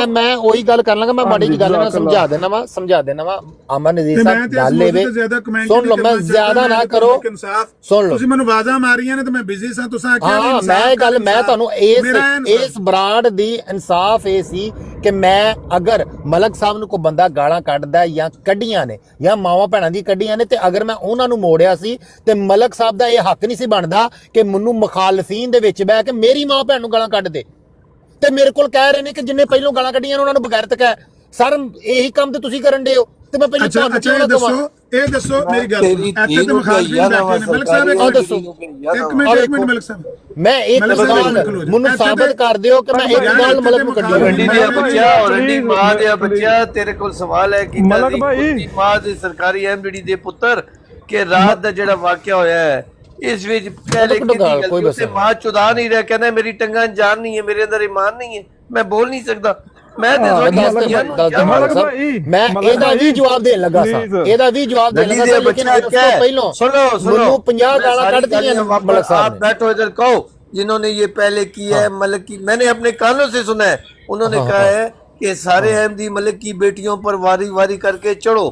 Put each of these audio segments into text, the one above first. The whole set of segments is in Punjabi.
ਮੈਂ ਉਹੀ ਗੱਲ ਕਰ ਲਾਂਗਾ, ਮੈਂ ਮਾੜੀ ਜੀ ਗੱਲ ਨਾਲ ਸਮਝਾ ਦੇਣਾ ਵਾ ਅਮਨ ਨਜ਼ੀਰ ਸਾਹਿਬ ਗੱਲ ਇਹ ਸੁਣ ਲਓ, ਮੈਂ ਜ਼ਿਆਦਾ ਨਾ ਕਰੋ, ਸੁਣ ਲਓ ਤੁਸੀਂ ਮੈਨੂੰ ਆਵਾਜ਼ਾਂ ਮਾਰੀਆਂ ਨੇ ਤੇ ਮੈਂ ਬਿਜ਼ੀ ਸਾਂ, ਤੁਸੀਂ ਆਖਿਆ ਹਾਂ ਮੈਂ ਤੁਹਾਨੂੰ ਇਸ ਬਰਾਂਡ ਦੀ ਇਨਸਾਫ ਇਹ ਸੀ ਕਿ ਮੈਂ ਅਗਰ ਮਲਕ ਸਾਹਿਬ ਨੂੰ ਕੋਈ ਬੰਦਾ ਗਾਲਾਂ ਕੱਢਦਾ ਜਾਂ ਕੱਢੀਆਂ ਨੇ ਜਾਂ ਮਾਵਾਂ ਭੈਣਾਂ ਦੀ ਕੱਢੀਆਂ ਨੇ ਤੇ ਅਗਰ ਮੈਂ ਉਹਨਾਂ ਨੂੰ ਮੋੜਿਆ ਸੀ ਤੇ ਮਲਕ ਸਾਹਿਬ ਦਾ ਇਹ ਹੱਕ ਨਹੀਂ ਸੀ ਬਣਦਾ ਕਿ ਮੈਨੂੰ ਮੁਖਾਲਫੀਨ ਦੇ ਵਿੱਚ ਬਹਿ ਕੇ ਮੇਰੀ ਮਾਂ ਭੈਣ ਨੂੰ ਗਾਲਾਂ ਕੱਢ ਦੇ। ਤੇ ਮੇਰੇ ਕੋਲ ਕਹਿ ਰਹੇ ਨੇ ਕਿ ਜਿੰਨੇ ਪਹਿਲੋਂ ਗਾਲਾਂ ਕੱਢੀਆਂ ਉਹਨਾਂ ਨੂੰ ਬਗੈਰਤ ਕਹਿ। ਸਰ ਇਹੀ ਕੰਮ ਤੇ ਤੁਸੀਂ ਕਰਨ ਦੇ ਹੋ ਤੇ ਮੈਂ ਪਹਿਲਾਂ ਤੁਹਾਨੂੰ ਕਿਉਂ ਨਾ ਕਹਾਂ? ਇਹ ਦੱਸੋ ਮੇਰੀ ਗੱਲ, ਇੱਥੇ ਤੇ ਮੁਖਾਲਫੀਨ ਬੈਠੇ ਨੇ। ਮਲਕ ਸਾਹਿਬ ਆਹ ਦੱਸੋ, ਇੱਕ ਮਿੰਟ ਮਲਕ ਸਾਹਿਬ, ਮੈਂ ਇੱਕ ਗੱਲ ਮੈਨੂੰ ਸਾਬਤ ਕਰ ਦਿਓ ਕਿ ਮੈਂ ਇੱਕ ਗੱਲ ਮਲਕ ਨੂੰ ਕੱਢੀ ਰੰਡੀ ਦੇ ਬੱਚਾ ਰੰਡੀ ਮਾਂ ਦੇ ਬੱਚਾ ਤੇਰੇ ਕੋਲ ਸਵਾਲ ਹੈ ਕਿ ਮਲਕ ਭਾਈ ਮਾਂ ਦੇ ਸਰਕਾਰੀ ਐਮਡੀ ਦੇ ਪੁੱਤਰ ਕਿ ਰਾਤ ਦਾ ਜਿਹੜਾ ਵਾਕਿਆ ਹੋਇਆ ਹੈ ਇਸ ਵਿੱਚ ਪਹਿਲੇ ਕਿੰਨੀ ਗਲਤੀ ਮਾਂ ਚੁਦਾ ਨਹੀਂ ਰਿਹਾ, ਕਹਿੰਦਾ ਮੇਰੀ ਟੰਗਾਂ ਜਾਨ ਨਹੀਂ ਹੈ, ਮੇਰੇ ਅੰਦਰ ਈਮਾਨ ਨਹੀਂ ਹੈ, ਮੈਂ ਬੋਲ ਨਹੀਂ ਸਕਦਾ। ਮੈਂ ਇਹਦਾ ਵੀ ਜਵਾਬ ਦੇਣ ਲੱਗਾ ਸਾਂ, ਇਹਦਾ ਵੀ ਜਵਾਬ ਦੇਣ ਲੱਗਾ ਸਾਂ, ਲੇਕਿਨ ਉਸ ਤੋਂ ਪਹਿਲਾਂ सुनो ਮੈਨੂੰ 50 ਗਾਲਾਂ ਕੱਢਦੀਆਂ ਮਲਕ ਸਾਹਿਬ आप बैठो इधर, कहो जिन्होंने ये पहले किया है मलक की, मैंने अपने कानों से सुना है, उन्होंने कहा है कि सारे अहमदी मलक की बेटियों पर वारी वारी करके चढ़ो,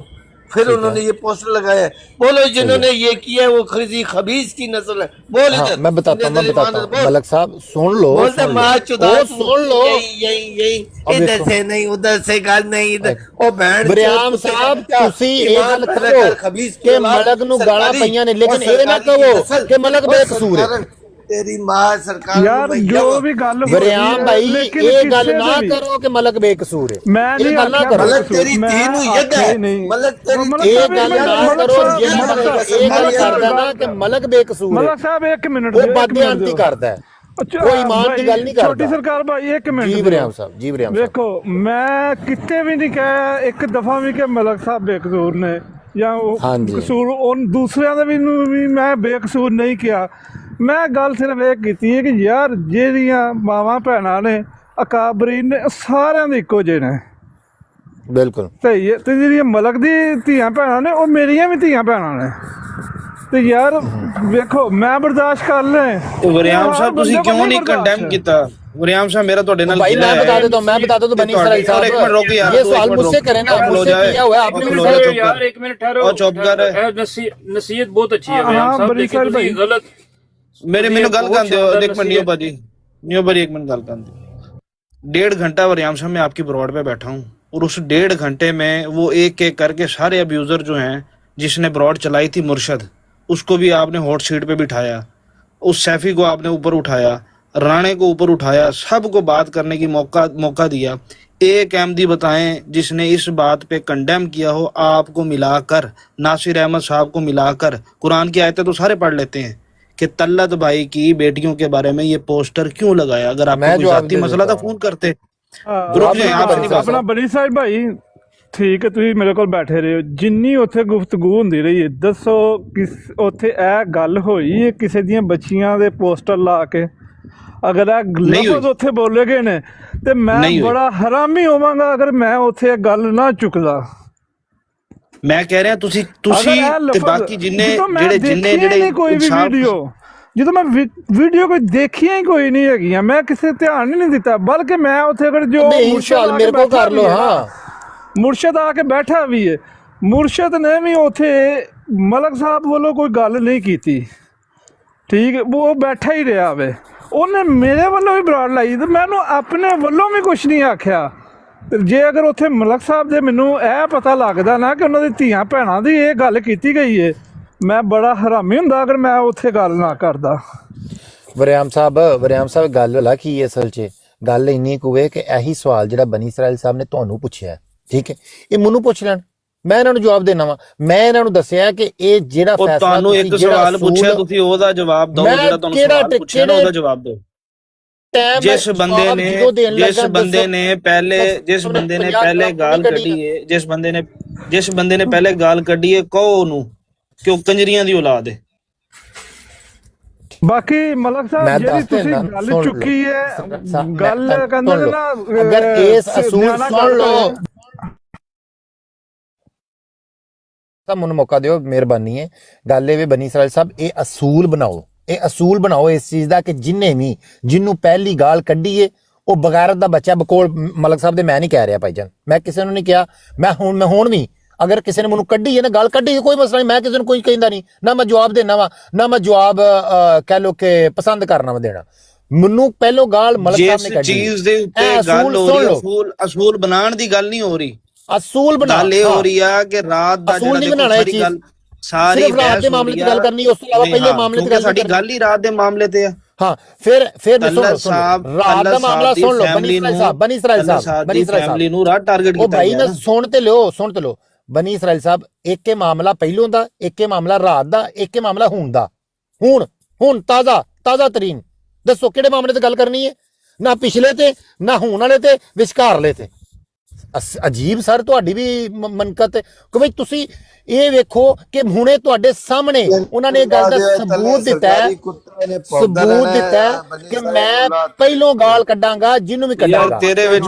फिर उन्होंने ये पोस्टर लगाया है। बोलो जिन्होंने ये किया है वो खबीज की नस्ल है। बोल इधर, मैं बताता हूँ मलक साहब, सुन लो, सुन लो, यही इधर से नहीं उधर से गाल नहीं, इधर ओ बहन ਬਰਿਆਮ ਸਾਹਿਬ ਤੁਸੀਂ ਇਹ ਗੱਲ ਕਰੋ ਕਿ ਮਲਕ ਨੂੰ ਗਾਲਾਂ ਪਈਆਂ ਨੇ, ਲੇਕਿਨ ਇਹ ਨਾ ਕਹੋ ਕਿ ਮਲਕ ਬੇਕਸੂਰ ਹੈ। तेरी माँ सरकार यार जो भी गल ਬਰਿਆਮ ਭਾਈ ਇਹ ਗੱਲ ਨਾ ਕਰੋ ਕਿ ਮਲਕ ਬੇਕਸੂਰ ਹੈ। मैं नहीं ਗੱਲ ਨਾ ਕਰੋ, मलक तेरी तीन यद है, मलक तेरी ਇਹ ਗੱਲ ਨਾ ਕਰੋ। ਜਿਹੜਾ ਇਹ ਗੱਲ ਕਰਦਾ ਨਾ ਕਿ ਮਲਕ ਬੇਕਸੂਰ ਹੈ, मलक साहब एक मिनट ਉਹ ਬਦਿਆਨਤੀ ਕਰਦਾ ਹੈ, ਕੋਈ ਈਮਾਨ ਦੀ ਗੱਲ ਨਹੀਂ ਕਰਦਾ। छोटी सरकार भाई एक मिनट ਜੀ ਬਰਿਆਮ ਸਾਹਿਬ, ਜੀ ਬਰਿਆਮ ਸਾਹਿਬ, देखो मैं कितने भी नहीं कहा एक दफा भी कि मलक साहब बेकसूर ने या कसूर उन दूसरिਆਂ ਦੇ ਵੀ ਮੈਂ ਬੇਕਸੂਰ ਨਹੀਂ ਕਿਹਾ। ਮੈਂ ਗੱਲ ਸਿਰਫ ਇਹ ਕੀਤੀ ਹੈ ਕਿ ਯਾਰ ਜਿਹੜੀਆਂ ਮਾਵਾਂ ਭੈਣਾਂ ਨੇ ਅਕਾਬਰੀਨ ਨੇ ਸਾਰਿਆਂ ਦੇ ਇੱਕੋ ਜਿਹੇ ਨੇ, ਬਿਲਕੁਲ ਸਹੀ ਹੈ। ਤੇ ਜਿਹੜੀਆਂ ਮਲਕ ਦੀ ਧੀਆਂ ਭੈਣਾਂ ਨੇ ਉਹ ਮੇਰੀਆਂ ਵੀ ਧੀਆਂ ਭੈਣਾਂ ਨੇ। ਤੇ ਯਾਰ ਵੇਖੋ ਮੈਂ ਬਰਦਾਸ਼ਤ ਕਰ ਲੈ। ਵਰਿਆਮ ਸਾਹਿਬ ਤੁਸੀਂ ਕਿਉਂ ਨਹੀਂ ਕੰਡੈਮ ਕੀਤਾ? ਵਰਿਆਮ ਸਾਹਿਬ ਮੇਰਾ ਤੁਹਾਡੇ ਨਾਲ भाई मैं बता देता हूं बनी इसराइल साहब, एक मिनट रोको यार, ये सवाल मुझसे करें ना, मुझसे किया हुआ है आपने यार। एक मिनट ठहरो और चुप कर, नसीहत बहुत अच्छी है वरियाम साहब, लेकिन ਤੁਸੀਂ गलत ਮੈਨੂੰ ਗੱਲ ਕਰਨ ਦਿਓ। एक मिनट नियो भाजी, नियो भाई एक मिनट ਗੱਲ ਕਰਨ ਦਿਓ। 1.5 घंटा वरियाम साहब मैं आपकी ब्रॉड पे बैठा हूँ और उस 1.5 घंटे में वो एक एक करके सारे अब्यूजर जो हैं जिसने ब्रॉड चलाई थी मुर्शद, उसको भी आपने हॉट सीट पे बिठाया, उस सैफी को आपने ऊपर उठाया, राणे को ऊपर उठाया, सबको बात करने की मौका दिया। एक अहमदी बताएं जिसने इस बात पे कंडेम किया हो आपको मिलाकर, नासिर अहमद साहब को मिलाकर। कुरान की आयतें तो सारे पढ़ लेते हैं कि तल्लत भाई की बेटियों के बारे में ये पोस्टर क्यों लगाया। अगर आपको कोई जाती मसला था फोन करते। अपना बनी साहिब भाई ठीक है, ਤੁਸੀਂ ਮੇਰੇ ਕੋਲ ਬੈਠੇ ਰਹੇ ਹੋ, ਜਿੰਨੀ ਉੱਥੇ ਗੁਫ਼ਤਗੂ ਹੁੰਦੀ ਰਹੀ ਹੈ ਦੱਸੋ ਉੱਥੇ ਇਹ ਗੱਲ ਹੋਈ ਹੈ ਕਿਸੇ ਦੀਆਂ ਬੱਚੀਆਂ ਦੇ ਪੋਸਟਰ ਲਾ ਕੇ? ਅਗਰ ਇਹ ਲਫ਼ਜ਼ ਉੱਥੇ ਬੋਲੇ ਗਏ ਨੇ ਤੇ ਮੈਂ ਬੜਾ ਹਰਾਮੀ ਹੋਵਾਂਗਾ ਅਗਰ ਮੈਂ ਉੱਥੇ ਗੱਲ ਨਾ ਚੁੱਕਦਾ। ਮੈਂ ਕਹਿ ਰਿਹਾ ਤੁਸੀਂ ਤੇ ਬਾਕੀ ਜਿਹੜੇ ਕੋਈ ਵੀ ਵੀਡੀਓ ਜਦੋਂ ਮੈਂ ਵੀਡੀਓ ਕੋਈ ਦੇਖੀਆਂ ਹੀ ਕੋਈ ਨਹੀਂ ਹੈਗੀਆਂ, ਮੈਂ ਕਿਸੇ ਧਿਆਨ ਹੀ ਨਹੀਂ ਦਿੱਤਾ, ਬਲਕਿ ਮੈਂ ਉੱਥੇ ਅਗਰ ਜੋ ਮੇਰੇ ਕੋਲ ਕਰ ਲੋ, ਹਾਂ ਮੁਰਸ਼ਦ ਆ ਕੇ ਬੈਠਾ ਵੀ ਹੈ, ਮੁਰਸ਼ਦ ਨੇ ਵੀ ਉੱਥੇ ਮਲਕ ਸਾਹਿਬ ਵੱਲੋਂ ਕੋਈ ਗੱਲ ਨਹੀਂ ਕੀਤੀ, ਠੀਕ ਹੈ, ਉਹ ਬੈਠਾ ਹੀ ਰਿਹਾ ਵੇ। ਉਹਨੇ ਮੇਰੇ ਵੱਲੋਂ ਵੀ ਬਰਾੜ ਲਾਈ ਤੇ ਮੈਨੂੰ ਆਪਣੇ ਵੱਲੋਂ ਵੀ ਕੁਛ ਨਹੀਂ ਆਖਿਆ। ਤੇ ਜੇ ਅਗਰ ਉੱਥੇ ਮਲਕ ਸਾਹਿਬ ਦੇ ਮੈਨੂੰ ਇਹ ਪਤਾ ਲੱਗਦਾ ਨਾ ਕਿ ਉਹਨਾਂ ਦੀ ਧੀਆਂ ਭੈਣਾਂ ਦੀ ਇਹ ਗੱਲ ਕੀਤੀ ਗਈ ਹੈ, ਮੈਂ ਬੜਾ ਹਰਾਮੀ ਹੁੰਦਾ ਅਗਰ ਮੈਂ ਉੱਥੇ ਗੱਲ ਨਾ ਕਰਦਾ। ਵਰਿਆਮ ਸਾਹਿਬ ਗੱਲ ਵਾਲਾ ਕੀ ਅਸਲ 'ਚ ਗੱਲ ਇੰਨੀ ਕੁ ਹੈ ਕਿ ਇਹੀ ਸਵਾਲ ਜਿਹੜਾ ਬਨੀ ਇਸਰਾਇਲ ਸਾਹਿਬ ਨੇ ਤੁਹਾਨੂੰ ਪੁੱਛਿਆ, ਠੀਕ ਹੈ, ਇਹ ਮੈਨੂੰ ਪੁੱਛ ਲੈਣ, ਮੈਂ ਇਹਨਾਂ ਨੂੰ ਜਵਾਬ ਦੇਣਾ ਵਾ। ਮੈਂ ਇਹਨਾਂ ਨੂੰ ਦੱਸਿਆ ਕਿ ਇਹ ਜਿਹੜਾ ਫੈਸਲਾ ਤੁਹਾਨੂੰ ਇੱਕ ਸਵਾਲ ਪੁੱਛਿਆ ਤੁਸੀਂ ਉਹਦਾ ਜਵਾਬ ਦਿਓ, ਜਿਹੜਾ ਤੁਹਾਨੂੰ ਸਵਾਲ ਪੁੱਛਿਆ ਨਾ ਉਹਦਾ ਜਵਾਬ ਦਿਓ। ਜਿਸ ਬੰਦੇ ਨੇ ਪਹਿਲੇ ਗਾਲ ਕੱਢੀ ਹੈ, ਜਿਸ ਬੰਦੇ ਨੇ ਪਹਿਲੇ ਗਾਲ ਕੱਢੀ ਹੈ, ਕਹੋ ਉਹਨੂੰ ਕਿ ਉਹ ਕੰਜਰੀਆਂ ਦੀ ਔਲਾਦ ਹੈ। ਬਾਕੀ ਮਲਕ ਸਾਹਿਬ ਜਿਹੜੀ ਤੁਸੀਂ ਗੱਲ ਚੁੱਕੀ ਹੈ, ਗੱਲ ਕਹਿੰਦੇ ਨਾ ਅਗਰ ਇਸ ਅਸੂਲ ਸੁਣ ਲਓ ਤਾਂ ਮੈਨੂੰ ਮੌਕਾ ਦਿਓ, ਮਿਹਰਬਾਨੀ ਹੈ। ਗੱਲ ਇਹ ਵੀ ਬਨੀ ਇਸਰਾਇਲ ਸਾਹਿਬ ਇਹ ਅਸੂਲ ਬਣਾਓ ਇਸ ਚੀਜ਼ ਦਾ ਕਿ ਜਿਹਨੂੰ ਪਹਿਲੀ ਗਾਲ ਕੱਢੀਏ ਉਹ ਬਗੈਰਤ ਦਾ ਬੱਚਾ ਬਕੋਲ ਮਲਕ ਸਾਹਿਬ ਦੇ ਮੈਂ ਨਹੀਂ ਕਹਿ ਰਿਹਾ ਭਾਈਜਾਨ, ਮੈਂ ਕਿਸੇ ਨੂੰ ਨਹੀਂ ਕਿਹਾ। ਮੈਂ ਹੁਣ ਵੀ ਅਗਰ ਕਿਸੇ ਨੇ ਮੈਨੂੰ ਕੱਢੀ ਹੈ ਨਾ ਗੱਲ ਕੱਢੀ, ਕੋਈ ਮਸਲਾ ਨਹੀਂ, ਮੈਂ ਕਿਸੇ ਨੂੰ ਕੋਈ ਕਹਿੰਦਾ ਨਹੀਂ, ਨਾ ਮੈਂ ਜਵਾਬ ਦੇਣਾ ਵਾ, ਨਾ ਮੈਂ ਜਵਾਬ ਕਹਿ ਲੋ ਕਿ ਪਸੰਦ ਕਰਨਾ ਵਾ ਦੇਣਾ। ਮੈਨੂੰ ਪਹਿਲੋਂ ਗਾਲ ਮਲਕ ਸਾਹਿਬ ਨੇ ਕੱਢੀ। ਚੀਜ਼ ਦੇ ਉੱਤੇ ਗੱਲ ਹੋ ਰਹੀ, ਅਸੂਲ ਬਣਾਉਣ ਦੀ ਗੱਲ ਨਹੀਂ ਹੋ ਰਹੀ, ਅਸੂਲ ਬਣਾ ਗੱਲ ਇਹ ਹੋ ਰਹੀ ਆ ਕਿ ਰਾਤ ਦਾ ਅਸੂਲ ਨਹੀਂ ਬਣਾਉਣਾ ਇਹ ਚੀਜ਼, ਸਾਰੀ ਰਾਤ ਦੇ ਮਾਮਲੇ ਦੀ ਗੱਲ ਕਰਨੀ, ਉਸ ਤੋਂ ਇਲਾਵਾ ਪਹਿਲੇ ਮਾਮਲੇ ਦੀ ਗੱਲ ਸਾਡੀ ਗੱਲ ਹੀ ਰਾਤ ਦੇ ਮਾਮਲੇ ਤੇ ਆ। ਹਾਂ ਫਿਰ ਰਾਤ ਦਾ ਮਾਮਲਾ ਸੁਣ ਲਓ। ਬਨੀ ਇਸਰਾਇਲ ਸਾਹਿਬ ਨੂੰ ਰਾਤ ਟਾਰਗੇਟ ਕੀਤਾ ਉਹ ਭਾਈ ਨਾ ਸੁਣ ਤੇ ਲਿਓ। ਬਨੀ ਇਸਰਾਇਲ ਸਾਹਿਬ, ਇੱਕ ਹੀ ਮਾਮਲਾ ਪਹਿਲੋਂ ਦਾ, ਇੱਕ ਹੀ ਮਾਮਲਾ ਰਾਤ ਦਾ, ਇੱਕ ਹੀ ਮਾਮਲਾ ਹੁਣ ਦਾ। ਹੁਣ ਤਾਜ਼ਾ ਤਰੀਨ ਦੱਸੋ ਕਿਹੜੇ ਮਾਮਲੇ ਤੇ ਗੱਲ ਕਰਨੀ ਹੈ? ਨਾ ਪਿਛਲੇ ਤੇ, ਨਾ ਹੁਣ ਵਾਲੇ ਤੇ, ਵਿਚਕਾਰਲੇ ਤੇ। ਅਜੀਬ ਸਰ ਤੁਹਾਡੀ ਵੀ ਮਨਕਤ ਕਿ ਬਈ ਤੁਸੀਂ ਇਹ ਵੇਖੋ ਕਿ ਹੁਣੇ ਤੁਹਾਡੇ ਸਾਹਮਣੇ ਉਹਨਾਂ ਨੇ ਗੱਲ ਦਾ ਸਬੂਤ ਦਿੱਤਾ ਕਿ ਮੈਂ ਪਹਿਲੋਂ ਗਾਲ ਕੱਢਾਂਗਾ, ਜਿਹਨੂੰ ਵੀ ਕੱਢਾਂਗਾ ਤੇਰੇ ਵਿੱਚ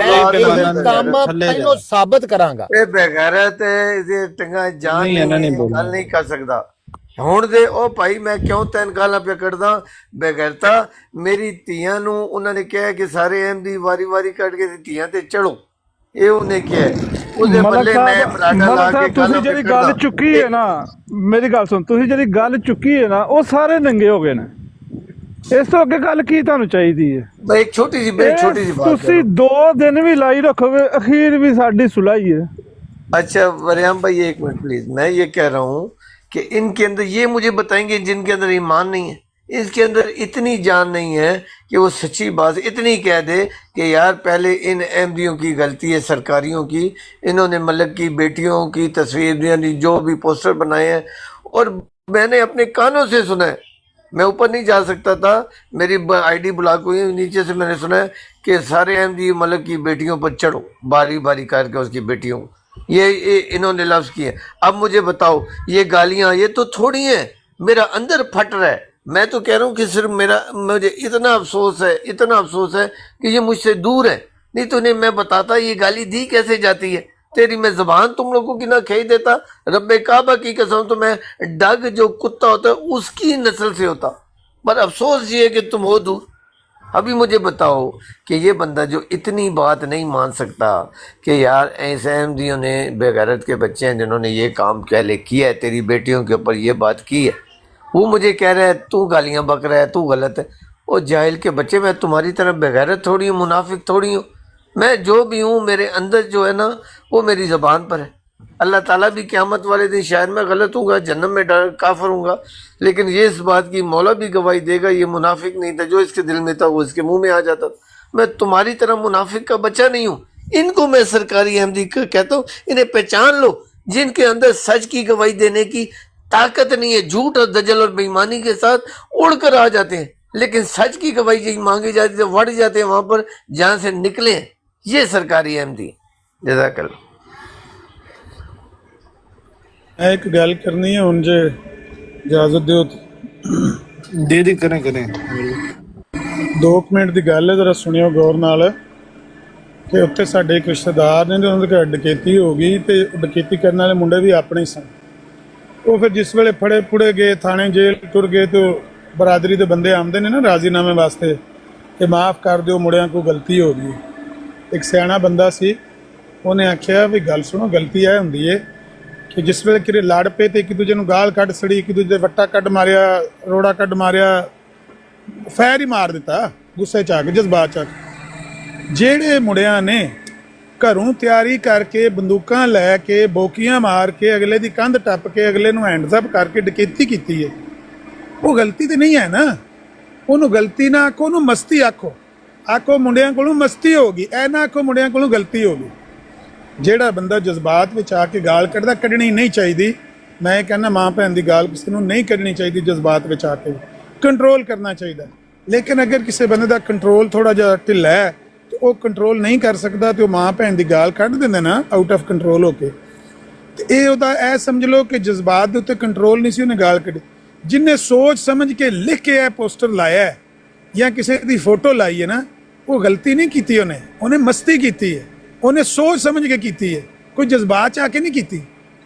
ਕੰਮ ਪਹਿਲੋਂ ਸਾਬਤ ਕਰਾਂਗਾ। ਇਹ ਬੇਗੈਰਤ ਇਹਦੇ ਟੰਗਾ ਜਾਨ ਗੱਲ ਨਹੀਂ ਕਰ ਸਕਦਾ। ਹੁਣ ਦੇ ਉਹ ਭਾਈ ਮੈਂ ਕਿਉਂ ਤੈਨ ਗਾਲਾਂ ਪਿਆ ਕੱਢਦਾ? ਬੇਗੈਰਤਾ ਮੇਰੀ ਧੀਆਂ ਨੂੰ ਉਹਨਾਂ ਨੇ ਕਿਹਾ ਕਿ ਸਾਰੇ ਅਹਿਮਦੀ ਵਾਰੀ ਕੱਢ ਕੇ ਧੀਆਂ ਤੇ ਚੜੋ, ਇਹ ਉਹਨੇ ਕਿਹਾ। ਉਹਦੇ ਬੱਲੇ ਮੈਂ ਬਰਾਡਾ ਲਾ ਕੇ ਤੁਸੀਂ ਜਿਹੜੀ ਗੱਲ ਚੁੱਕੀ ਹੈ ਨਾ, ਮੇਰੀ ਗੱਲ ਸੁਣ, ਤੁਸੀਂ ਜਿਹੜੀ ਗੱਲ ਚੁੱਕੀ ਹੈ ਨਾ, ਉਹ ਸਾਰੇ ਨੰਗੇ ਹੋ ਗਏ ਨੇ। ਇਸ ਤੋਂ ਅੱਗੇ ਗੱਲ ਕੀ ਤੁਹਾਨੂੰ ਚਾਹੀਦੀ ਹੈ? ਇੱਕ ਛੋਟੀ ਜਿਹੀ ਬਾਤ ਤੁਸੀਂ 2 ਦਿਨ ਵੀ ਲਾਈ ਰੱਖੋਗੇ, ਅਖੀਰ ਵੀ ਸਾਡੀ ਸੁलह ही है। अच्छा वरियाम भाई एक मिनट प्लीज, मैं ये कह रहा हूँ कि इनके अंदर ये मुझे बताएंगे जिनके अंदर ईमान नहीं है, इसके अंदर इतनी जान नहीं है कि वो सच्ची बात इतनी कह दे कि यार पहले इन अहमदियों की गलती है, सरकारियों की, इन्होंने मलक की बेटियों की तस्वीर जो भी पोस्टर बनाए हैं, और मैंने अपने कानों से सुना है, मैं ऊपर नहीं जा सकता था, मेरी आईडी ब्लॉक हुई, नीचे से मैंने सुना है कि सारे अहमदी मलक की बेटियों पर चढ़ो, बारी करके उसकी बेटियों, ये इन्होंने लफ्ज़ किए। अब मुझे बताओ ये गालियाँ ये तो थोड़ी हैं, मेरा अंदर फट रहा है। मैं तो कह रहा हूँ कि सिर्फ मुझे इतना अफसोस है कि ये मुझसे दूर है, नहीं तो उन्हें मैं बताता ये गाली दी कैसे जाती है। तेरी मैं ज़बान तुम लोगों की ना खींच देता, रब्बे काबा की कसम, तो मैं डग जो कुत्ता होता है उसकी नस्ल से होता। पर अफसोस ये है कि तुम हो दूर। अभी मुझे बताओ कि ये बंदा जो इतनी बात नहीं मान सकता कि यार ऐसे अहमदियों ने, बेगैरत के बच्चे हैं जिन्होंने ये काम पहले किया है, तेरी बेटियों के ऊपर ये बात की है, वो मुझे कह रहा है तू गालियाँ बक रहा है, तू गलत है। वो जाहिल के बच्चे, मैं तुम्हारी तरह बेगैरत थोड़ी हूँ, मुनाफिक थोड़ी हूँ। मैं जो भी हूँ मेरे अंदर जो है ना वो मेरी ज़बान पर है। अल्लाह ताला भी क़यामत वाले दिन शायद मैं गलत हूँगा, जन्नत में काफिर हूँगा, लेकिन ये इस बात की मौला भी गवाही देगा ये मुनाफिक नहीं था, जो इसके दिल में था वो इसके मुंह में आ जाता। मैं तुम्हारी तरह मुनाफिक का बच्चा नहीं हूँ। इनको मैं सरकारी अहमदी कहता हूँ, इन्हें पहचान लो, जिनके अंदर सच की गवाही देने की ताकत नहीं है, झूठ और दजल और बेईमानी के साथ उड़ कर आ जाते हैं, लेकिन सच की गवाही मांगी जाती है बढ़ जाते हैं वहाँ पर जहाँ से निकले हैं। ये सरकारी अहमदी। जज़ाकल्लाह। एक गल करनी है हुण, जे इजाजत दिओ दे करें 2 मिनट की गल है, जरा सुनियो गौर नाल कि उत्थे साडे एक रिश्तेदार ने, उन्होंने घर डकैती हो गई, तो डकैती करने वाले मुंडे भी अपने ही सन। वो फिर जिस वेले फड़े फुड़े गए, थाने जेल तुर गए, तो बरादरी के बंदे आते हैं ना राजीनामे वास्ते कि माफ़ कर दो मुड़िया को गलती हो गई। एक सियाणा बंदा सी, उन्हें आख्या भी गल सुनो, गलती यह होंदी है कि जिस वेले किरे लड़ पे तो एक दूजे को गाल कढ़ सड़ी, एक दूजे वट्टा कढ़ मारिया, रोड़ा कढ़ मारिया, फैर ही मार दिता गुस्से च आके, जज्बात च आके। जेड़े मुड़िया ने घरों तैयारी करके बंदूकां लैके बोकियां मार के अगले की कंध टप के अगले नूं हैंडसअप करके डकैती की है, वो गलती तो नहीं है ना। उन्होंने गलती ना आखो, उन्होंने मस्ती आखो मुंडिया को मस्ती होगी, ऐ ना आखो मुंडिया को गलती होगी। ਜਿਹੜਾ ਬੰਦਾ ਜਜ਼ਬਾਤ ਵਿੱਚ ਆ ਕੇ ਗਾਲ ਕੱਢਦਾ, ਕੱਢਣੀ ਨਹੀਂ ਚਾਹੀਦੀ। ਮੈਂ ਇਹ ਕਹਿੰਦਾ ਮਾਂ ਭੈਣ ਦੀ ਗਾਲ ਕਿਸੇ ਨੂੰ ਨਹੀਂ ਕੱਢਣੀ ਚਾਹੀਦੀ, ਜਜ਼ਬਾਤ ਵਿੱਚ ਆ ਕੇ ਕੰਟਰੋਲ ਕਰਨਾ ਚਾਹੀਦਾ। ਲੇਕਿਨ ਅਗਰ ਕਿਸੇ ਬੰਦੇ ਦਾ ਕੰਟਰੋਲ ਥੋੜਾ ਜਿਹਾ ਢਿੱਲਾ ਹੈ ਤੇ ਉਹ ਕੰਟਰੋਲ ਨਹੀਂ ਕਰ ਸਕਦਾ ਤੇ ਉਹ ਮਾਂ ਭੈਣ ਦੀ ਗਾਲ ਕੱਢ ਦਿੰਦੇ ਨਾ ਆਊਟ ਆਫ ਕੰਟਰੋਲ ਹੋ ਕੇ, ਤੇ ਇਹ ਉਹਦਾ ਇਹ ਸਮਝ ਲਓ ਕਿ ਜਜ਼ਬਾਤ ਦੇ ਉੱਤੇ ਕੰਟਰੋਲ ਨਹੀਂ ਸੀ, ਉਹਨੇ ਗਾਲ ਕੱਢੀ। ਜਿੰਨੇ ਸੋਚ ਸਮਝ ਕੇ ਲਿਖ ਕੇ ਇਹ ਪੋਸਟਰ ਲਾਇਆ ਜਾਂ ਕਿਸੇ ਦੀ ਫੋਟੋ ਲਾਈ ਹੈ ਨਾ, ਉਹ ਗਲਤੀ ਨਹੀਂ ਕੀਤੀ, ਉਹਨੇ ਮਸਤੀ ਕੀਤੀ ਹੈ, ਉਹਨੇ ਸੋਚ ਸਮਝ ਕੇ ਕੀਤੀ ਹੈ, ਕੋਈ ਜਜ਼ਬਾਤ ਚ ਆ ਕੇ ਨਹੀਂ ਕੀਤੀ।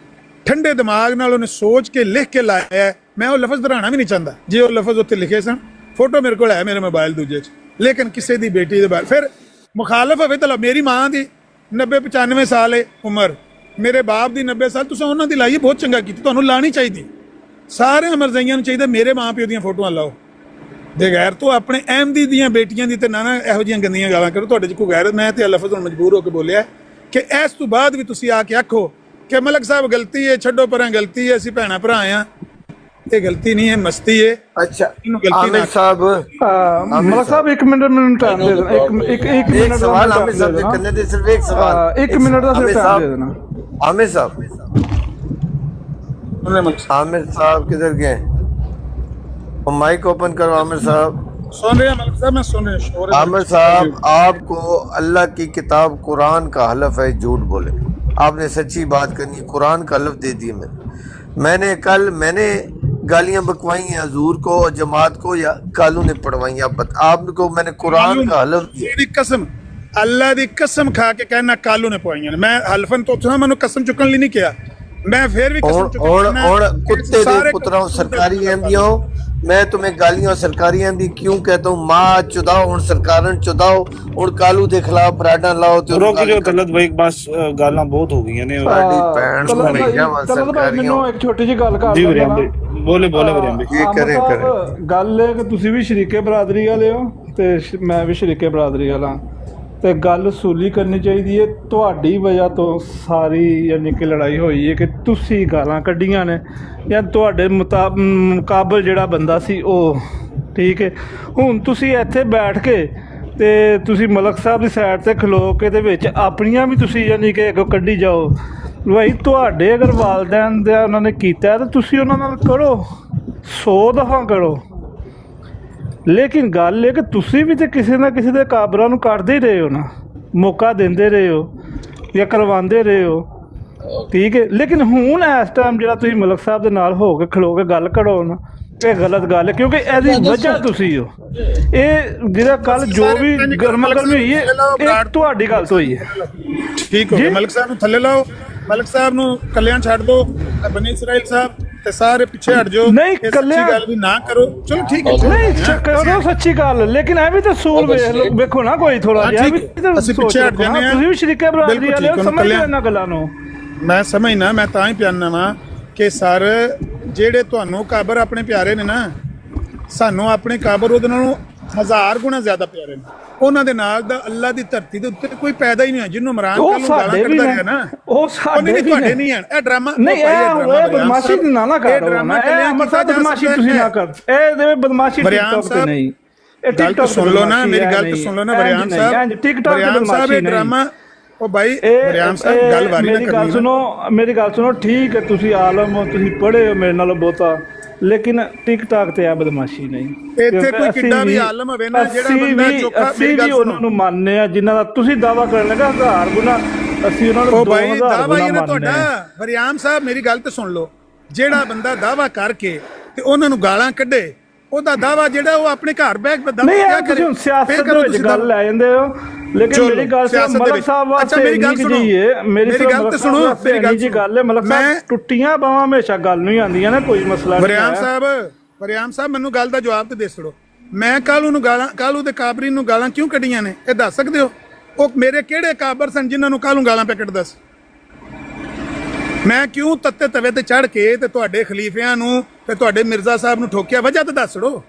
ਠੰਡੇ ਦਿਮਾਗ ਨਾਲ ਉਹਨੇ ਸੋਚ ਕੇ ਲਿਖ ਕੇ ਲਾਇਆ। ਮੈਂ ਉਹ ਲਫ਼ਜ਼ ਦੁਹਰਾਉਣਾ ਵੀ ਨਹੀਂ ਚਾਹੁੰਦਾ, ਜੇ ਉਹ ਲਫ਼ਜ਼ ਉੱਥੇ ਲਿਖੇ ਸਨ, ਫੋਟੋ ਮੇਰੇ ਕੋਲ ਹੈ ਮੇਰੇ ਮੋਬਾਈਲ ਦੂਜੇ 'ਚ, ਲੇਕਿਨ ਕਿਸੇ ਦੀ ਬੇਟੀ ਦੇ ਬਾਰੇ ਫਿਰ ਮੁਖਾਲਫ ਹੋਵੇ ਤਾਂ ਮੇਰੀ ਮਾਂ ਦੀ 90-95 ਸਾਲ ਹੈ ਉਮਰ, ਮੇਰੇ ਬਾਪ ਦੀ 90 ਸਾਲ, ਤੁਸੀਂ ਉਹਨਾਂ ਦੀ ਲਾਈਏ, ਬਹੁਤ ਚੰਗਾ ਕੀਤਾ, ਤੁਹਾਨੂੰ ਲਾਣੀ ਚਾਹੀਦੀ। ਸਾਰੇ ਮਰਜ਼ਈਆਂ ਨੂੰ ਚਾਹੀਦਾ ਮੇਰੇ ਮਾਂ ਪਿਓ ਦੀਆਂ ਫੋਟੋਆਂ ਲਾਓ। ਬਗੈਰ ਤੋਂ ਆਪਣੇ ਅਹਿਮਦੀ ਦੀਆਂ ਬੇਟੀਆਂ ਦੀ ਤੇ ਨਾ ਇਹੋ ਜਿਹੀਆਂ ਗੰਦੀਆਂ ਗਾਲਾਂ ਕਰੋ। ਤੁਹਾਡੇ 'ਚ ਕੋਈ ਗੈਰਤ, ਮੈਂ ਤੇ ਲਫ਼ਜ਼ ਹੁਣ ਮਜਬੂਰ ਹੋ ਕੇ ਬੋਲਿਆ ਕਿ ਇਸ ਤੋਂ ਬਾਅਦ ਵੀ ਤੁਸੀਂ ਆ ਕੇ ਆਖੋ ਕਿ ਮਲਕ ਸਾਹਿਬ ਗਲਤੀ ਹੈ, ਛੱਡੋ ਪਰਾਂ, ਗਲਤੀ ਹੈ, ਅਸੀਂ ਭੈਣਾਂ ਭਰਾ ਆ। ਇਹ ਗਲਤੀ ਨਹੀਂ ਹੈ, ਮਸਤੀ ਹੈ। अच्छा ਇਹਨੂੰ ਗਲਤੀ आमिर ਨਾ साहब, ਮਲਕ ਸਾਹਿਬ 1 ਮਿੰਟ ਮੈਨੂੰ ਟਾਈਮ ਦੇ ਦੇਣਾ। ਇੱਕ एक ਮਿੰਟ सवाल आमिर साहब से करने दे, सिर्फ एक सवाल। 1 ਮਿੰਟ ਦਾ आमिर ਸਿਰਫ ਟਾਈਮ ਦੇ साहब, ਦੇਣਾ। आमिर साहब, आमिर साहब किधर गए? वो माइक ओपन करो आमिर साहब। सुन रहे हैं मलिक साहब? मैं सुन रहे हैं, शोर है। आमिर साहब, आपको अल्लाह की किताब कुरान का हलफ है, झूठ बोले। आपने सच्ची बात करनी, कुरान का हलफ दे दिया। मैंने गालियां बकवाई हैं हजूर को और जमात को, या कालू ने पढ़वाई हैं? आपको मैंने कुरान का हलफ दिया। ਦੀ ਕਸਮ, ਅੱਲਾ ਦੀ ਕਸਮ ਖਾ ਕੇ ਕਹਿਣਾ ਕਾਲੂ ਨੇ ਪਵਾਈਆਂ ਨੇ। ਮੈਂ ਹਲਫਨ ਤੋਂ ਉੱਠਾ, ਮੈਨੂੰ ਕਸਮ ਚੁੱਕਣ ਲਈ ਨਹੀਂ ਕਿਹਾ। ਮੈਂ ਫੇਰ ਵੀ ਕਸਮ ਚੁੱਕਣਾ। और कुत्ते दे पुत्राओ सरकारी अहमदियों, मैं तुम्हें गालियां सरकारी अहमदी क्यों कहता हूँ? माँ चुदाओ, हूँ सरकार चुदाओ, हूँ कालू के खिलाफ बराडा लाओ। रोक जो तलत भाई, बस गालां बहुत हो गई ने। ਮੈਨੂੰ ਇੱਕ ਛੋਟੀ ਜਿਹੀ ਗੱਲ ਕਰ जी वरियम भाई, बोले वरियम भाई। ये करे ਗੱਲ ਇਹ ਕਿ ਤੁਸੀਂ ਵੀ ਸ਼ਰੀਕੇ ਬਰਾਦਰੀ ਵਾਲੇ ਹੋ ਤੇ ਮੈਂ ਵੀ ਸ਼ਰੀਕੇ ਬਰਾਦਰੀ ਵਾਲਾ, ਤੇ ਗੱਲ ਸੂਲੀ ਕਰਨੀ ਚਾਹੀਦੀ ਹੈ। ਤੁਹਾਡੀ ਵਜ੍ਹਾ ਤੋਂ ਸਾਰੀ ਯਾਨੀ ਕਿ ਲੜਾਈ ਹੋਈ ਹੈ ਕਿ ਤੁਸੀਂ ਗਾਲਾਂ ਕੱਢੀਆਂ ਨੇ, ਜਾਂ ਤੁਹਾਡੇ ਮੁਕਾਬਲ ਜਿਹੜਾ ਬੰਦਾ ਸੀ ਉਹ, ਠੀਕ ਹੈ। ਹੁਣ ਤੁਸੀਂ ਇੱਥੇ ਬੈਠ ਕੇ ਤੇ ਤੁਸੀਂ ਮਲਕ ਸਾਹਿਬ ਦੀ ਸਾਈਡ ਤੇ ਖਲੋ ਕੇ ਦੇ ਵਿੱਚ ਆਪਣੀਆਂ ਵੀ ਤੁਸੀਂ ਯਾਨੀ ਕਿ ਅੱਗੋਂ ਕੱਢੀ ਜਾਓ। ਭਾਈ ਤੁਹਾਡੇ ਅਗਰ ਵਾਲਦੈਨ ਦਾ ਉਹਨਾਂ ਨੇ ਕੀਤਾ ਤਾਂ ਤੁਸੀਂ ਉਹਨਾਂ ਨਾਲ ਕਰੋ, 100 ਦਫਾ ਕਰੋ। ਲੇਕਿਨ ਗੱਲ ਇਹ ਕਿ ਤੁਸੀਂ ਵੀ ਤੇ ਕਿਸੇ ਨਾ ਕਿਸੇ ਦੇ ਕਾਬਰਾਂ ਨੂੰ ਕੱਢਦੇ ਹੀ ਰਹੇ ਹੋ ਨਾ, ਮੌਕਾ ਦਿੰਦੇ ਰਹੇ ਹੋ ਜਾਂ ਕਰਵਾਉਂਦੇ ਰਹੇ ਹੋ, ਠੀਕ ਹੈ। ਲੇਕਿਨ ਹੁਣ ਇਸ ਟਾਈਮ ਜਿਹੜਾ ਤੁਸੀਂ ਮਲਕ ਸਾਹਿਬ ਦੇ ਨਾਲ ਹੋ ਕੇ ਖਲੋ ਕੇ ਗੱਲ ਕਰੋ ਨਾ, ਇਹ ਗਲਤ ਗੱਲ ਹੈ, ਕਿਉਂਕਿ ਇਹਦੀ ਵਜ੍ਹਾ ਤੁਸੀਂ ਹੋ। ਇਹ ਜਿਹੜਾ ਕੱਲ ਜੋ ਵੀ ਗਰਮਾ ਗਰਮੀ ਹੋਈ ਹੈ ਇਹ ਤੁਹਾਡੀ ਗੱਲ ਤੋਂ ਹੋਈ ਹੈ। ਠੀਕ ਹੋ ਗਿਆ। ਮਲਕ ਸਾਹਿਬ ਨੂੰ ਥੱਲੇ ਲਾਓ, ਮਲਕ ਸਾਹਿਬ ਨੂੰ ਕੱਲਿਆਂ ਛੱਡ ਦਿਓ। ਬਨੀ ਇਸਰਾਈਲ ਸਾਹਿਬ ਤੇ ਸਾਰੇ ਪਿੱਛੇ ਹਟ ਜਾਓ। ਨਹੀਂ, ਇਹ ਕੱਲਿਆਂ- ਸੱਚੀ ਗੱਲ ਵੀ ਨਾ ਕਰੋ। ਚਲੋ ਠੀਕ ਹੈ, ਨਹੀਂ ਕਰੋ ਸੱਚੀ ਗੱਲ, ਲੇਕਿਨ ਐ ਵੀ ਤਾਂ ਸੂਲ ਵੇਖੋ ਨਾ ਕੋਈ ਥੋੜਾ ਜਿਹਾ ਵੀ ਤਾਂ ਅਸੀਂ ਪਿੱਛੇ ਹਟ ਜਾਂਦੇ ਹਾਂ। ਤੁਸੀਂ ਵੀ ਸ਼ਰੀਕੇ ਬਰਾਦਰੀ ਵਾਲੇ ਹੋ, ਸਮਝ ਲਓ ਇਹਨਾਂ ਗੱਲਾਂ ਨੂੰ। ਮੈਂ ਸਮਝਣਾ, ਮੈਂ ਤਾਂ ਹੀ ਪਿਆਨਾ ਵਾਂ ਕਿ ਸਰ ਜਿਹੜੇ ਤੁਹਾਨੂੰ ਕਾਬਰ ਆਪਣੇ ਪਿਆਰੇ ਨੇ ਨਾ, ਸਾਨੂੰ ਆਪਣੇ ਕਾਬਰ ਉਹਦੇ ਨਾਲੋਂ 1000 ਗੁਣਾ ਜ਼ਿਆਦਾ ਪਿਆਰੇ ਨੇ। ਉਹਨਾਂ ਦੇ ਨਾਲ ਦਾ ਅੱਲਾ ਦੀ ਧਰਤੀ ਦੇ ਉੱਤੇ ਕੋਈ ਪੈਦਾ ਹੀ ਨਹੀਂ ਹੋਇਆ ਜਿਹਨੂੰ ਇਮਰਾਨ ਖਾਨ ਨੂੰ ਗਾਲਾਂ ਕੱਢਦਾ ਰਿਹਾ ਨਾ। ਉਹ ਸਾਡੇ ਨਹੀਂ, ਤੁਹਾਡੇ ਨਹੀਂ ਹਨ ਇਹ ਡਰਾਮਾ। ਨਹੀਂ, ਇਹ ਬਦਮਾਸ਼ੀ ਨਾ ਨਾ ਕਰੋ ਨਾ, ਇਹ ਅਮਰਸਾ ਬਦਮਾਸ਼ੀ ਤੁਸੀਂ ਨਾ ਕਰ। ਇਹ ਦੇ ਬਦਮਾਸ਼ੀ ਟਿਕਟੌਕ ਤੇ ਨਹੀਂ, ਇਹ ਟਿਕਟੌਕ ਸੁਣ ਲਓ ਨਾ, ਮੇਰੀ ਗੱਲ ਤਾਂ ਸੁਣ ਲਓ ਨਾ ਬਰਿਆਨ ਸਾਹਿਬ। ਟਿਕਟੌਕ ਤੇ ਬਦਮਾਸ਼ੀ ਨਹੀਂ, ਡਰਾਮਾ। ਉਹ ਭਾਈ ਬਰਿਆਨ ਸਾਹਿਬ ਗੱਲ ਵਾਰੀ ਨਾ ਕਰਨੀ। ਮੇਰੀ ਗੱਲ ਸੁਣੋ, ਠੀਕ ਹੈ ਤੁਸੀਂ ਆਲਮ ਹੋ, ਤੁਸੀਂ ਪੜ੍ਹੇ ਹੋ ਮੇਰੇ ਨਾਲੋਂ ਬਹੁਤਾ, ਲੇਕਿਨ ਟਿਕਟੌਕ ਤੇ ਆ ਬਦਮਾਸ਼ੀ ਨਹੀਂ। ਇੱਥੇ ਕੋਈ ਕਿੱਡਾ ਵੀ ਆਲਮ ਹੋਵੇ ਨਾ, ਜਿਹੜਾ ਬੰਦਾ ਚੋਖਾ, ਅਸੀਂ ਵੀ ਉਹਨਾਂ ਨੂੰ ਮੰਨਦੇ ਆ ਜਿਨ੍ਹਾਂ ਦਾ ਤੁਸੀਂ ਦਾਵਾ ਕਰਨ ਲੱਗਾ 1000 ਗੁਣਾ, ਅਸੀਂ ਉਹਨਾਂ ਨੂੰ 2000 ਗੁਣਾ ਮੰਨਦੇ ਆ। ਬਰਿਆਨ ਸਾਹਿਬ ਮੇਰੀ ਗੱਲ ਤੇ ਸੁਣ ਲਓ। ਜਿਹੜਾ ਬੰਦਾ ਦਾਵਾ ਕਰਕੇ ਤੇ ਉਹਨਾਂ ਨੂੰ ਗਾਲਾਂ ਕੱਢੇ, ਉਹਦਾ ਦਾਵਾ ਜਿਹੜਾ ਉਹ ਆਪਣੇ ਘਰ ਬੈਠ ਕੇ ਦਾਵਾ ਕਿਆ ਕਰੇ। ਤੁਸੀਂ ਸਿਆਸਤ ਦੇ ਵਿੱਚ ਗੱਲ ਲੈ ਜਾਂਦੇ ਹੋ, ਲੇਕਿਨ ਮੇਰੀ ਗੱਲ ਮਲਕ ਸਾਹਿਬ ਵਾਸਤੇ ਮੇਰੀ ਗੱਲ ਸੁਣੋ, ਮੇਰੀ ਗੱਲ ਤੇ ਸੁਣੋ, ਮੇਰੀ ਗੱਲ ਜੀ ਗੱਲ ਹੈ ਮਲਕ ਸਾਹਿਬ, ਟੁੱਟੀਆਂ ਬਾਹਾਂ ਹਮੇਸ਼ਾ ਗੱਲ ਨੂੰ ਹੀ ਆਉਂਦੀਆਂ ਨੇ, ਕੋਈ ਮਸਲਾ ਨਹੀਂ। ਬਰਿਆਮ ਸਾਹਿਬ ਮੈਨੂੰ ਗੱਲ ਦਾ ਜਵਾਬ ਤੇ ਦੇ ਛੜੋ। ਮੈਂ ਕਾਲੂ ਨੂੰ ਗਾਲਾਂ, ਕਾਲੂ ਤੇ ਕਾਬਰੀ ਨੂੰ ਗਾਲਾਂ ਕਿਉਂ ਕੱਢੀਆਂ ਨੇ ਇਹ ਦੱਸ ਸਕਦੇ ਹੋ? ਉਹ ਮੇਰੇ ਕਿਹੜੇ ਕਾਬਰ ਸਨ ਜਿਨ੍ਹਾਂ ਨੂੰ ਕਾਲੂ ਗਾਲਾਂ ਪੈ ਕੱਢਦਾ ਸੀ? ਮੈਂ ਕਿਉਂ ਤੱਤੇ ਤਵੇ ਤੇ ਚੜ ਕੇ ਤੇ ਤੁਹਾਡੇ ਖਲੀਫਿਆਂ ਨੂੰ ਤੇ ਤੁਹਾਡੇ ਮਿਰਜ਼ਾ ਸਾਹਿਬ ਨੂੰ ਠੋਕਿਆ? ਵਜ੍ਹਾ ਤਾਂ ਦੱਸ ਛੜੋ।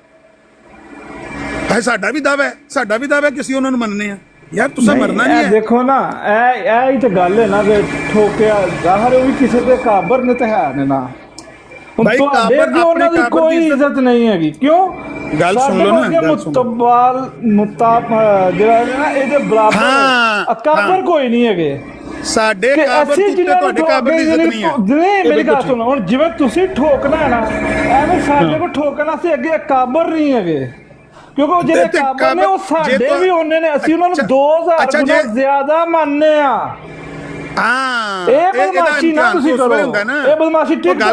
ਸਾਡਾ ਵੀ ਦਾਵਾ ਹੈ, ਸਾਡਾ ਵੀ ਦਾਵਾ ਕਿ ਅਸੀਂ ਉਹਨਾਂ ਨੂੰ ਮੰਨਦੇ ਆ। ਯਾਰ ਤੁਸੀਂ ਮਰਨਾ ਨਹੀਂ ਹੈ। ਦੇਖੋ ਨਾ, ਇਹ ਹੀ ਤਾਂ ਗੱਲ ਹੈ ਨਾ ਕਿ ਠੋਕਿਆ ਜ਼ਾਹਰ ਉਹ ਵੀ ਕਿਸੇ ਦੇ ਕਾਬਰ ਨੇ ਤਾਂ ਹੈ ਨੇ ਨਾ। ਭਾਈ ਕਾਬਰ ਦੀ ਉਹਨਾਂ ਦੀ ਕੋਈ ਇੱਜ਼ਤ ਨਹੀਂ ਹੈਗੀ। ਕਿਉਂ? ਗੱਲ ਸੁਣ ਲਓ ਨਾ, ਮੁਤਬਾਲ ਜਿਹੜਾ ਨਾ ਇਹਦੇ ਬਰਾਬਰ ਕਾਬਰ ਕੋਈ ਨਹੀਂ ਹੈਗੇ। ਸਾਡੇ ਕਾਬਰ ਤੇ ਤੁਹਾਡੇ ਕਾਬਰ ਦੀ ਇੱਜ਼ਤ ਨਹੀਂ ਹੈ। ਨਹੀਂ, ਮੇਰੀ ਗੱਲ ਸੁਣੋ, ਹੁਣ ਜਿਵੇਂ ਤੁਸੀਂ ਠੋਕਣਾ ਹੈ ਨਾ, ਐਵੇਂ ਸਾਡੇ ਕੋਲ ਠੋਕਣਾ ਸੀ ਅੱਗੇ ਕਾਬਰ ਨਹੀਂ ਹੈਗੇ, ਕਿਉਂਕਿ ਉਹ ਜਿਹੜੇ ਕਾਬਰ ਨੇ ਉਹ ਸਾਡੇ ਵੀ ਉਹਨੇ ਨੇ, ਅਸੀਂ ਉਹਨਾਂ ਨੂੰ 2000 ਗੁਣਾ ਜ਼ਿਆਦਾ ਮੰਨਦੇ ਆ। ਇਹ ਬਦਮਾਸ਼ੀ ਨਾ ਤੁਸੀਂ ਕਰੋ, ਇਹ ਬਦਮਾਸ਼ੀ ਠੀਕ ਹੈ।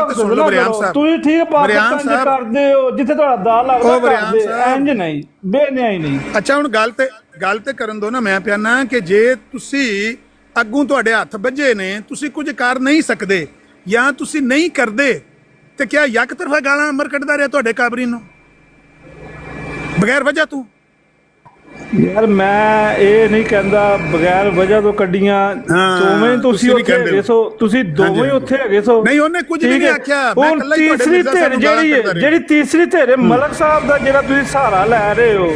ਤੁਸੀਂ ਠੀਕ ਪਾਕਿਸਤਾਨ ਕਰਦੇ ਹੋ ਜਿੱਥੇ ਤੁਹਾਡਾ ਦਾ ਲੱਗਦਾ, ਕਰਦੇ ਇੰਜ ਨਹੀਂ, ਬੇਨਿਆਈ ਨਹੀਂ। ਅੱਛਾ ਹੁਣ ਗੱਲ ਤੇ ਕਰਨ ਦੋ ਨਾ। ਮੈਂ ਪਿਆਨਾ ਕਿ ਜੇ ਤੁਸੀਂ ਅੱਗੋਂ ਤੁਹਾਡੇ ਹੱਥ ਵੱਜੇ ਨੇ, ਤੁਸੀਂ ਕੁਝ ਕਰ ਨਹੀਂ ਸਕਦੇ ਜਾਂ ਤੁਸੀਂ ਨਹੀਂ ਕਰਦੇ, ਤੇ ਕਿਆ ਯਕ ਤਰਫਾ ਗਾਲਾਂ ਅਮਰ ਕੱਢਦਾ ਰਿਹਾ ਤੁਹਾਡੇ ਕਾਬਰੀ ਨੂੰ ਬਗੈਰ ਵਜ੍ਹਾ ਤੋਂ? ਯਾਰ ਮੈਂ ਇਹ ਨਹੀਂ ਕਹਿੰਦਾ ਬਗੈਰ ਵਜ੍ਹਾ ਤੋਂ ਕੱਢੀਆਂ, ਹਾਂ, ਦੋਵੇਂ ਤੁਸੀਂ ਤੁਸੀਂ ਵੀ ਉੱਥੇ ਕਹਿੰਦੇ ਹੈਗੇ ਸੋ, ਤੁਸੀਂ ਦੋਵੇਂ ਹਾਂਜੀ। ਉੱਥੇ ਹੈਗੇ ਸੋ। ਨਹੀਂ, ਉਹਨੇ ਕੁਝ ਵੀ ਠੀਕ ਨਹੀਂ ਹੈ। ਆਖਿਆ, ਮੈਂ ਹੁਣ ਇਕੱਲਾ ਹੀ ਤੁਹਾਡੇ ਤੀਸਰੀ ਮਿਰਜ਼ਾ ਸਾਹਿਬ ਧਿਰ ਨੂੰ ਗਾਲਾਂ ਜਿਹੜੀ ਕੱਢਦਾ ਰਿਹਾ। ਜਿਹੜੀ ਤੀਸਰੀ ਧਿਰ ਮਲਕ ਸਾਹਿਬ ਦਾ ਜਿਹੜਾ ਤੁਸੀਂ ਸਹਾਰਾ ਲੈ ਰਹੇ ਹੋ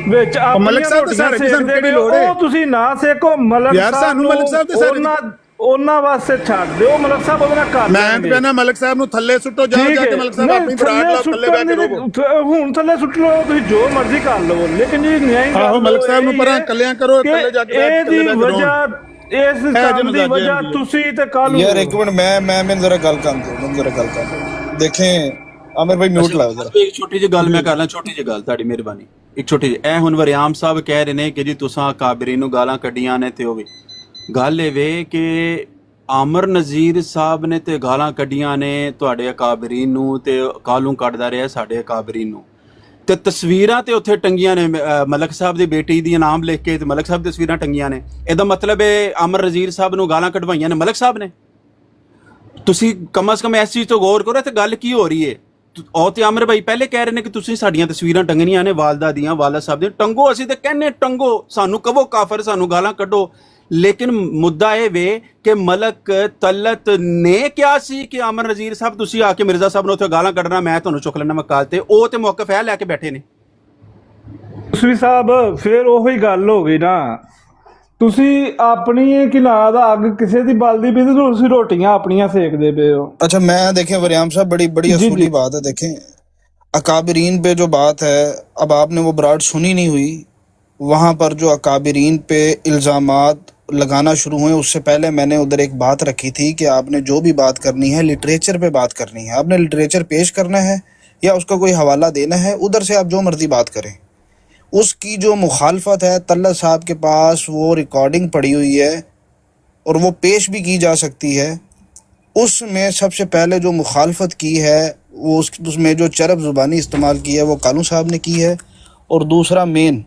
ਵਿੱਚ ਮਲਕ ਆਪਣੀਆਂ ਸਾਹਿਬ ਦੇ ਰੋਟੀਆਂ ਸਹਾਰੇ ਦੀ ਸਾਨੂੰ ਸੇਕਦੇ ਕਿਹੜੀ ਹੋ, ਲੋੜ ਹੈ? ਉਹ ਤੁਸੀਂ ਨਾ ਸੇਕੋ। ਮਲਕ ਯਾਰ ਸਾਹਿਬ ਸਾਨੂੰ ਮਲਕ ਸਾਹਿਬ ਦੇ ਸਹਾਰੇ ਦੀ- ਉਹਨਾਂ ਵਾਸਤੇ ਛੱਡ ਦਿਓ, ਮਲਕ ਸਾਹਿਬ ਉਹਦੇ ਨਾਲ ਕਰ ਮੈਂ ਲੈਣਗੇ। ਕਹਿੰਦਾ ਮਲਕ ਸਾਹਿਬ ਨੂੰ ਥੱਲੇ ਸੁੱਟੋ, ਜਾਓ ਠੀਕ ਜਾ ਕੇ ਹੈ। ਮਲਕ ਸਾਹਿਬ ਨਹੀਂ, ਆਪਣੀ ਬਰਾੜ ਲਾਓ, ਥੱਲੇ ਬਹਿ ਕੇ ਰੋਵੋ। ਹੁਣ ਥੱਲੇ ਸੁੱਟ ਲਓ, ਤੁਸੀਂ ਜੋ ਮਰਜ਼ੀ ਕਰ ਲਓ, ਲੇਕਿਨ ਜੀ ਨਿਆਂ ਕਰ ਆਹੋ, ਮਲਕ ਲਓ, ਸਾਹਿਬ ਨੂੰ ਇਹ ਪਰਾਂ ਹੈ ਇਕੱਲਿਆਂ ਕਰੋ, ਕਿ ਥੱਲੇ ਜਾ ਕੇ ਬਹਿ ਕੇ ਇਹਦੀ ਥੱਲੇ ਬਹਿ ਕੇ ਵਜ੍ਹਾ ਇਸ ਕੰਮ ਦੀ ਵਜ੍ਹਾ ਤੁਸੀਂ ਤੇ ਕੱਲ यार एक मिनट मैं मैंने जरा गल कर दो, मैं जरा गल कर दो। देखें आमिर भाई म्यूट लाओ जरा। ਇੱਕ ਛੋਟੀ ਜਿਹੀ ਗੱਲ ਮੈਂ ਕਰ ਲਾਂ, ਛੋਟੀ ਜਿਹੀ ਗੱਲ, ਤੁਹਾਡੀ ਮਿਹਰਬਾਨੀ। ਇੱਕ ਛੋਟੀ ਜਿਹੀ, ਇਹ ਹੁਣ ਵਰਿਆਮ ਸਾਹਿਬ ਕਹਿ ਰਹੇ ਨੇ ਕਿ ਜੀ ਤੁਸਾਂ ਕਾਬਰੀ ਨੂੰ ਗਾਲਾਂ ਕੱਢੀਆਂ ਨੇ, ਤੇ ਉਹ ਵੀ ਗੱਲ ਇਹ ਵੇ ਕਿ ਆਮਰ ਨਜ਼ੀਰ ਸਾਹਿਬ ਨੇ ਤੇ ਗਾਲਾਂ ਕੱਢੀਆਂ ਨੇ ਤੁਹਾਡੇ ਅਕਾਬਰੀਨ ਨੂੰ, ਤੇ ਕਾਲੂ ਕੱਢਦਾ ਰਿਹਾ ਸਾਡੇ ਅਕਾਬਰੀਨ ਨੂੰ, ਤੇ ਤਸਵੀਰਾਂ ਤੇ ਉੱਥੇ ਟੰਗੀਆਂ ਨੇ ਮਲਕ ਸਾਹਿਬ ਦੀ ਬੇਟੀ ਦੀ ਨਾਮ ਲਿਖ ਕੇ, ਤੇ ਮਲਕ ਸਾਹਿਬ ਦੀ ਤਸਵੀਰਾਂ ਟੰਗੀਆਂ ਨੇ। ਇਹਦਾ ਮਤਲਬ ਹੈ ਆਮਰ ਨਜ਼ੀਰ ਸਾਹਿਬ ਨੂੰ ਗਾਲਾਂ ਕਢਵਾਈਆਂ ਨੇ ਮਲਕ ਸਾਹਿਬ ਨੇ। ਤੁਸੀਂ ਕਮ ਸੇ ਕਮ ਇਸ ਚੀਜ਼ ਤੋਂ ਗੌਰ ਕਰੋ ਤੇ ਗੱਲ ਕੀ ਹੋ ਰਹੀ ਹੈ। ਉਹ ਤੇ ਆਮਰ ਭਾਈ ਪਹਿਲੇ ਕਹਿ ਰਹੇ ਨੇ ਕਿ ਤੁਸੀਂ ਸਾਡੀਆਂ ਤਸਵੀਰਾਂ ਟੰਗਣੀਆਂ ਨੇ ਵਾਲਦਾ ਦੀਆਂ, ਵਾਲਦ ਸਾਹਿਬ ਦੀਆਂ, ਟੰਗੋ। ਅਸੀਂ ਤੇ ਕਹਿੰਨੇ ਟੰਗੋ, ਸਾਨੂੰ ਕਹੋ ਕਾਫਰ, ਸਾਨੂੰ ਗਾਲਾਂ ਕੱਢੋ। ਲੇਕਿਨ ਮੁੱਦਾ ਇਹ ਵੇ ਕਿ ਮਲਕ ਤਲਤ ਨੇ ਕਿਹਾ ਸੀ ਕਿ ਆਮਰ ਨਜ਼ੀਰ ਸਾਹਿਬ ਤੁਸੀਂ ਆ ਕੇ ਮਿਰਜ਼ਾ ਸਾਹਿਬ ਨੂੰ ਉੱਥੇ ਗਾਲਾਂ ਕੱਢਣਾ, ਮੈਂ ਤੁਹਾਨੂੰ ਚੁੱਕ ਲੈਣਾ ਮਕਾਲ ਤੇ। ਉਹ ਤੇ ਮੌਕਫ ਹੈ ਲੈ ਕੇ ਬੈਠੇ ਨੇ। ਤੁਸੀਂ ਸਾਹਿਬ ਫਿਰ ਉਹੀ ਗੱਲ ਹੋ ਗਈ ਨਾ, ਤੁਸੀਂ ਆਪਣੀ ਕਿਲਾ ਦਾ ਅੱਗ ਕਿਸੇ ਦੀ ਬਲਦੀ ਪਈ ਤੇ ਤੁਸੀਂ ਰੋਟੀਆਂ ਆਪਣੀਆਂ ਸੇਕਦੇ ਪਏ ਹੋ। अच्छा मैं देखें वरियाम साहब बड़ी बड़ी जी, असूली जी। बात है। देखें अकाबरीन पे जो बात है, अब आपने वो बराड़ सुनी नहीं हुई, वहाँ पर जो अकाबरीन पे इल्ज़ामात लगाना शुरू हुए, उससे पहले मैंने उधर एक बात रखी थी कि आपने जो भी बात करनी है लिटरेचर पे बात करनी है। आपने लिटरेचर पेश करना है या उसका कोई हवाला देना है, उधर से आप जो मर्जी बात करें। उसकी जो मुखालफत है, तल्लत साहब के पास वो रिकॉर्डिंग पड़ी हुई है और वो पेश भी की जा सकती है। उसमें सबसे पहले जो मुखालफत की है वो उसमें जो चरब ज़ुबानी इस्तेमाल की है वो कालू साहब ने की है, और दूसरा मेन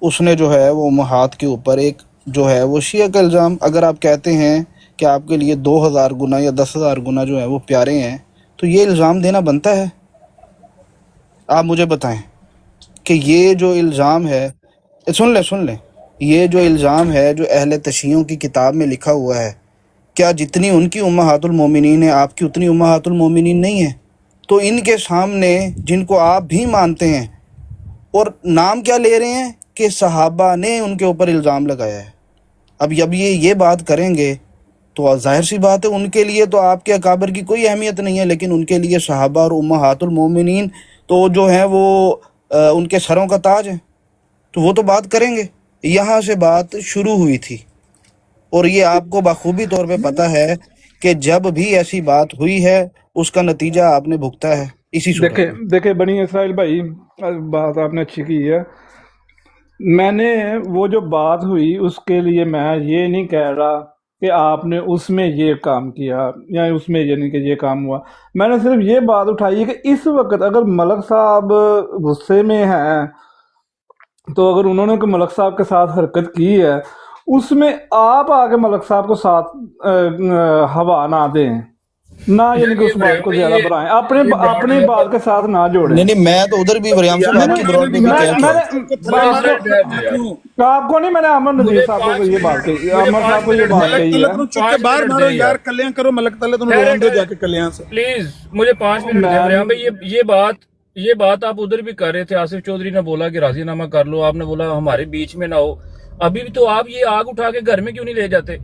उसने जो है वो उम्महात के ऊपर एक जो है वो शिया का इल्ज़ाम, अगर आप कहते हैं कि आपके लिए 2000 गुना या 10,000 गुना जो है वो प्यारे हैं, तो ये इल्ज़ाम देना बनता है। आप मुझे बताएं कि ये जो इल्ज़ाम है, सुन लें, ये जो इल्ज़ाम है जो अहले तशीयों की किताब में लिखा हुआ है, क्या जितनी उनकी उम्महातुल मोमिनीन है आपकी उतनी उम्महातुल मोमिनीन नहीं है? तो इनके सामने जिनको आप भी मानते हैं और नाम क्या ले रहे हैं कि सहाबा ने उनके ऊपर इल्ज़ाम लगाया है, अब जब ये बात करेंगे तो जाहिर सी बात है उनके लिए तो आपके अकाबर की कोई अहमियत नहीं है, लेकिन उनके लिए सहाबा और उम्महातुल मोमिनीन तो जो है वो उनके सरों का ताज है, तो वो तो बात करेंगे। यहाँ से बात शुरू हुई थी और ये आपको बखूबी तौर पे पता है कि जब भी ऐसी बात हुई है उसका नतीजा आपने भुगता है इसी सूरत में। देखे बनी इसराइल भाई, बात आपने अच्छी की है। मैंने वो जो बात हुई उसके लिए मैं ये नहीं कह रहा कि आपने उसमें ये काम किया या उसमें ये नहीं कि ये काम हुआ। मैंने सिर्फ ये बात उठाई कि इस वक्त अगर मलक साहब गुस्से में हैं, तो अगर उन्होंने मलक साहब के साथ हरकत की है, उसमें आप आके मलक साहब को साथ हवा ना दें, ना यानी कि उस बात को ज्यादा बढ़ाएं, अपने बात के साथ ना जोड़ें। नहीं, मैं तो उधर भी वरियाम साहब आपकी ब्रॉड पे भी कह आपको नहीं, मैंने अमर नजीर साहब को ये बात कही, अमर साहब को ये बात कही है। चुप के बाहर मारो यार, कल्याण करो मलक तले, तुम रोन दो जाके कल्याण से। प्लीज मुझे 5 मिनट दें वरियाम भाई। ये बात आप उधर भी कर रहे थे। आसिफ चौधरी ने बोला कि राजीनामा कर लो, आपने बोला हमारे बीच में ना हो। अभी भी तो आप ये आग उठा के घर में क्यों नहीं ले जाते?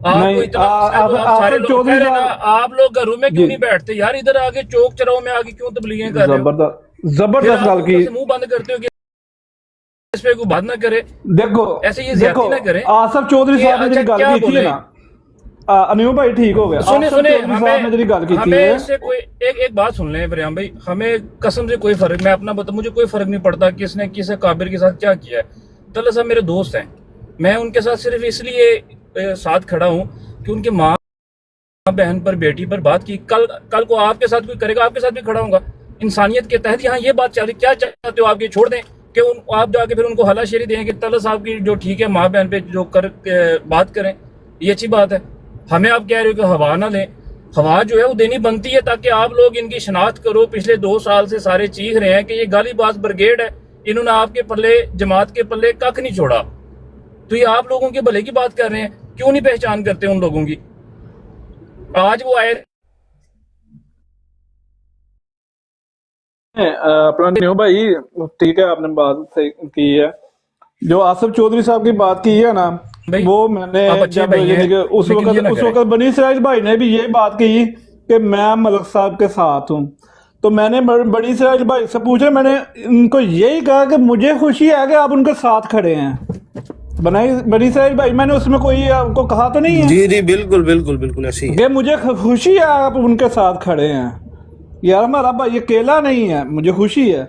सारे लोग कह रहे ना, आप लोग घरों में क्यों नहीं बैठते यार? इधर आके चौक चौराहों में आके क्यों तबलीगें कर रहे हो? जबरदस्त गल की, मुंह बंद करते हो कि इस पे कोई बात ना करे। देखो ऐसे ये ज्यादती ना करें। आसिफ चौधरी साहब ने जो गल की थी ना, अनिल भाई ठीक हो गया। सुने हमें इससे कोई एक बात सुन लें वरियाम भाई, हमें कसम से कोई फर्क, मैं अपना बता, मुझे कोई फर्क नहीं पड़ता किसने किस काबिर के साथ क्या किया है। तल्ला साहब मेरे दोस्त हैं, मैं उनके साथ सिर्फ इसलिए साथ खड़ा हूं कि उनके माँ बहन पर बेटी पर बात की। कल को आपके साथ कोई करेगा, आपके साथ भी खड़ा होगा इंसानियत के तहत। यहाँ ये बात चल रही, क्या चाहते हो आप ये छोड़ दें कि आप जाके फिर उनको हलाशेरी दें कि तल्ला साहब की जो ठीक है माँ बहन पे जो बात करें, ये अच्छी बात है। हमें आप कह रहे हो कि हवा ना दें, हवा जो है वो देनी बनती है ताकि आप लोग इनकी शनाख्त करो। पिछले 2 साल से सारे चीख रहे हैं कि ये गालीबाज ब्रिगेड है, इन्होंने आपके पल्ले, जमात के पल्ले कख नहीं छोड़ा। तो ये आप लोगों के भले की बात कर रहे हैं, क्यों नहीं पहचान करते उन लोगों की? आज वो आए अपना न्यू भाई, ठीक है, आपने बात सही की है। जो आसिफ चौधरी साहब की बात की है ना, भाई, वो मैंने आप अच्छे जब भाई हैं, यानी कि उस लेकिन ये ना वक्त करें। बनी इसराइल भाई ने भी ये बात की कि मैं मलक साहब के साथ हूँ। तो मैंने बनी इसराइल भाई से पूछा, मैंने इनको यही कहा कि मुझे खुशी है कि आप उनके साथ खड़े हैं। बनी इसराइल भाई, मैंने उसमें कोई आपको कहा तो नहीं है जी जी, बिल्कुल बिल्कुल बिल्कुल ऐसी है। कि मुझे खुशी है आप उनके साथ खड़े हैं। यार हमारा भाई अकेला नहीं है, मुझे खुशी है।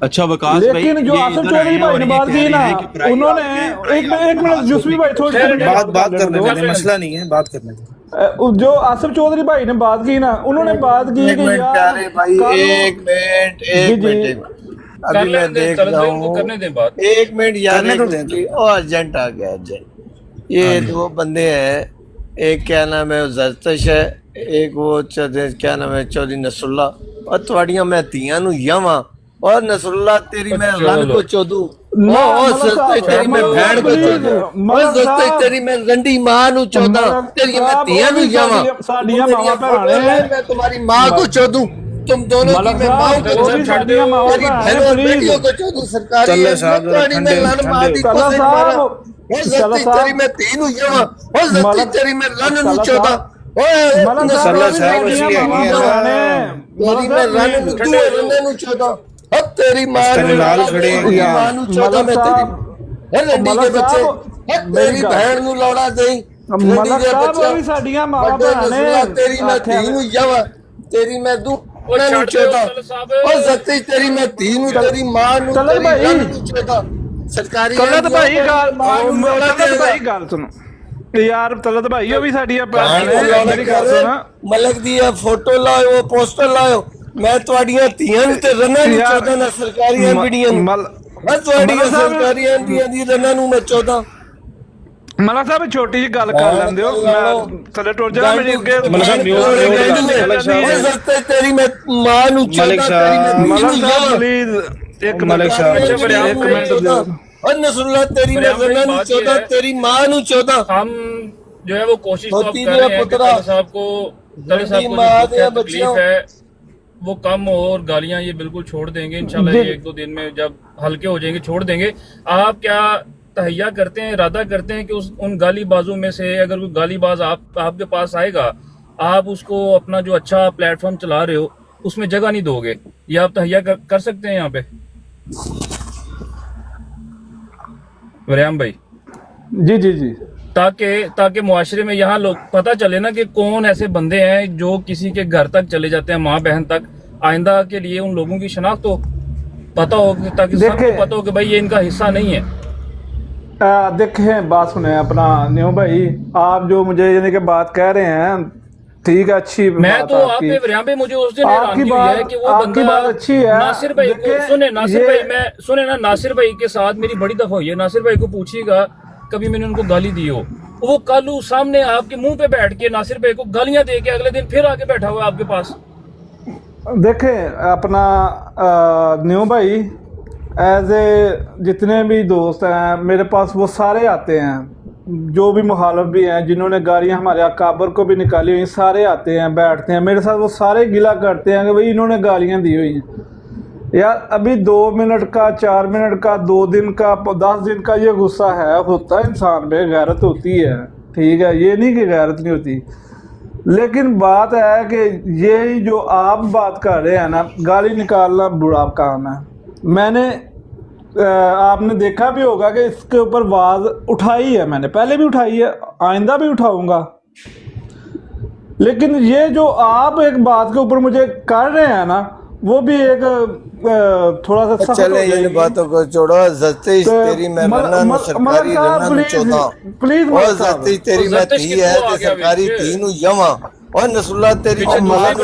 अच्छा वकास भाई, लेकिन जो ये आसिफ इधर चौधरी आए भाई और ने ये बात कह की रहे ना, हैं कि प्राइवेट उन्होंने आपके एक मिनट यूसुफी भाई थोड़ी बात करने दें, मसला नहीं है, बात करने दें। जो आसिफ चौधरी भाई ने बात की ना, उन्होंने बात की एक कि मिनट यार प्यारे भाई, एक मिनट जी, जी। अभी मैं देख रहा हूँ। करने दें बात। एक मिनट यार, करने तो दें। अर्जेंट आ गया, अर्जेंट। ये दो बंदे हैं, एक क्या नाम है जरतश है, एक वो क्या नाम है चौधरी नसरुल्ला। और थोड़ियां मैं तियां नू यवा और नसरुल्ला तेरी मैं रन को चोदू, ओ सस्ते तेरी मैं भैन को चोदू, और सस्ते तेरी मैं रंडी मां नू चोदा, तेरी मैं तियां नू यवा। साडियां मावा भैणां ने, मैं तुम्हारी मां को चोदू, तुम दोनों की मैं मां को वो भी साडियां मावा तेरी बहनों और बेटियों को चोदू। सरकारी चले साहब, थोड़ी मैं लन मां दी चला कोशिश साहब, मारा, ओ सस्ते तेरी मैं तीनू यवा, ओ सस्ते तेरी मैं रन नू चोदा। मलक साहब, साहब साडियां मावा भैणां ने, तेरी मैं रन नू तू रन नू चोदा। अब तेरी मां नू लाल खड़े हैं तेरी मां नू चोदा मैं तेरी रंडी के बच्चे, तेरी बहन नू लौड़ा देई मलक साहब वो भी साडियां मावा भैणां ने। तेरी मैं तीनू यवा, तेरी मैं दू ਉਹਨਾਂ ਨੂੰ ਚੋਦਾ, ਉਹ ਸੱਚੀ ਤੇਰੀ ਮੈਂ ਧੀ ਨੂੰ ਤੇਰੀ ਮਾਂ ਨੂੰ ਤਲਤ ਤੇਰੀ ਭਾਈ, ਰੰਨ ਨੂੰ ਚੋਦਾ। ਸਰਕਾਰੀ ਤਲਤ ਭਾਈ ਗੱਲ, ਲੋੜਾ ਤਲਤ ਭਾਈ ਗੱਲ ਸੁਣੋ ਯਾਰ, ਤਲਤ ਭਾਈ ਉਹ ਵੀ ਸਾਡੀਆਂ ਭੈਣਾਂ ਨੇ, ਮੇਰੀ ਗੱਲ ਸੁਣ। ਮਲਕ ਦੀ ਇਹ ਫੋਟੋ ਲਾਇਓ, ਪੋਸਟਰ ਲਾਇਓ, ਮੈਂ ਤੁਹਾਡੀਆਂ ਧੀਆਂ ਨੂੰ ਤੇ ਰੰਨਾਂ ਨੂੰ ਚੋਦਾ ਨਾ ਸਰਕਾਰੀ ਐਮਪੀਡੀਆਂ ਨੂੰ, ਮੈਂ ਤੁਹਾਡੀਆਂ ਸਰਕਾਰੀ ਐਮਪੀਆਂ ਦੀ ਰੰਨਾਂ ਨੂੰ ਮੈਂ ਚੋਦਾ। ਮਲਕ ਸਾਹਿਬ ਛੋਟੀ ਜਿਹੀ ਗੱਲ ਕਰ ਲੈਂਦੇ ਹੋ, ਮੈਂ ਥੱਲੇ ਟੁਰ ਜਾ ਮੇਰੀ ਅੱਗੇ। ਮਲਕ ਸਾਹਿਬ ਤੇਰੀ ਮੈਂ ਮਾਂ ਨੂੰ ਮਲਿਕ ਸਾਹਿਬ, ਮਲਕ ਸਾਹਿਬ ਪਲੀਜ਼ ਇੱਕ ਮਲਿਕ ਸਾਹਿਬ, ਇੱਕ ਮਿੰਟ ਦਿਓ। और नसरुल्ला तेरी मैं रन्ना नु चौदा, तेरी मां नु चौदा। हम जो है वो कोशिश तो अब होती कर है रहे हैं कि पुत्रा, तले साहब को जो माँ दुख दे है, बच्चियों। तकलीफ है वो कम हो, और गालियां ये बिल्कुल छोड़ देंगे इंशाल्लाह। ये 1-2 दिन में जब हल्के हो जाएंगे छोड़ देंगे। आप क्या तहैया करते हैं, इरादा करते हैं कि उन गाली बाजों में से अगर कोई गाली बाज आपके पास आएगा, आप उसको अपना जो अच्छा प्लेटफॉर्म चला रहे हो उसमें जगह नहीं दोगे? ये आप तहैया कर सकते हैं यहाँ पे वरियाम भाई? जी जी जी, ताकि मुआशरे में यहाँ लोग पता चले ना कि कौन ऐसे बंदे हैं जो किसी के घर तक चले जाते हैं, माँ बहन तक। आइंदा के लिए उन लोगों की शनाख्त हो, पता हो, ताकि सबको पता हो कि भाई ये इनका हिस्सा नहीं है। देखें, बात सुने अपना न्यू भाई, आप जो मुझे यानी कि बात कह रहे हैं, ठीक है, अच्छी मैं बात तो आपकी। आप पे यहाँ पे मुझे उस दिन आपकी हैरानगी हुई है कि वो आपकी बंदा बात अच्छी है। नासिर भाई को देखें, सुने, नासिर ये- भाई मैं सुने ना, नासिर भाई के साथ मेरी बड़ी दफा हुई है। नासिर भाई को पूछिएगा कभी मैंने उनको गाली दी हो, वो कालू सामने आपके मुंह पे बैठ के नासिर भाई को गालियां दे के अगले दिन फिर आके बैठा हुआ है आपके पास। देखें अपना न्यू भाई, एज ए जितने भी दोस्त हैं मेरे पास, वो सारे आते हैं, जो भी मुखालफ भी हैं, जिन्होंने गालियां हमारे अकाबर को भी निकाली हुई, सारे आते हैं, बैठते हैं मेरे साथ। वो सारे गिला करते हैं कि भाई इन्होंने गालियां दी हुई हैं। यार अभी 2 मिनट का, 4 मिनट का, 2 दिन का, 10 दिन का ये गुस्सा है, होता है इंसान पे, गैरत होती है, ठीक है, ये नहीं कि गैरत नहीं होती। लेकिन बात है कि ये जो आप बात कर रहे हैं ना, गाली निकालना बुरा काम है। मैंने आपने देखा भी होगा कि इसके ऊपर आवाज़ उठाई है, मैंने पहले भी उठाई है, आइंदा भी उठाऊंगा। लेकिन ये जो आप एक बात के ऊपर मुझे कर रहे हैं ना, वो भी एक थोड़ा सा सख्त चले हो इन जाएगी। बातों को छोड़ो। जस्टिस तेरी मैं रन्ना नु सरकारी रन्ना नु चौदा, प्लीज और जस्टिस तेरी मैं धी है ते सरकारी धी नु यवा, और नसरुल्ला तेरी मैं मां नु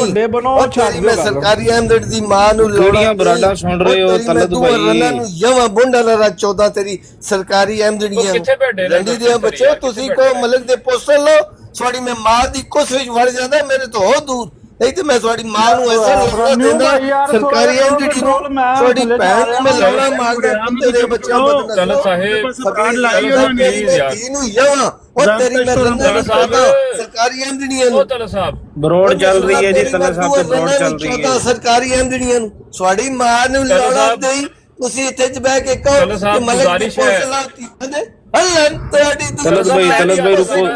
बड़े बनो, और तेरी मैं सरकारी अहमद दी मां नु ਕਿਹੜੀਆਂ ਬਰਾਡਾਂ ਸੁਣ ਰਹੇ ਹੋ ਤਲਤ ਭਾਈ? रन्ना नु यवा बुंडा लरा चौदा तेरी सरकारी अहमदड़ियां किथे बैठे ने? रंडी दे बच्चो तुसी को मलक दे पोस्टर लो, थोड़ी मैं मां दी कुछ विच वड़ जांदा, मेरे तो हो दूर ਨਹੀਂ ਤੇ ਮੈਂ ਤੁਹਾਡੀ ਮਾਂ ਨੂੰ ਐਸੇ ਲਾਉਣਾ ਦਿੰਦਾ ਸਰਕਾਰੀ ਐਂਟੀਟੀ ਨੂੰ, ਤੁਹਾਡੀ ਭੈਣ ਨੂੰ ਮੈਂ ਲਾਉਣਾ ਮਾਰਦਾ ਬੰਦੇ ਦੇ ਬੱਚਿਆਂ ਨੂੰ ਤਲ ਸਾਹਿਬ ਸਰਕਾਰੀ ਲਾਈ ਨੂੰ ਯਾਵਾ ਉਹ ਤੇਰੀ ਮੈਂ ਰੰਨਾ ਸਰਕਾਰੀ ਐਂਟੀਟੀਆਂ ਨੂੰ ਤਲ ਸਾਹਿਬ ਬਰੋਡ ਚੱਲ ਰਹੀ ਹੈ ਜੀ ਤਲਾ ਸਾਹਿਬ ਤੇ ਬਰੋਡ ਚੱਲ ਰਹੀ ਹੈ ਸਰਕਾਰੀ ਐਂਟੀਟੀਆਂ ਨੂੰ ਤੁਹਾਡੀ ਮਾਂ ਨੂੰ ਲਾਉਣਾ ਦੇਈ ਤੁਸੀਂ ਇੱਥੇ ਚ ਬਹਿ ਕੇ ਕਹੋ ਕਿ ਮਲਕ ਤਲਤ ਭਾਈ ਰੁਕੋ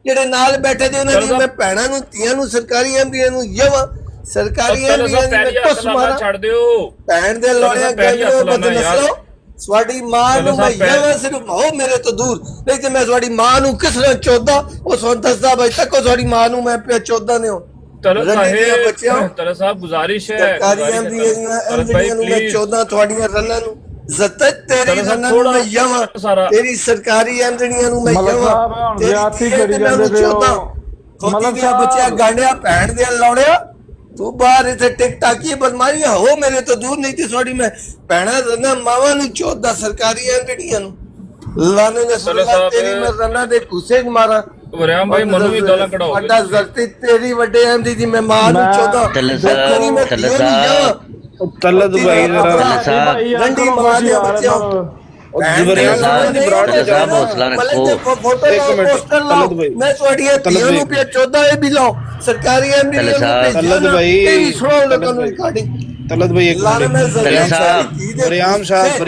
ਜਿਹੜੇ ਨਾਲ ਬੈਠੇ ਦੇ ਉਹਨਾਂ ਦੀ ਮੈਂ ਭੈਣਾਂ ਨੂੰ ਧੀਆਂ ਨੂੰ ਸਰਕਾਰੀ ਐਮਪੀਆਂ ਨੂੰ ਯਵਾ ਸਰਕਾਰੀ ਐਮਪੀਆਂ ਨੂੰ ਕੁਛ ਮਾਰਾ ਛੱਡ ਦਿਓ ਭੈਣ ਦੇ ਲੋੜਿਆਂ ਗੰਜੋ ਬਦ ਨਸਲੋ ਤੁਹਾਡੀ ਮਾਂ ਨੂੰ ਮੈਂ ਯਵਾ ਸਿਰਫ ਹੋ ਮੇਰੇ ਤੋਂ ਦੂਰ, ਨਹੀਂ ਤੇ ਮੈਂ ਤੁਹਾਡੀ ਮਾਂ ਨੂੰ ਕਿਸ ਤਰ੍ਹਾਂ ਚੋਦਾ ਉਹ ਸੁਣ ਦੱਸਦਾ ਬਈ ਤੱਕ ਤੁਹਾਡੀ ਮਾਂ ਨੂੰ ਮੈਂ ਪਿਆ ਚੋਦਾ ਨੇ ਹੋ ਤਲ ਸਾਹਿਬ ਗੁਜ਼ਾਰਿਸ਼ ਹੈ ਸਰਕਾਰੀ ਐਮਪੀਆਂ ਨੂੰ ਮੈਂ ਚੋਦਾ ਤੁਹਾਡੀਆਂ ਰੰਨਾਂ ਨੂੰ ਜ਼ਤਤ ਤੇਰੀ ਰੰਨਾਂ ਨੂੰ ਮੈਂ ਯਵਾ ਤੇਰੀ ਸਰਕਾਰੀ ਐਮਪੀਆਂ ਨੂੰ ਮੈਂ ਯਵਾ ਜਾਤੀ ਕਰੀ ਜਾਂਦੇ ਚੋਦਾ ਖੋਤੀ ਦੀਆਂ ਬੱਚਿਆਂ ਗਾਂਡਿਆ ਭੈਣ ਦੇ ਲਾਉਣਿਆ ਤੂੰ ਬਾਹਰ ਇੱਥੇ ਟਿਕ ਟਾਕੀ ਬਦਮਾਸ਼ੀਆਂ ਹੋ ਮੇਰੇ ਤੋਂ ਦੂਰ, ਨਹੀਂ ਤੇ ਤੁਹਾਡੀ ਮੈਂ ਭੈਣਾਂ ਰੰਨਾਂ ਮਾਵਾਂ ਨੂੰ ਚੋਦਾ ਸਰਕਾਰੀ ਐਮਪੀਆਂ ਨੂੰ ਲਾਣੇ ਨੇ ਸੁਣਾ ਤੇਰੀ ਮੈਂ ਰੰਨਾਂ ਦੇ ਕੁਸੇ ਮਾਰਾਂ ਵਰਿਆਮ ਭਾਈ ਮਨੂੰ ਵੀ ਗਾਲਾਂ ਕਢਾਓ ਵੱਡਾ ਜ਼ਲਤੀ ਤੇਰੀ ਵੱਡੇ ਐਮਡੀ ਦੀ ਮੈਂ ਮਾਂ ਨੂੰ ਚੋਦਾ ਤਲਤ ਭਾਈ ਰੰਡੀ ਮਾਂ ਦੇ ਬੱਚਿਆਂ ਮੈਂ ਤੁਹਾਡੀਆਂ ਧੀਆਂ ਨੂੰ ਪਿਆ ਚੋਦਾ ਇਹ ਵੀ ਲਾਓ ਸਰਕਾਰੀ ਐਮਡੀ ਤਲਤ ਭਾਈ ਤਲਤ ਭਾਈ ਇੱਕ ਵਰਿਆਮ ਸਾਹਿਬ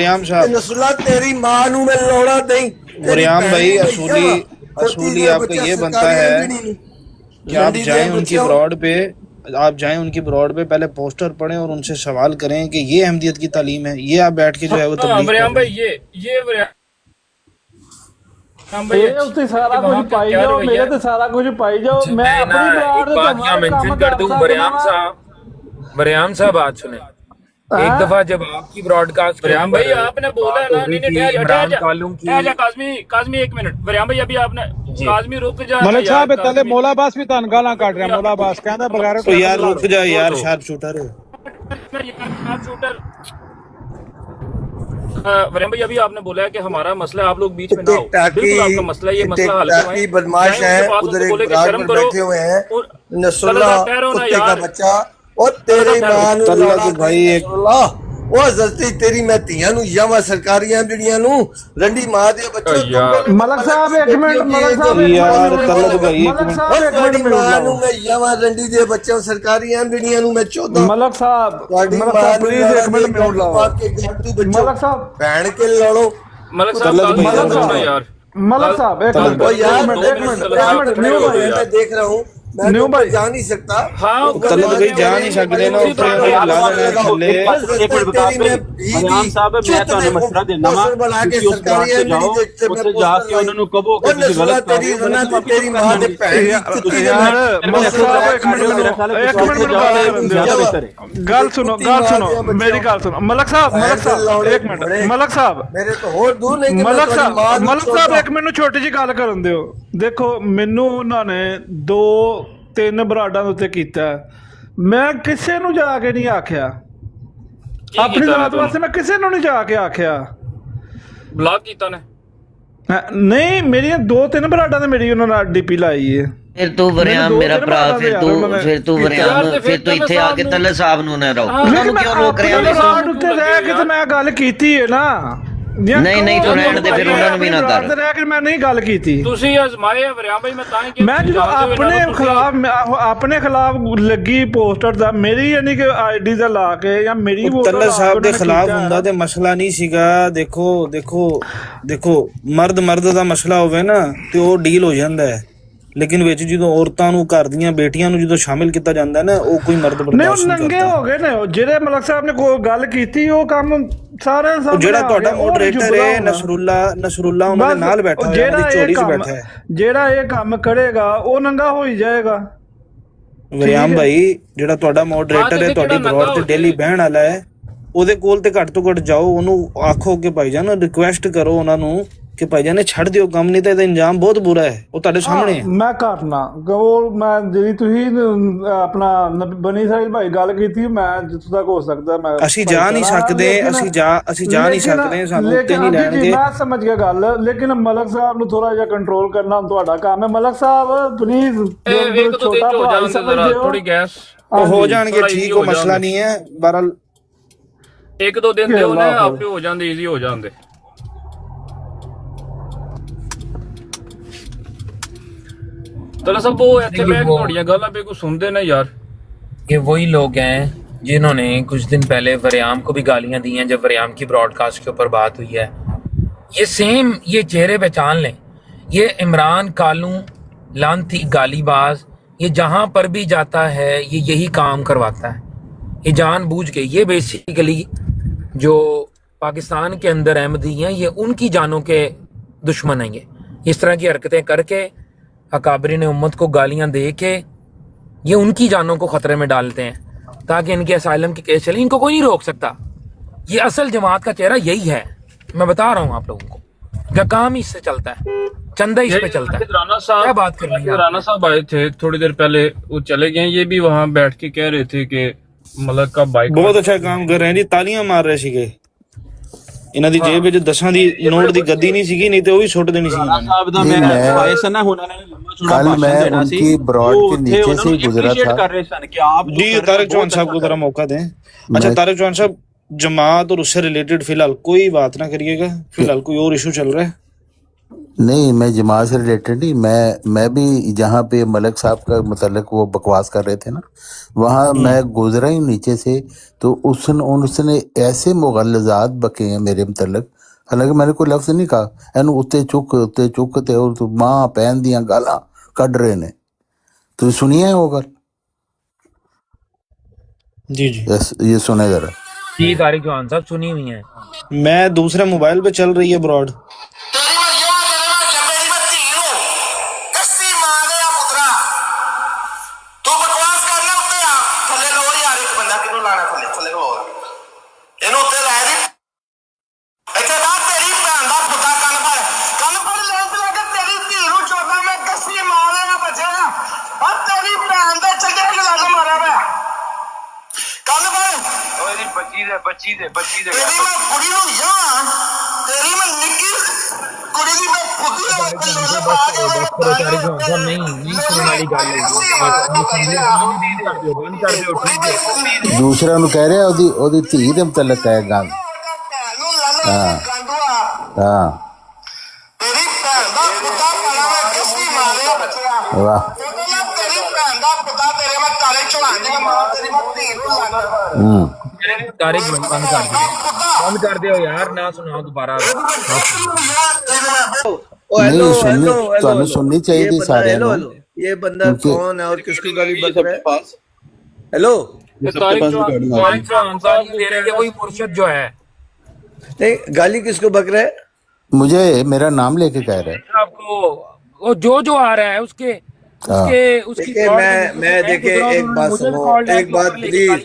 नसुला तेरी माँ नू मैं लौड़ा नहीं वरियाम भाई असूली आपका ये बनता है कि आप जाएं उनकी ब्रॉड पे पहले पोस्टर पढ़ें और उनसे सवाल करें कि ये अहमदियत की तालीम है, ये आप बैठ के जो है वो तबलीग वरियाम भाई ये ਉੱਤੇ ਸਾਰਾ ਕੁਝ ਪਾਈ ਜਾਓ, ਮੇਰੇ ਤੇ ਸਾਰਾ ਕੁਝ ਪਾਈ ਜਾਓ, मैं अपनी ब्रांड बात यहाँ मेंशन कर दूं वरियाम साहब बात सुने। एक दफा जब आपकी ब्रॉडकास्ट वरियाम भाई आपने बोला ना नहीं काज़मी एक मिनट वरियाम भाई अभी आपने काज़मी रुक जा ਮਲਕ ਸਾਹਿਬ ਤਲੇ ਮੌਲਾ ਬਾਸ ਵੀ ਤੁਹਾਨੂੰ ਗਾਲਾਂ ਕੱਢ ਰਿਹਾ, ਮੌਲਾ ਬਾਸ ਕਹਿੰਦਾ ਬਗੈਰ तो यार रुक जा यार शार्प शूटर वरियाम भाई अभी आपने बोला है कि हमारा मसला आप लोग बीच में ना हो, बिल्कुल आपका मसला ये मसला हल करवाएं। बदमाश है उधर एक ब्रांड में बैठे हुए हैं नसुल्ला कुत्ते का बच्चा और तेरे मां नु भाई एक ਉਹ ਜ਼ਲਤੀ ਤੇਰੀ ਮੈਂ ਧੀਆਂ ਨੂੰ ਯਾਵਾ ਸਰਕਾਰੀਆਂ ਜਿਹੜੀਆਂ ਨੂੰ ਰੰਡੀ ਮਾਂ ਦੇ ਬੱਚੇ ਮਲਕ ਸਾਹਿਬ ਇੱਕ ਮਿੰਟ ਮਲਕ ਸਾਹਿਬ यार तलत भाई एक ਤੁਹਾਡੀ ਮਾਂ ਨੂੰ ਮੈਂ ਯਾਵਾ ਰੰਡੀ ਦੇ ਬੱਚੇ ਸਰਕਾਰੀਆਂ ਜਿਹੜੀਆਂ ਨੂੰ ਮੈਂ ਚੋਦਾ ਮਲਕ ਸਾਹਿਬ ਪਲੀਜ਼ ਇੱਕ ਮਿੰਟ ਮਿਊਟ ਲਾਓ ਮਲਕ ਸਾਹਿਬ ਭੈਣ ਕੇ ਲੜੋ मलक साहब यार मलक साहब एक मिनट न्यू भाई मैं देख रहा हूँ न्यू भाई जा नहीं सकता हाँ तलत भाई जा नहीं सकते ना एक मिनट बता वरियाम साहब मैं ਤੁਹਾਨੂੰ ਮਸ਼ਵਰਾ ਦੇਣਾ ਵਾ ਤੁਸੀਂ ਉਸ ਬਾਤ ਤੇ ਜਾਓ ਉੱਥੇ ਜਾ ਕੇ ਉਹਨਾਂ ਨੂੰ ਕਹੋ ਕਿ ਤੁਸੀਂ ਗਲਤ ਕਰ ਰਹੇ ਹੋ ਤੇਰੀ ਮਾਂ ਦੇ ਭੈਣ ਯਾਰ ਮਲਕ ਸਾਹਿਬ ਇੱਕ ਮਿੰਟ ਜ਼ਿਆਦਾ ਬਿਹਤਰ ਹੈ ਗੱਲ ਸੁਣੋ ਮੇਰੀ ਗੱਲ ਸੁਣੋ ਮਲਕ ਸਾਹਿਬ ਇੱਕ ਮਿੰਟ ਮਲਕ ਸਾਹਿਬ ਮੇਰੇ ਤੋਂ ਹੋਰ ਦੂਰ ਨਹੀਂ ਮਲਕ ਸਾਹਿਬ ਇੱਕ ਮੈਨੂੰ ਛੋਟੀ ਜਿਹੀ ਗੱਲ ਕਰਨ ਦਿਓ। ਦੇਖੋ ਮੈਨੂੰ ਉਹਨਾਂ ਨੇ 2-3 ਬਰਾਡਾਂ ਦੇ ਉੱਤੇ ਕੀਤਾ, ਮੈਂ ਕਿਸੇ ਨੂੰ ਜਾ ਕੇ ਨਹੀਂ ਆਖਿਆ, ਆਪਣੀ ਰਾਤ ਵਾਸਤੇ ਮੈਂ ਕਿਸੇ ਨੂੰ ਨਹੀਂ ਜਾ ਕੇ ਆਖਿਆ। ਬਲੌਕ ਕੀਤਾ ਨੇ ਨਹੀਂ, ਮੇਰੀਆਂ 2-3 ਬਰਾਡਾਂ ਤੇ ਮੇਰੀ ਉਹਨਾਂ ਨਾਲ ਡੀਪੀ ਲਾਈ ਹੈ। ਫਿਰ ਤੂੰ ਵਰਿਆਮ ਮੇਰਾ ਭਰਾ ਫਿਰ ਤੂੰ ਵਰਿਆਮ ਫਿਰ ਤੂੰ ਇੱਥੇ ਆ ਕੇ ਤੱਲੇ ਸਾਹਿਬ ਨੂੰ ਨਾ ਰੋਕ, ਉਹਨਾਂ ਨੂੰ ਕਿਉਂ ਰੋਕ ਰਿਹਾ? ਉੱਤੇ ਰਹਿ ਕੇ ਤੇ ਮੈਂ ਗੱਲ ਕੀਤੀ ਹੈ ਨਾ। ਨਹੀਂ ਤੂੰ ਰਹਿਣ ਦੇ, ਫਿਰ ਉਹਨਾਂ ਨੂੰ ਵੀ ਨਾ ਕਰ। ਰਹਿ ਕੇ ਮੈਂ ਨਹੀਂ ਗੱਲ ਕੀਤੀ। ਤੁਸੀਂ ਅਜ਼ਮਾਏ ਵਰਿਆਮ ਭਾਈ, ਮੈਂ ਤਾਂ ਹੀ ਮੈਂ ਜਦੋਂ ਆਪਣੇ ਖਿਲਾਫ ਲੱਗੀ ਪੋਸਟਰ ਦਾ ਮੇਰੀ ਯਾਨੀ ਕਿ ਆਈਡੀ ਦਾ ਲਾ ਕੇ ਜਾਂ ਮੇਰੀ ਤੱਲਾ ਸਾਹਿਬ ਦੇ ਖਿਲਾਫ ਹੁੰਦਾ ਤੇ ਮਸਲਾ ਨਹੀਂ ਸੀਗਾ। ਦੇਖੋ ਮਰਦ ਦਾ ਮਸਲਾ ਹੋਵੇ ਨਾ ਤੇ ਉਹ ਡੀਲ ਹੋ ਜਾਂਦਾ ਹੈ, ਲੇਕਿਨ ਵਿੱਚ ਜਦੋਂ ਔਰਤਾਂ ਨੂੰ ਘਰ ਦੀਆਂ ਬੇਟੀਆਂ ਨੂੰ ਜਦੋਂ ਸ਼ਾਮਿਲ ਕੀਤਾ ਜਾਂਦਾ ਨਾ ਉਹ ਕੋਈ ਮਰਦ ਬਰਦਾਸ਼ਤ ਨਹੀਂ ਕਰਦਾ। ਨੰਗੇ ਹੋ ਗਏ ਨੇ ਜਿਹੜੇ ਮਲਕ ਸਾਹਿਬ ਨੇ ਕੋਈ ਗੱਲ ਕੀਤੀ ਉਹ ਕੰਮ ਸਾਰੇ ਜਿਹੜਾ ਤੁਹਾਡਾ ਮੋਡਰੇਟਰ ਹੈ ਨਸਰੁੱਲਾ ਉਹਨਾਂ ਦੇ ਨਾਲ ਬੈਠਾ ਹੈ, ਉਹਦੀ ਝੋਲੀ 'ਚ ਬੈਠਾ ਹੈ, ਜਿਹੜਾ ਇਹ ਕੰਮ ਕਰੇਗਾ ਉਹ ਨੰਗਾ ਹੋ ਹੀ ਜਾਏਗਾ। ਵਰਿਆਮ ਭਾਈ ਜਿਹੜਾ ਤੁਹਾਡਾ ਮੋਡਰੇਟਰ ਹੈ ਤੁਹਾਡੀ ਬਰੋਡ ਤੇ ਡੇਲੀ ਬਹਿਣ ਵਾਲਾ ਹੈ, ਉਹਦੇ ਕੋਲ ਤੇ ਘੱਟ ਤੋਂ ਘੱਟ ਜਾਓ, ਉਹਨੂੰ ਆਖੋ ਕਿ ਭਾਈ ਜਾਨ ਰਿਕੁਐਸਟ ਕਰੋ ਉਹਨਾਂ ਨੂੰ ਕਿ ਭਾਈਜਾਨ ਨੇ ਛੱਡ ਦਿਓ ਕੰਮ, ਨਹੀਂ ਤਾਂ ਇਹਦਾ ਇੰਜਾਮ ਬਹੁਤ ਬੁਰਾ ਹੈ, ਉਹ ਤੁਹਾਡੇ ਸਾਹਮਣੇ ਹੈ। ਮੈਂ ਘਟਨਾ ਉਹ ਮੈਂ ਜਿਹੜੀ ਤੁਸੀਂ ਆਪਣਾ ਬਨੀ ਸਾਹਿਬ ਭਾਈ ਗੱਲ ਕੀਤੀ, ਮੈਂ ਜਿੱਥੋਂ ਤੱਕ ਹੋ ਸਕਦਾ ਮੈਂ ਅਸੀਂ ਜਾ ਨਹੀਂ ਸਕਦੇ, ਅਸੀਂ ਜਾ ਨਹੀਂ ਸਕਦੇ, ਸਾਨੂੰ ਉੱਤੇ ਨਹੀਂ ਲੈਣਗੇ। ਮੈਂ ਸਮਝ ਗਿਆ ਗੱਲ, ਲੇਕਿਨ ਮਲਕ ਸਾਹਿਬ ਨੂੰ ਥੋੜਾ ਜਿਹਾ ਕੰਟਰੋਲ ਕਰਨਾ ਤੁਹਾਡਾ ਕੰਮ ਹੈ। ਮਲਕ ਸਾਹਿਬ ਪਲੀਜ਼ ਛੋਟਾ ਭਰਾ ਸਮਝਦੇ ਹੋ, थोड़ी गैस ਉਹ ਹੋ ਜਾਣਗੇ ਠੀਕ, ਉਹ ਮਸਲਾ ਨਹੀਂ ਹੈ। ਬਹਰਹਾਲ 1-2 दिन ਦੇ ਉਹਨੇ ਆਪੇ ਹੋ ਜਾਂਦੇ, ਈਜ਼ੀ ਹੋ ਜਾਂਦੇ। ਤਲਾ ਸਭ ਉਹ ਇੱਥੇ ਬੈਠ ਤੁਹਾਡੀਆਂ ਗੱਲਾਂ पे कुछ सुनते ना यार। ये वही लोग हैं जिन्होंने कुछ दिन पहले वरियाम को भी गालियां दी हैं जब वरियाम की ब्रॉडकास्ट के ऊपर बात हुई है। ये सेम, ये चेहरे पहचान लें, ये इमरान कालू लानती गालीबाज, ये जहां पर भी जाता है ये यही काम करवाता है, ये जानबूझ के। ये बेसिकली जो पाकिस्तान के अंदर अहमदी हैं ये उनकी जानों के दुश्मन हैं। ये इस तरह की हरकतें करके अकाबरीन उम्मत को गालियां दे के ये उनकी जानों को खतरे में डालते हैं ताकि इनके असाइलम के केस चले। इनको कोई नहीं रोक सकता। ये असल जमात का चेहरा यही है, मैं बता रहा हूँ आप लोगों को, क्या काम ही इससे चलता है, चंदा इस पे चलता है। राना साहब क्या बात कर रही हैं? राना साहब आए थे थोड़ी देर पहले, वो चले गए। ये भी वहां बैठ के कह रहे थे कि मलक का बाइक ਬਹੁਤ ਅੱਛਾ ਕੰਮ ਕਰ ਰਹੇ हैं जी, ਤਾਲੀਆਂ ਮਾਰ ਰਹੇ ਸੀਗੇ। ਇਹਨਾਂ ਦੀ ਜੇਬ ਵਿੱਚ 10 ਦੀ ਨੋਟ ਦੀ ਗੱਦੀ ਨਹੀਂ ਸੀਗੀ, ਨਹੀਂ ਤੇ ਉਹ ਵੀ ਸੁੱਟ ਦੇਣੀ ਸੀ ਇਹਨਾਂ ਨੇ। ਸਾਹਿਬ ਦਾ ਮੈਂ ਆਏ ਸਨ ਨਾ, ਉਹਨਾਂ ਨੇ ਲੰਮਾ ਚੌੜਾ कल ਭਾਸ਼ਣ मैं ਦੇਣਾ ਸੀ, उनकी ब्रॉड के नीचे से ही गुजरा था। कर रहे सन कि आप जी तारिक चौहान साहब को जरा मौका दें। अच्छा तारिक चौहान साहब, जमात और उससे रिलेटेड फिलहाल कोई बात ना करिएगा, फिलहाल कोई और इशू चल रहा है? नहीं, मैं जमात से रिलेटेड नहीं, मैं भी जहाँ पे मलक साहब का मतलब वो बकवास कर रहे थे ना, वहाँ मैं गुजरा ही नीचे से, तो उसने ऐसे मुगल्लज़ात बके हैं मेरे मतलब, हालांकि मैंने कोई लफ्ज़ नहीं कहा, एनू उत्ते चुक ते और तो मां भैन दियां गालां कढ़ रहे ने। तो सुनिए वो गल, जी जी ये सुने जरा। जी तारिक चौहान साहब सुनी हुई है। मैं दूसरे मोबाइल पे चल रही है ब्रॉड। दूसरा नु कह रहे ओदी धी दे मुतलक है गल। हाँ हाँ वाह तारिक बंद कर दियो यार, ना सुनाओ दोबारा। नहीं सुननी, ਤੁਹਾਨੂੰ सुननी चाहिए सारे नु। ये बंदा कौन है और किसकी गाली बक रहा है? हेलो, तारिक चौहान साहब तेरे के वही मुर्शिद जो है, नहीं गाली किसको बक रहा है? मुझे मेरा नाम लेके कह रहे हैं आपको वो जो आ रहा है उसके उसकी देखिए मैं देखिए एक बात सुनो, एक बात प्लीज,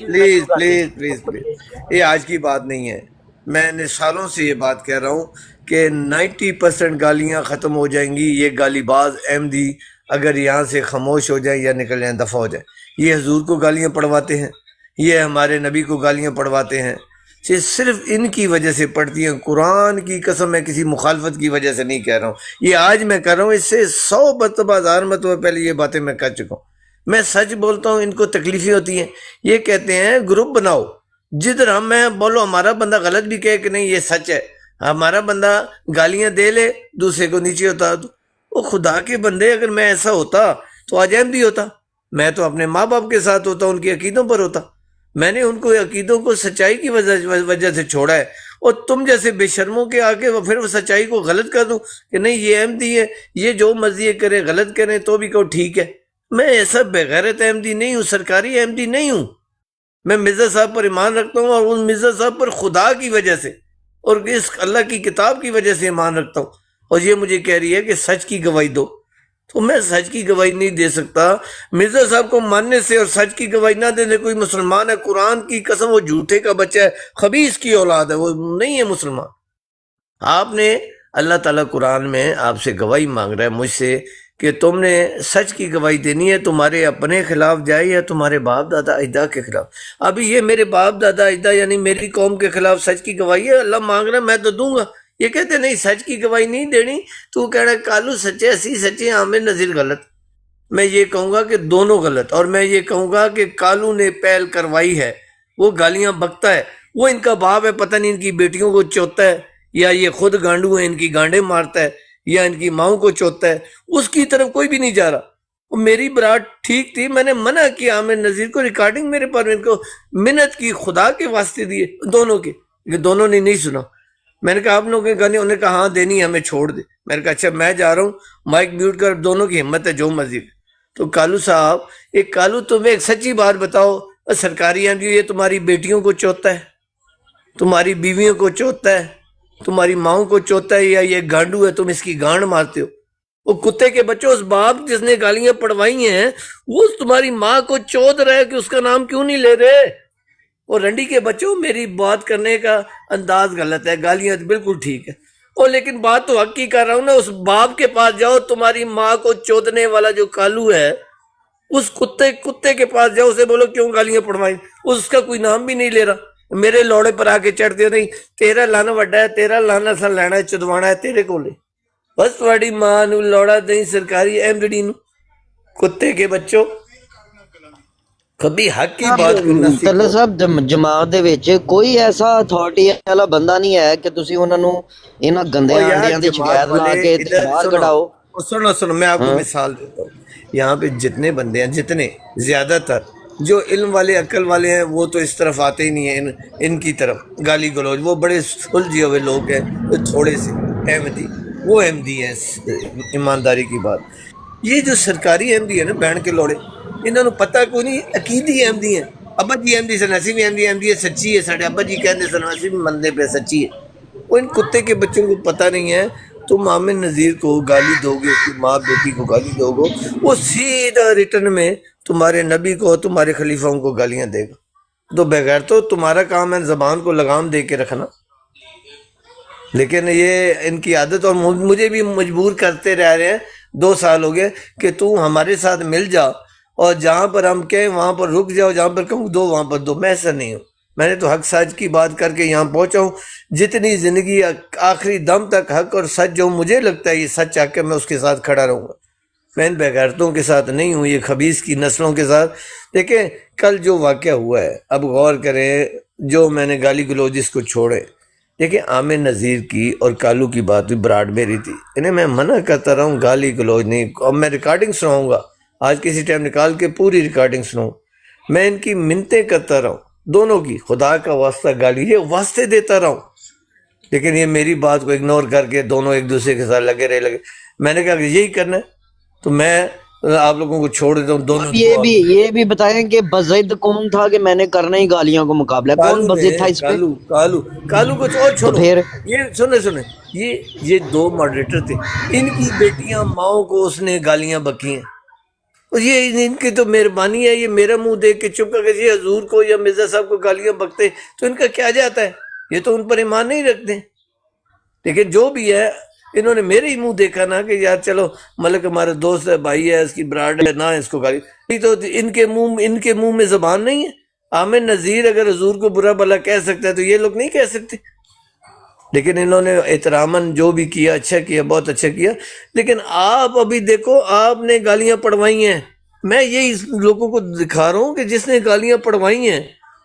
ये आज की बात नहीं है। मैंने सालों से ये बात कह रहा हूँ कि 90% गालियाँ ख़त्म हो जाएंगी। ये गालीबाज अहमदी अगर यहाँ से खामोश हो जाए या निकल जाए, दफ़ा हो जाए। ये हजूर को गालियाँ पढ़वाते हैं, ये हमारे नबी को गालियाँ पढ़वाते हैं, ये सिर्फ इनकी वजह से पढ़ती हैं। कुरान की कसम मैं किसी मुखालफत की वजह से नहीं कह रहा हूँ, ये आज मैं कर रहा हूँ, इससे 100 मरतबा 1000 मरतबा पहले ये बातें मैं कर चुका हूँ। मैं सच बोलता हूँ, इनको तकलीफें होती हैं। ये कहते हैं ग्रुप बनाओ, जिधर हम मैं बोलो हमारा बंदा गलत भी कहे कि नहीं ये सच है, हमारा बंदा गालियाँ दे ले, दूसरे को नीचे उतार दो। वो खुदा के बंदे, अगर मैं ऐसा होता तो आज अहमदी होता, मैं तो अपने माँ बाप के साथ होता, उनके अकीदों पर होता। मैंने उनको अकीदों को सच्चाई की वजह से छोड़ा है, और तुम जैसे बेशर्मों के आके वो फिर वो सच्चाई को गलत कर दूं कि नहीं ये अहमदी है, ये जो मर्जी करे गलत करें तो भी कहो ठीक है। मैं ऐसा बेगैरत अहमदी नहीं हूँ, सरकारी अहमदी नहीं हूँ। मैं मिर्ज़ा साहब पर ईमान रखता हूँ, और उन मिर्ज़ा साहब पर खुदा की वजह से और इस अल्लाह की किताब की वजह से ईमान रखता हूँ। और ये मुझे कह रही है कि सच की गवाही दो, तो मैं सच की गवाही नहीं दे सकता। मिर्ज़ा साहब को मानने से और सच की गवाही ना देने कोई मुसलमान है, कुरान की कसम वो झूठे का बच्चा है, खबीस की औलाद है, वो नहीं है मुसलमान। आपने اللہ تعالیٰ قرآن میں آپ سے گواہی مانگ رہا ہے مجھ سے کہ تم نے سچ کی گواہی دینی ہے، تمہارے اپنے خلاف جائے یا تمہارے باپ دادا اجداد کے خلاف۔ ابھی یہ میرے باپ دادا اجداد یعنی میری قوم کے خلاف سچ کی گواہی ہے، اللہ مانگ رہا ہے میں تو دوں گا۔ یہ کہتے نہیں سچ کی گواہی نہیں دینی، تو کہہ رہا ہے کالو سچے، اسی سچے، عامر نذیر غلط۔ میں یہ کہوں گا کہ دونوں غلط، اور میں یہ کہوں گا کہ کالو نے پہل کروائی ہے، وہ گالیاں بکتا ہے، وہ ان کا باپ ہے، پتہ نہیں ان کی بیٹیوں کو چوتا ہے، یا یہ خود گانڈو ہے ان کی گانڈے مارتا ہے، یا ان کی ماؤں کو چوتا ہے، اس کی طرف کوئی بھی نہیں جا رہا۔ وہ میری برات ٹھیک تھی، میں نے منع کیا عامر نذیر کو، ریکارڈنگ میرے پاس، ان کو منت کی خدا کے واسطے دیے دونوں کے، کہ دونوں نے نہیں سنا۔ میں نے کہا آپ لوگوں کے گانے، انہوں نے کہا ہاں دینی ہمیں چھوڑ دے۔ میں نے کہا اچھا میں جا رہا ہوں، مائک میوٹ کر، دونوں کی ہمت ہے جو مرضی۔ تو کالو صاحب، ایک کالو تمہیں ایک سچی بات بتاؤ، سرکاری ایم یہ تمہاری بیٹیوں کو چوتا ہے، تمہاری بیویوں کو چوتا ہے، تمہاری ماؤں کو چوتا ہے، یا یہ گانڈو ہے تم اس کی گانڈ مارتے ہو؟ وہ کتے کے بچوں، اس باپ جس نے گالیاں پڑھوائی ہیں وہ تمہاری ماں کو چوت رہا ہے کہ اس کا نام کیوں نہیں لے رہے؟ اور رنڈی کے بچوں، میری بات کرنے کا انداز غلط ہے، گالیاں بالکل ٹھیک ہے، اور لیکن بات تو حق کی کر رہا ہوں نا۔ اس باپ کے پاس جاؤ، تمہاری ماں کو چودنے والا جو کالو ہے، اس کتے کے پاس جاؤ، اسے بولو کیوں گالیاں پڑھوائی، اس کا کوئی نام بھی نہیں لے رہا۔ میرے لوڑے پر آ کے چڑھتے نہیں، تیرا لانا وڈا ہے، تیرا لانا سا لینا ہے، چدوانا ہے تیرے کو لے، بس تھوڑی ماں نو لوڑا دیں سرکاری احمدی نو، کتے کے بچوں، کبھی حق کی بات کرنا سیکھو۔ تلے صاحب جماعت دے وچ کوئی ایسا اتھارٹی والا بندہ نہیں ہے کہ تسی انہاں نو انہاں گندے آنڈیاں دی شکایت لا کے باہر کਢਾؤ؟ سنو میں آپ کو مثال دیتا ہوں، یہاں پہ جتنے بندے ہیں، جتنے زیادہ تر جو علم والے عقل والے ہیں وہ تو اس طرف آتے ہی نہیں ہیں، ان کی طرف گالی گلوچ، وہ بڑے سلجھے ہوئے لوگ ہیں تھوڑے سے احمدی، وہ احمدی ہیں، ایمانداری کی بات۔ یہ جو سرکاری احمدی ہے نا بہن کے لوڑے، انہوں نے پتہ کوئی نہیں، عقیدی احمدی ہیں۔ ابا جی احمدی سن، اسی بھی احمدی ہے، سچی ہے، ساڑھے ابا جی کہتے سن، اسی بھی مندے پہ سچی ہے۔ وہ ان کتے کے بچوں کو پتہ نہیں ہے، تم عامر نذیر کو گالی دو گے، اس کی ماں بیٹی کو گالی دو گے، وہ سیدھا ریٹرن میں تمہارے نبی کو، تمہارے خلیفاؤں کو گالیاں دے گا۔ تو بغیر تو تمہارا کام ہے زبان کو لگام دے کے رکھنا، لیکن یہ ان کی عادت، اور مجھے بھی مجبور کرتے رہ رہے ہیں، 2 سال ہو گئے کہ تو ہمارے ساتھ مل جا، اور جہاں پر ہم کہیں وہاں پر رک جاؤ، جہاں پر کہوں دو وہاں پر دو۔ میں ایسا نہیں ہوں، میں نے تو حق سچ کی بات کر کے یہاں پہنچا ہوں۔ جتنی زندگی آخری دم تک حق اور سچ جو مجھے لگتا ہے یہ سچ آ کے میں اس کے ساتھ کھڑا رہوں گا۔ میں ان بغیرتوں کے ساتھ نہیں ہوں، یہ خبیث کی نسلوں کے ساتھ۔ دیکھیں کل جو واقعہ ہوا ہے، اب غور کریں، جو میں نے گالی گلوچ اس کو چھوڑے۔ دیکھیں عامر نذیر کی اور کالو کی بات بھی براڈ میری تھی، انہیں میں منع کرتا رہا ہوں گالی گلوچ نہیں۔ اب میں ریکارڈنگ سناؤں گا، آج کسی ٹائم نکال کے پوری ریکارڈنگ سناؤں، میں ان کی منتیں کرتا رہا ہوں، دونوں کی، خدا کا واسطہ گالی یہ واسطے دیتا رہا ہوں، لیکن یہ میری بات کو اگنور کر کے دونوں ایک دوسرے کے ساتھ لگے۔ میں نے کہا کہ یہی کرنا ہے تو میں آپ لوگوں کو چھوڑ دیتا ہوں دونوں۔ یہ بھی بتائیں کہ بضد کون تھا کہ میں نے کرنا ہی گالیوں کو مقابلہ، کون بضد تھا اس پہ؟ کالو کو چھوڑو، یہ سنیں یہ 2 ماڈریٹر تھے، ان کی بیٹیاں ماؤں کو اس نے گالیاں بکی ہیں، اور یہ ان کی تو مہربانی ہے، یہ میرا منہ دیکھ کے چپ کر کے یہ حضور کو یا مرزا صاحب کو گالیاں بکتے تو ان کا کیا جاتا ہے، یہ تو ان پر ایمان نہیں رکھتے۔ لیکن جو بھی ہے، انہوں نے میرے ہی منہ دیکھا نا کہ یار چلو ملک ہمارا دوست ہے، بھائی ہے، اس کی براڈ ہے، نہ اس کو گالی، تو ان کے منہ میں زبان نہیں ہے۔ عامر نذیر اگر حضور کو برا بھلا کہہ سکتا ہے تو یہ لوگ نہیں کہہ سکتے، لیکن انہوں نے احتراماً جو بھی کیا اچھا کیا، بہت اچھا کیا۔ لیکن آپ ابھی دیکھو، آپ نے گالیاں پڑھوائی ہیں، میں یہی لوگوں کو دکھا رہا ہوں کہ جس نے گالیاں پڑھوائی ہیں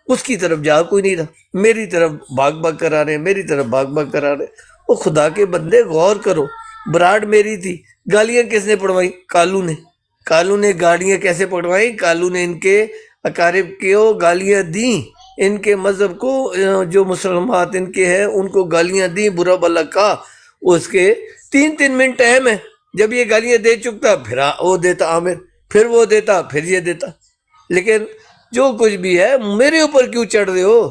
اس کی طرف جا کوئی نہیں رہا، میری طرف بھاگ کرا رہے ہیں، میری طرف بھاگ کرا رہے ہیں۔ وہ خدا کے بندے غور کرو، براڈ میری تھی، گالیاں کس نے پڑھوائی؟ کالو نے گالیاں کیسے پڑھوائی؟ کالو نے ان کے اقارب کو گالیاں دیں، ان کے مذہب کو، جو مسلمات ان کے ہیں ان کو گالیاں دیں، برا بھلا کہا۔ اس کے 3 منٹ ٹائم ہے، جب یہ گالیاں دے چکتا پھر وہ دیتا عامر، پھر وہ دیتا، پھر یہ دیتا۔ لیکن جو کچھ بھی ہے میرے اوپر کیوں چڑھ رہے ہو؟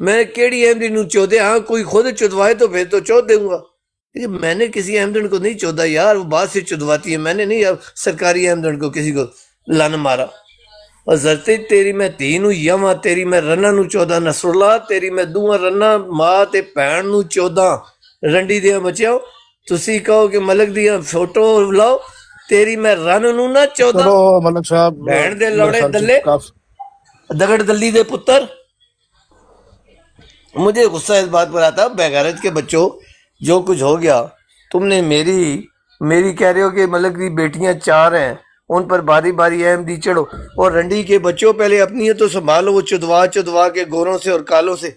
میں کیڑی احمدی نو چودے؟ ہاں کوئی خود چودوائے تو پھر تو چود دوں گا، میں نے کسی احمدن کو نہیں چودا یار، وہ بات سے چودواتی ہے، میں نے نہیں سرکاری احمدن کو کسی کو لن مارا۔ اور زرتے تیری میں تین نو یواں، تیری میں رنا نو چودہ، نصر اللہ تیری میں دوہاں رنا، ماں تے بھین نو چودہ، ਰੰਡੀ ਦੀਆਂ ਬੱਚਿਓ, ਤੁਸੀਂ ਕਹੋ ਕਿ ਮਲਕ ਦੀਆਂ ਫੋਟੋ ਲਾਓ, ਤੇਰੀ ਮੈਂ ਰਨ ਨੂੰ ਨਾ 14 चलो मलक साहब ਭੈਣ ਦੇ मेरे ਲੌੜੇ ख्याल से ਦੱਲੇ काफी दगड़ दल्ली दे पुत्र। मुझे गुस्सा इस बात पर आता, बेगैरत के बच्चों, जो कुछ हो गया, तुमने मेरी कह रहे हो कि मलक की बेटियां 4 हैं, उन पर बारी बारी अहमदी चढ़ो, और रंडी के बच्चों पहले अपनी तो संभालो, वो चुदवा के गोरों से और कालों से।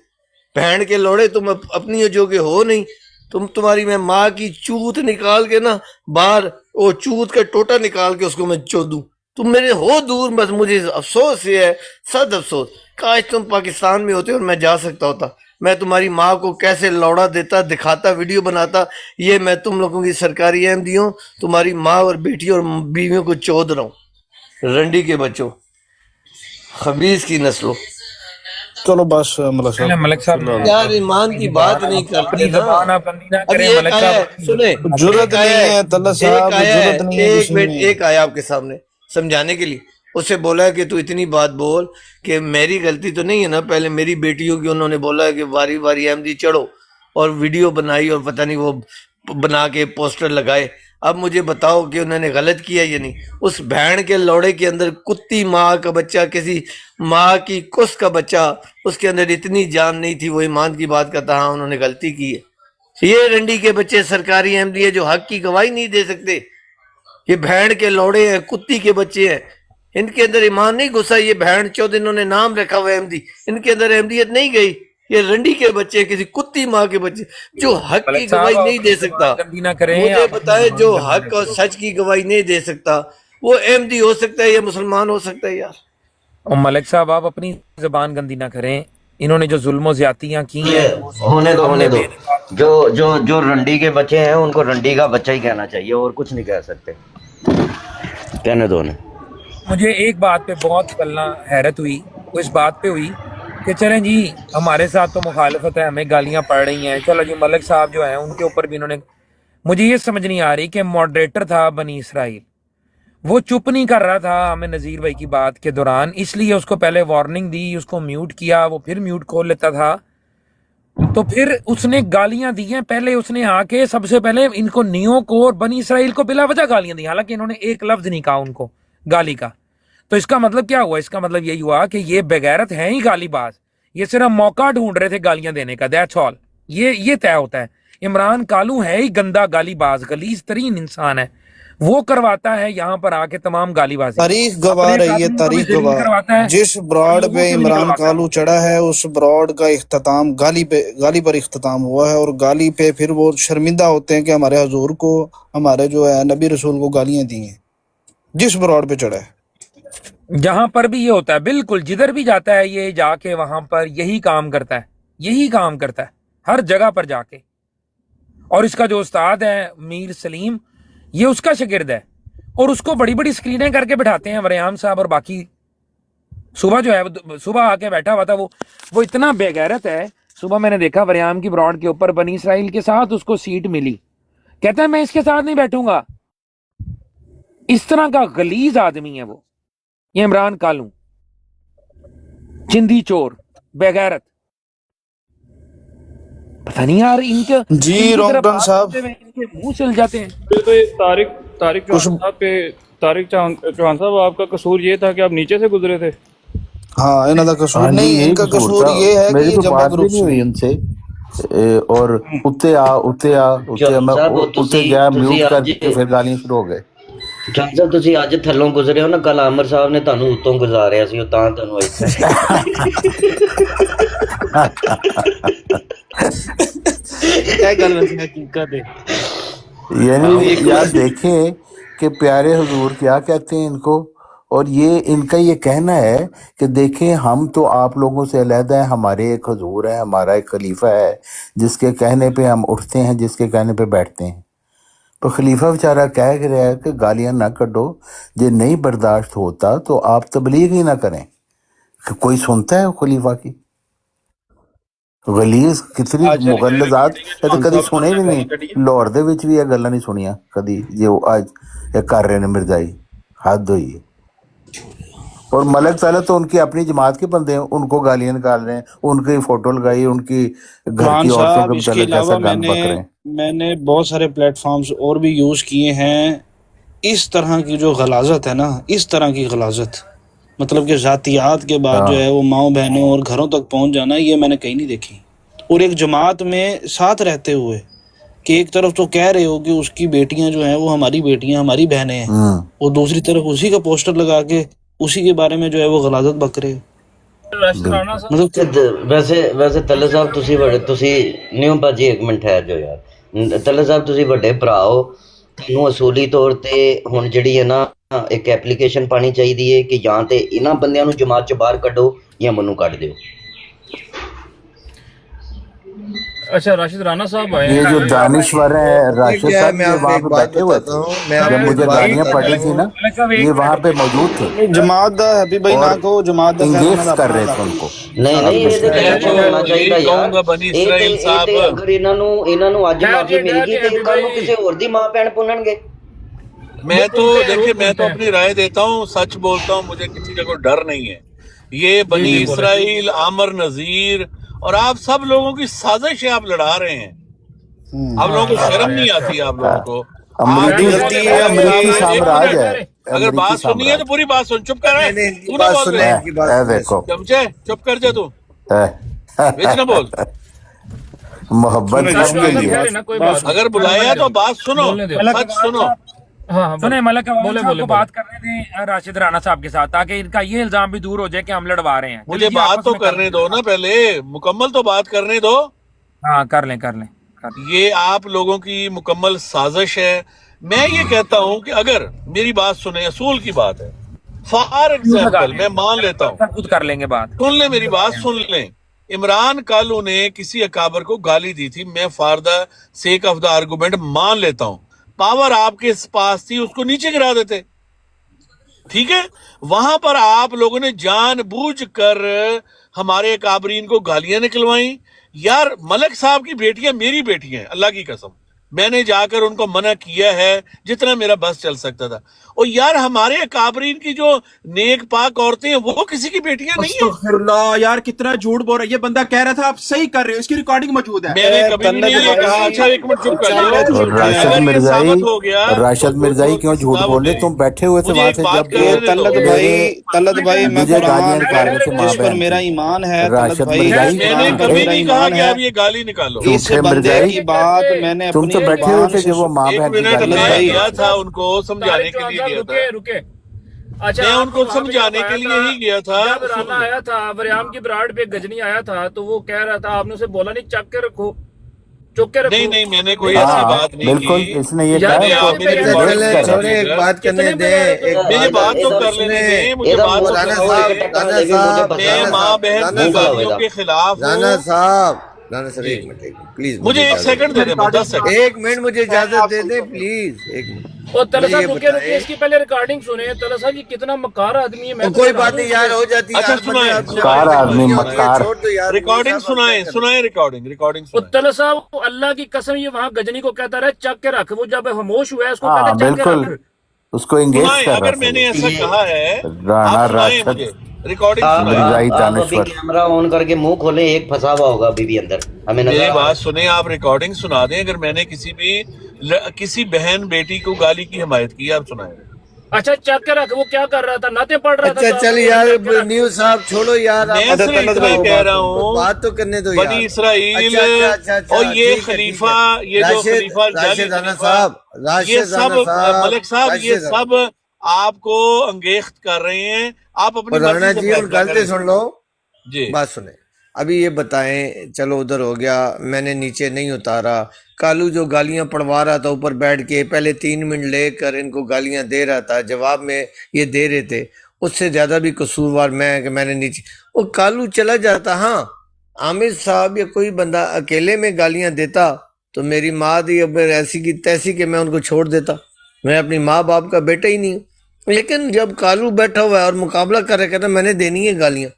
बहन के लौड़े, तुम अपनी जो के हो नहीं, तुम्हारी मैं माँ की चूत निकाल के ना बाहर, वो चूत का टोटा निकाल के उसको मैं चोदूं। तुम मेरे हो दूर, बस मुझे अफसोस ये है, सद अफसोस, काश तुम पाकिस्तान में होते और मैं जा सकता होता, मैं तुम्हारी माँ को कैसे लौड़ा देता, दिखाता, वीडियो बनाता। ये मैं तुम लोगों की सरकारी अहमदियों, तुम्हारी माँ और बेटी और बीवियों को चोद रहा हूँ। रंडी के बच्चों, खबीस की नस्लों, चलो बस मलक चले साहब मलिक साहब, यार ईमान की बात नहीं करते अपनी ना। जबान आप बंदी ना अब करें एक मलिक आया है, साहब। सुने, जरूरत एक आया नहीं है तल्ला साहब, एक आया है, जरूरत नहीं है एक किसी मिनट, में। एक आया आपके सामने समझाने के लिए। उसे बोला है कि तू इतनी बात बोल कि मेरी गलती तो नहीं है ना, पहले मेरी बेटियों की उन्होंने बोला है कि वारी वारी अहमदी चढ़ो, और वीडियो बनाई और पता नहीं वो बना के पोस्टर लगाए। अब मुझे बताओ कि उन्होंने गलत किया या नहीं। उस भैंड के लौड़े के अंदर कुत्ती माँ का बच्चा, किसी माँ की कुस का बच्चा, उसके अंदर इतनी जान नहीं थी, वो ईमान की बात करता, हाँ उन्होंने गलती की है। ये रंडी के बच्चे सरकारी अहमदी है जो हक की गवाही नहीं दे सकते। ये भैंड के लौड़े हैं, कुत्ती के बच्चे हैं, इनके अंदर ईमान नहीं घुसा। ये भैंड चौथ इन्होंने नाम रखा हुआ अहमदी, इनके अंदर अहमदियत नहीं गई। ये रंडी के बच्चे, किसी कुत्ती माँ के बच्चे जो हक की मलिक साहब, गवाही नहीं आप दे अपनी सकता। जबान गंदी ना करें, मुझे आप बताए अपनी जो जबान हक और सच की गवाही नहीं दे सकता, वो अहमदी हो सकता है या मुसलमान हो सकता है यार। और मलिक साहब, आप अपनी जबान गंदी ना करें। इन्होंने जो जुल्म ज्यादतियां की हैं, होने दो। जो रंडी के बच्चे हैं उनको रंडी का बच्चा ही कहना चाहिए, और कुछ नहीं कह सकते, कहने दो उन्हें। मुझे एक बात पे बहुत कल हैरत हुई, वो इस बात पे हुई कि चलें जी, हमारे साथ तो मुखालफत है, हमें गालियां पड़ रही हैं, चलो जी मलिक साहब जो हैं उनके ऊपर भी इन्होंने, मुझे ये समझ नहीं आ रही कि मॉडरेटर था बनी इसराइल, वो चुप नहीं कर रहा था हमें नज़ीर भाई की बात के दौरान, इसलिए उसको पहले वार्निंग दी, उसको म्यूट किया, वो फिर म्यूट खोल लेता था, तो फिर उसने गालियां दी हैं। पहले उसने आके सबसे पहले इनको नियो को और बनी इसराइल को बिला वजह गालियां दी, हालांकि इन्होंने एक लफ्ज नहीं कहा उनको गाली का। तो इसका मतलब क्या हुआ? इसका मतलब यही हुआ कि ये बेगैरत हैं ही गालीबाज, ये सिर्फ मौका ढूंढ रहे थे गालियां देने का, दैट्स ऑल। ये तय होता है। इमरान कालू है ही गंदा गालीबाज, गलीज तरीन इंसान है, वो करवाता है यहाँ पर आके तमाम गालीबाजी। तारीख गवाह रही है, तारीख गवाह। जिस ब्रॉड पे इमरान कालू चढ़ा है, उस ब्रॉड का इख्तिताम गाली पर इख्तिताम हुआ है, और गाली पे फिर वो शर्मिंदा होते हैं कि हमारे हजूर को, हमारे जो है नबी रसूल को गालियां दी हैं, जिस ब्रॉड पे चढ़ा है। जहां पर भी ये होता है, बिल्कुल जिधर भी जाता है ये जाके वहां पर यही काम करता है, यही काम करता है हर जगह पर जाके। और इसका जो उस्ताद है मीर सलीम, ये उसका शागिर्द है, और उसको बड़ी बड़ी स्क्रीनें करके बिठाते हैं वरियाम साहब और बाकी। सुबह जो है, सुबह आके बैठा हुआ था वो इतना बेगैरत है। सुबह मैंने देखा वरियाम की ब्रॉड के ऊपर बनी इसराइल के साथ उसको सीट मिली, कहता है मैं इसके साथ नहीं बैठूंगा। इस तरह का गलीज आदमी है वो, ये इमरान कालू, चिंदी चोर, बेगैरत। पता नहीं यार इनके जी रोंगटन साहब, इनके मुंह चल जाते हैं। तो ये तारिक चौहान साहब, आपका कसूर ये था कि आप नीचे से गुजरे थे। हाँ, इनका कसूर नहीं, इनका कसूर ये है कि तो बात भी नहीं हुई उनसे, और उत्ते गया म्यूट करके फिर गालियां शुरू हो गए। ਜਾਨ ਸਾਹਿਬ ਤੁਸੀਂ ਅੱਜ ਥੱਲੋਂ ਗੁਜ਼ਰੇ ਹੋ ਨਾ, ਕੱਲ ਆਮਰ ਸਾਹਿਬ ਨੇ ਤੁਹਾਨੂੰ ਉੱਤੋਂ ਗੁਜ਼ਾਰਿਆ ਸੀ, ਉਹ ਤਾਂ ਤੁਹਾਨੂੰ यानी यार देखें कि प्यारे हुजूर क्या कहते हैं इनको, और ये इनका ये कहना है कि देखें हम तो आप लोगों से अलग है, हमारे एक हुजूर है, हमारा एक खलीफा है, जिसके कहने पे हम उठते हैं, जिसके कहने पे बैठते हैं। तो खलीफा बेचारा कह रहा है कि गालियां ना कढ़ो, जो नहीं बर्दाश्त होता तो आप तबलीग ही ना करें। कि कोई सुनता है खलीफा की गलीज कितनी मुगल्लजात, ਇਹ ਤਾਂ ਕਦੀ ਸੁਣੇ ਵੀ ਨਹੀਂ, ਲਾਹੌਰ ਦੇ ਵਿੱਚ ਵੀ ਇਹ ਗੱਲਾਂ ਨਹੀਂ ਸੁਣੀਆਂ कभी, जो आज ये कर रहे हैं मिर्जाई, हद हुई है। और मलक साला तो उनकी अपनी जमात के बंदे हैं, उनको गालियां निकाल रहे हैं, उनकी फोटो लगाई, उनकी घर की औरतों के मतलब कैसा गंद पक रहे हैं। मैंने बहुत सारे प्लेटफॉर्म्स और भी यूज़ किए हैं। इस तरह की जो गलाजत है ना, इस तरह की गलाजत, मतलब कि ज़ातियात के बाद जो है वो माओ बहनों और घरों तक पहुंच जाना, ये मैंने कहीं नहीं देखी। और एक जमात में साथ रहते हुए कि एक तरफ तो कह रहे हो कि उसकी बेटियां जो हैं वो हमारी बेटियां, हमारी बहनें हैं, और दूसरी तरफ उसी का पोस्टर लगा के उसी के बारे में जो है वो गलाजत बक रहे हो। मतलब ਵੈਸੇ ਤੱਲੇ ਸਾਹਿਬ ਤੁਸੀਂ ਨਿਊ ਭਾਜੀ ਇੱਕ ਮਿੰਟ ਠਹਿਰ ਜਾਓ ਯਾਰ। ਤੱਲੇ ਸਾਹਿਬ ਤੁਸੀਂ ਵੱਡੇ ਭਰਾ ਹੋ, ਤੁਹਾਨੂੰ ਅਸੂਲੀ ਤੌਰ ਤੇ ਹੁਣ ਜਿਹੜੀ ਹੈ ਨਾ ਇੱਕ ਐਪਲੀਕੇਸ਼ਨ ਪਾਣੀ ਚਾਹੀਦੀ ਹੈ ਕਿ ਜਾਂ ਤੇ ਇਹਨਾਂ ਬੰਦਿਆਂ ਨੂੰ ਜਮਾਤ ਚ ਬਾਹਰ ਕੱਢੋ ਜਾਂ ਮੈਨੂੰ ਕੱਢ ਦਿਓ। अच्छा राशिद राणा साहब आए ये जो दानिश्वर है राशिद साहब, ये वहाँ पे बैठे हुए थे जब मुझे गालियाँ पड़ी थी ना, ये वहाँ पे मौजूद थे। जमात दा हैप्पी भाई ना को जमात दा इंगेज कर रहे थे उनको। ਨਹੀਂ ਇਹ ਤੇ ਕਹਿ ਹੋਣਾ ਚਾਹੀਦਾ ਯਾਰ। ਅਗਰ ਇਹਨਾਂ ਨੂੰ ਅੱਜ ਮਾਫੀ ਮਿਲ ਗਈ ਤੇ ਕੱਲ ਨੂੰ ਕਿਸੇ ਹੋਰ ਦੀ ਮਾਂ ਭੈਣ ਪੁੰਨਣਗੇ। मैं तो देखिए, मैं तो अपनी राय देता हूँ, सच बोलता हूँ, मुझे किसी का कोई डर नहीं है। ये बनी इसराइल, आमर नजीर और आप सब लोगों की साजिश है, आप लड़ा रहे हैं। आप लोगों को शर्म नहीं आती, आप लोगों को अमरीकी साम्राज्य है। अगर बात सुननी है तो पूरी बात सुन। चुप कर रहे देखो चमचे, चुप कर जा तू, बीच ना बोल। मोहब्बत किसके लिए? अगर बुलाया तो बात सुनो, सच सुनो। हाँ सुने मलक बोले बात करने दें राशिद राणा साहब के साथ, ताकि इनका ये इल्जाम भी दूर हो जाए कि हम लड़वा रहे हैं। मुझे बात तो करने दो ना, पहले मुकम्मल तो बात करने दो। हाँ कर लें। ये आप लोगों की मुकम्मल साजिश है। मैं ये कहता हूँ कि अगर मेरी बात सुने, असूल की बात है, फॉर एग्जाम्पल मैं मान लेता हूँ, खुद कर लेंगे बात, सुन ले मेरी बात, सुन लें। इमरान कालू ने किसी अकाबर को गाली दी थी, मैं for the sake of the argument मान लेता हूँ, पावर आपके पास थी, उसको नीचे गिरा देते, ठीक है। वहां पर आप लोगों ने जानबूझकर हमारे अकाबरीन को गालियां निकलवाई। यार मलक साहब की बेटियां मेरी बेटियां हैं, अल्लाह की कसम, मैंने जाकर उनको मना किया है जितना मेरा बस चल सकता था। और यार हमारे अकाबरीन की जो नेक पाक औरतें हैं वो किसी की बेटियां नहीं है। अस्तगफिरुल्लाह, यार कितना झूठ बोल रहा है ये बंदा। कह रहा था आप सही कर रहे हो, इसकी रिकॉर्डिंग मौजूद है। मैंने कभी भी नहीं कहा। अच्छा एक मिनट चुप कर लो। राशिद मिर्जाई क्यों झूठ बोले? तुम बैठे हुए थे वहाँ से जब तलत भाई मुझे गालियाँ निकाल रहे थे माँ बहन। मेरा ईमान है राशिद मिर्जाई, मैंने कभी नहीं कहा कि आप ये गाली निकालो। इस बंदे की बात मैंने तुम तो बैठे हुए थे जब वो माँ एक बहन की मिनट गालियाँ मैं निकाली। गया था उनको समझाने के लिए गया था। रुके अच्छा मैं उनको समझाने के लिए ही गया था। जब राना आया था, वरियाम की ब्राड पे गजनी आया था, तो वो कह रहा था, आपने उसे बोला नहीं चक के रखो, चुप के रखो। नहीं मैंने कोई ऐसी बात नहीं बिल्कुल की। इसने ये यार, कहा आप मेरी एक बात करने दे, मेरी बात तो कर लेने दे, मुझे बात तो करने दे। मैं माँ बहन की गालियों के खिलाफ राणा साहब एक मिनट प्लीज, मुझे 1 सेकंड दे दे, 10 सेकंड। 1 मिनट मुझे इजाजत दे दे प्लीज, 1 मिनट। और तला साहब रुके, इसकी पहले रिकॉर्डिंग सुने। तला साहब ये कितना मक्कार आदमी है। मैं कोई बात नहीं यार, हो जाती है। अच्छा सुनाए, मक्कार आदमी, मक्कार। रिकॉर्डिंग सुनाए रिकॉर्डिंग तला साहब अल्लाह की कसम, ये वहाँ गजनी को कहता रहा चक के रख। वो जब खामोश हुआ है उसको कहता चक के बिल्कुल रख। उसको एंगेज कर रहा अगर मैंने ऐसा कहा है, राणा राशिद रिकॉर्डिंग मिर्जाई दानिश्वर। कैमरा ऑन करके मुंह खोले, एक फंसा हुआ होगा अभी भी अंदर, हमें नजर मेरी बात सुने, आप रिकॉर्डिंग सुना दें। अगर मैंने किसी बहन बेटी को गाली की हिमायत की, आप सुनाए। अच्छा चक के रख, वो क्या कर रहा था? नाते पढ़ रहा था। अच्छा चल यार न्यूज़ साहब छोड़ो यार, मैं सिर्फ भाई कह रहा हूँ, बात तो करने दो बनी इसराइल और ये खलीफा, ये जो खलीफा राशिद राणा साहब, ये सब मलिक साहब, ये सब आपको अंगेख्त कर रहे हैं। आप अपनी राणा जी गलती सुन लो जी, बात सुने। अभी ये बताएं, चलो उधर हो गया, मैंने नीचे नहीं उतारा। कालू जो गालियां पढ़वा रहा था ऊपर बैठ के, पहले 3 मिनट लेकर इनको गालियां दे रहा था, जवाब में ये दे रहे थे। उससे ज्यादा भी कसूरवार मैं कि मैंने नीचे, वो कालू चला जाता। हाँ आमिर साहब या कोई बंदा अकेले में गालियां देता तो मेरी माँ थी अब ऐसी की तैसी कि मैं उनको छोड़ देता। मैं अपनी माँ बाप का बेटा ही नहीं हूँ। लेकिन जब कालू बैठा हुआ है और मुकाबला कर रहा, कहता मैंने देनी है गालियां,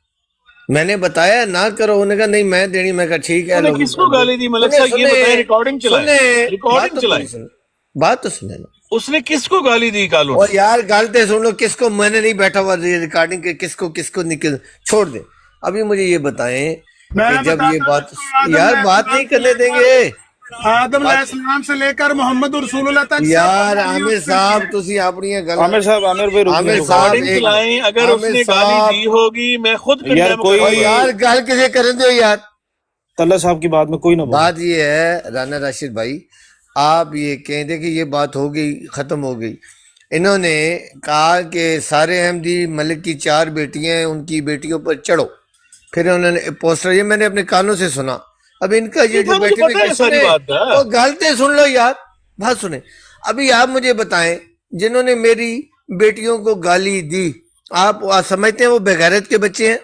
मैंने बताया ना करो, उन्होंने कहा नहीं मैं देनी। मैं कहा ठीक है। किसको गाली दी मलिक साहब, ये बताएं। रिकॉर्डिंग चलाएं, बात तो सुने ना। उसने किसको गाली दी कालू? और यार गालते सुन लो, किसको? मैंने नहीं बैठा हुआ रिकॉर्डिंग के, किसको निकल छोड़ दे। अभी मुझे ये बताएं कि जब ये बात, यार बात नहीं करने देंगे, आदम अलैहिस्सलाम से लेकर मोहम्मद रसूलुल्लाह तक यार आमिर साहब तुसी अपनी ये गल आमिर साहब, आमिर भाई आमिर रुकिए। साहब रिकॉर्डिंग चलाएं, अगर आमिर उसने साहब, गाली दी होगी मैं खुद यार condemn कोई- करूंगा। यार गल किसे करन दो यार। तल्ला साहब की बात में कोई ना बोले। बात ये है राना राशिद भाई, आप ये कह दें कि ये बात हो गई, खत्म हो गई। इन्होंने कहा कि सारे अहमदी मलिक की 4 बेटियां हैं, उनकी बेटियों पर चढ़ो। फिर उन्होंने पोस्टर, ये मैंने अपने कानों से सुना। अब इनका ये जो मुझे बेटी पता है सारी बात है। वो गलते सुन लो यार, बात सुने। अभी आप मुझे बताएं, जिन्होंने मेरी बेटियों को गाली दी, आप समझते हैं वो बेगैरत के बच्चे हैं?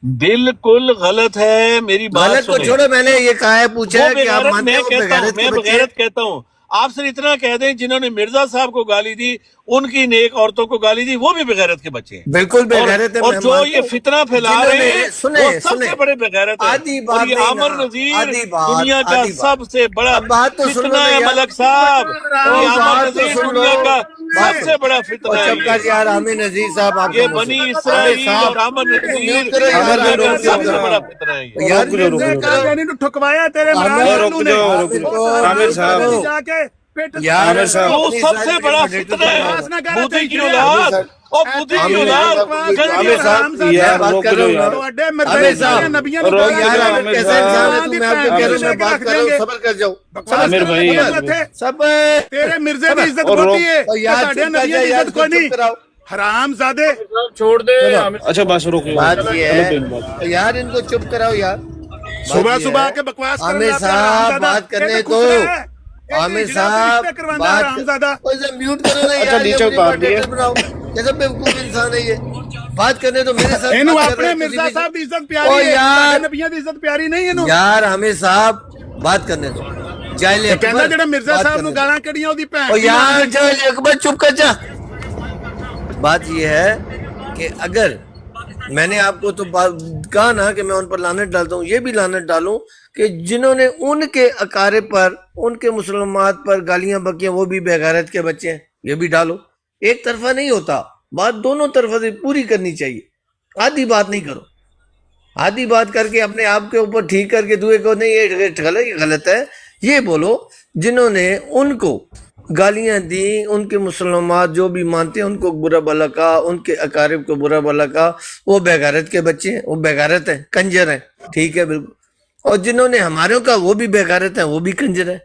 बिल्कुल गलत है, मेरी बात गलत को सुने। छोड़ो, मैंने ये कहा है, पूछा वो है कि आप बेगैरत मानते मैं हैं वो कहता हूँ, बेगैरत के मैं बच्चे हैं? बेगैरत कहता हूँ। आप सिर्फ इतना कह दें जिन्होंने मिर्जा साहब को गाली दी, उनकी नेक औरतों को गाली दी, वो भी बेगैरत के बच्चे हैं। बिल्कुल बेगैरत है। और मैं जो मानता ये हूँ। फितना फैला रहे जिन्होंने- हैं सुने, वो सबसे सुने। बड़े बेगैरत है। आधी बात और ये नहीं आमर ना, नजीर आधी बात, दुनिया का आधी बात। सबसे बड़ा अब बात तो सुन लो फितना ना है यार। मलक साहब। और ये आमर बात तो नजीर सुन लो। दुनिया का बात सबसे बड़ा फितना है। चुप कर यार, आमिर नजीर साहब, आप ये बनी इसराइल और आमर नजीर दुनिया का सबसे बड़ा फितना है ये। यार रुक जाओ। ठुकवाया तेरे रुक जाओ, आमिर साहब, जाके यार आमिर साहब, वो सबसे बड़ा फितना है। बुद्धि की औलाद और बुद्धि की औलाद आमिर साहब, यार बात रोक कर लो रहा यार। हूँ आमिर साहब, रोक यार लो, आमिर आमिर कैसा इंसान है साहब, तू? मैं आपको कह रहा हूँ, मैं बात कर रहा हूँ, सब्र कर जाओ। आमिर भाई, सब तेरे मिर्जे की इज्जत और होती है, और यार साढ़े चुप कर नबियों जा की यार, इज्जत कोई नहीं। चुप कराओ। हराम जादे, छोड़ दे आमिर। अच्छा बस रोक बात ये है, लो। यार इनको चुप कराओ यार। सुबह सुबह आके बकवास कर आमिर रहा था, साहब हरामजादा। बात करने ये तो खुसरा है। ये आमिर इजलास साहब रिश्ते करवाना बात हरामजादा। ओए म्यूट करो ना यार। अच्छा, नीचे ये मुझे उतार दिए। moderator बनाओ। कैसा बेवकूफ इंसान है ये? बात करने तो मेरे साथ इन्हू बात कर अपने रहे हो, मिर्जा किसी भी- साहब की इज्जत ओ प्यारी है, यार। साढ़े नबियों की इज्जत प्यारी नहीं इन्हू। यार आमिर साहब बात करने दो। जाइल कहना अकबर जेड़ा मिर्जा बात साहब करने नु दो। गालां कढ़ियां ओदी भैन ओ दी यार मां दी। जाइल अकबर चुप कर जा। बात ये है कि अगर मैंने आपको तो कहा ना कि मैं उन पर लानत डालता हूँ, ये भी लानत डालूं कि जिन्होंने उनके अकारे पर, उनके मुसलमात पर गालियां बकियां, वो भी बेगैरत के बच्चे हैं, ये भी डालो। एक तरफा नहीं होता, बात दोनों तरफा से पूरी करनी चाहिए। आधी बात नहीं करो, आधी बात करके अपने आप के ऊपर ठीक करके दूसरे को नहीं ये गलत, ये गलत है, ये बोलो। जिन्होंने उनको गालियां दी, उनके मुसलमान जो भी मानते हैं उनको बुरा भला कहा, उनके अकारिब को बुरा भला कहा, वो बेगैरत के बच्चे हैं, वो बेगैरत हैं, कंजर हैं, ठीक है बिल्कुल। और जिन्होंने हमारे का वो भी बेगैरत हैं, वो भी कंजर है।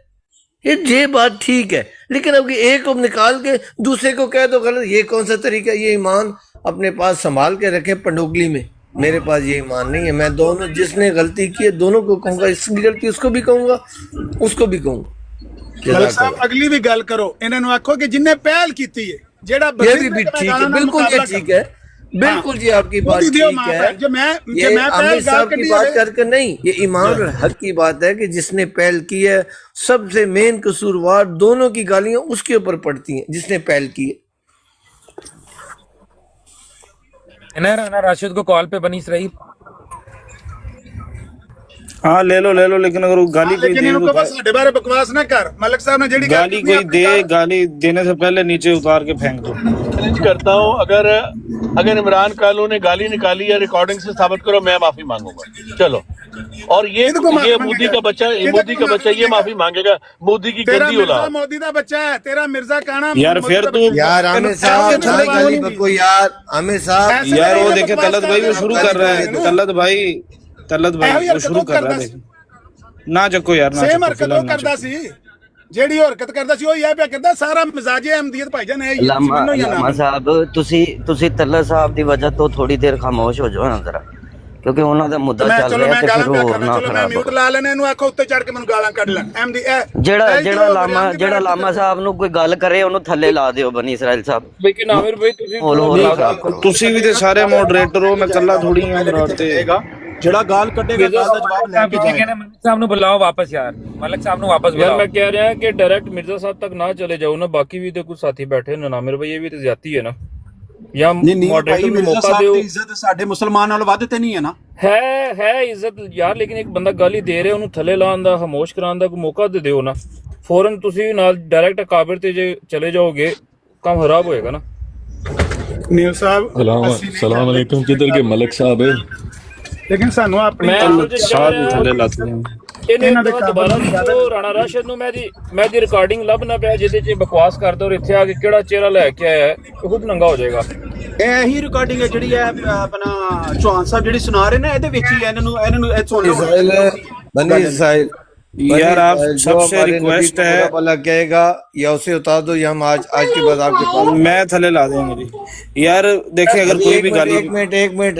ये बात ठीक है, लेकिन अब एक को निकाल के दूसरे को कह दो गलत, ये कौन सा तरीका? ये ईमान अपने पास संभाल के रखे पंडोगली में। मेरे पास ये ईमान नहीं है। मैं दोनों, जिसने गलती की है दोनों को कहूंगा, इसकी गलती उसको भी कहूंगा, उसको भी कहूंगा। मलिक साहब अगली भी गल करो, इन्होंने आखो कि जिन्ने पहल की है, जेड़ा ये भी ठीक है, बिल्कुल ये ठीक है, बिल्कुल जी आपकी बात ठीक है। जो मैं ये आमिर साहब की कढ़ी बात है, करके नहीं, ये ईमान और हक की बात है कि जिसने पहल की है, सबसे मेन कसूरवार दोनों की गालियां उसके ऊपर पड़ती हैं जिसने पहल की है। राना राशिद को कॉल पे बनी इसराइल। हाँ ले लो, लेकिन अगर वो गाली कोई लेकिन दे इनको तो बस साडे बारे बकवास ना कर। मलिक साहब ने जेड़ी गल गाली की कोई अपनी दे, गल- गाली देने से पहले नीचे उतार के फेंक दो। चैलेंज करता हूँ, अगर इमरान कालू ने गाली निकाली है, रिकॉर्डिंग से साबित करो, मैं माफी मांगूंगा। चलो। और ये मोदी का बच्चा, ये माफी मांगेगा, मोदी की तेरा गंदी मिर्जा औलाद। मोदी दा बच्चा है, तेरा मिर्जा काना यार मोदी फिर दा तू- बच्चा है। यार आमिर साहब ऐसे भाई गाली नहीं बको यार, आमिर साहब ऐसे यार नहीं वो है, देखे बकवास तलत भाई वो कर शुरू रहे कर रहा है, हैं। तलत भाई ਇਹੋ वो शुरू कर रहा है। ना चको यार, ना ਸੇਮ चको, ਹਰਕਤ फिलहाल ਉਹ ना ਕਰਦਾ चको। ਸੀ, ਜਿਹੜੀ ਹਰਕਤ ਕਰਦਾ ਸੀ ਉਹ ਇਹ ਪਿਆ ਕਰਦਾ। ਸਾਰਾ ਮਿਜ਼ਾਜੇ ਅਹਿਮਦੀਅਤ ਭਾਈਜਾਨ ਹੈ लामा लामा साहब ਤੁਸੀਂ ਤੱਲਾ ਸਾਹਿਬ ਦੀ ਵਜ੍ਹਾ ਤੋਂ ਥੋੜੀ ਦੇਰ ਖਾਮੋਸ਼ ਹੋ ਜਾਓ ਨਾ ਜ਼ਰਾ, ਕਿਉਂਕਿ ਉਹਨਾਂ ਦਾ ਮੁੱਦਾ ਮੈਂ ਚੱਲ ਚਲੋ ਰਿਹਾ ਮੈਂ ਤੇ ਗਾਲਾਂ ਫਿਰ ਪਿਆ ਹੋਰ ਕਰਨਾ, ਨਾ ਚਲੋ ਮੈਂ ਖਰਾਬ ਮਿਊਟ ਹੋ। ਲਾ ਲੈਣੇ ਇਹਨੂੰ ਆਖੋ ਉੱਤੇ ਚੜ ਕੇ ਮੈਨੂੰ ਗਾਲਾਂ ਕੱਢ ਲੈਣ ਅਹਿਮਦੀ ਇਹ ਜਿਹੜਾ ਲਾਮਾ ਸਾਹਿਬ ਨੂੰ ਕੋਈ ਗੱਲ ਕਰੇ ਉਹਨੂੰ ਥੱਲੇ ਲਾ ਦਿਓ ਬਨੀ ਇਸਰਾਇਲ ਸਾਹਿਬ। लेकिन आमिर भाई तुझे ਹੋਰ ਨਾ ਖਰਾਬ ਕਰੋ। ਤੁਸੀਂ ਵੀ ਤੇ ਸਾਰੇ ਮੋਡਰੇਟਰ ਹੋ, ਮੈਂ ਕੱਲਾ ਥੋੜੀ ਹਾਂ ਬਰਾਤੇ। ਜਿਹੜਾ ਗਾਲ ਕੱਢੇਗਾ ਗੱਲ ਦਾ ਜਵਾਬ ਲੈ ਕੇ ਜਾਏਗਾ। मलिक साहब ने बुलाओ वापस यार, मलिक साहब ने वापस यार बुलाओ। मैं कह रहा है कि डायरेक्ट मिर्जा साहब तक ना चले जाओ ना, बाकी भी तो कुछ साथी बैठे हैं ना आमिर भाई, ये भी तो ज्यादती है ना। या ਨਹੀਂ ਭਾਈ, मॉडरेटर को ਮਿਰਜ਼ਾ मौका ਸਾਹਿਬ दो। ਦੀ ਇੱਜ਼ਤ ਸਾਡੇ ਮੁਸਲਮਾਨ ਨਾਲ ਵੱਧ ਤੇ ਨਹੀਂ ਹੈ ਨਾ। है इज्जत यार, लेकिन एक बंदा गाली दे रहे ਉਹਨੂੰ ਥੱਲੇ ਲਾਉਣ ਦਾ, ਖਾਮੋਸ਼ ਕਰਾਉਣ ਦਾ ਕੋਈ ਮੌਕਾ ਦੇ ਦਿਓ ਨਾ। ਫੌਰਨ ਤੁਸੀਂ ਨਾਲ ਡਾਇਰੈਕਟ ਕਾਬਰ ਤੇ ਜੇ ਚਲੇ ਜਾਓਗੇ ਕੰਮ ਖਰਾਬ ਹੋਏਗਾ ਨਾ। ਨੀਲ ਸਾਹਿਬ सलाम अलैकुम, किधर के मलिक साहब है? लेकिन सानू अपनी मैं साहब भी थल्ले लाते हैं। ਇਹਨੇ ਇਹਨਾਂ ਦੇ ਦੁਬਾਰਾ ਦੱਸੋ ਰਾਣਾ ਰਾਸ਼ਦ ਨੂੰ ਮੈਂ ਦੀ ਰਿਕਾਰਡਿੰਗ ਲੱਭਣਾ ਪਿਆ ਜਿਹਦੇ 'ਚ ਬਕਵਾਸ ਕਰਦਾ ਔਰ ਇੱਥੇ ਆ ਕੇ ਕਿਹੜਾ ਚਿਹਰਾ ਲੈ ਕੇ ਆਇਆ ਹੈ ਉਹ ਖੁਦ ਨੰਗਾ ਹੋ ਜਾਏਗਾ। ਇਹੀ ਰਿਕਾਰਡਿੰਗ ਹੈ ਜਿਹੜੀ ਹੈ ਆਪਣਾ ਚੌਹਾਨ ਸਾਹਿਬ ਜਿਹੜੀ ਸੁਣਾ ਰਹੇ ਨੇ, ਇਹਦੇ ਵਿੱਚ ਹੀ ਇਹਨਾਂ ਨੂੰ ਇਹ ਸੁਣ ਲਓ। बनी इस्राइल यार आप सबसे रिक्वेस्ट है, वाला कहेगा या उसे उतार दो या हम आज के बाद आपके पास मैं थले ला देंगे जी यार। देखिए अगर कोई भी गाली, एक मिनट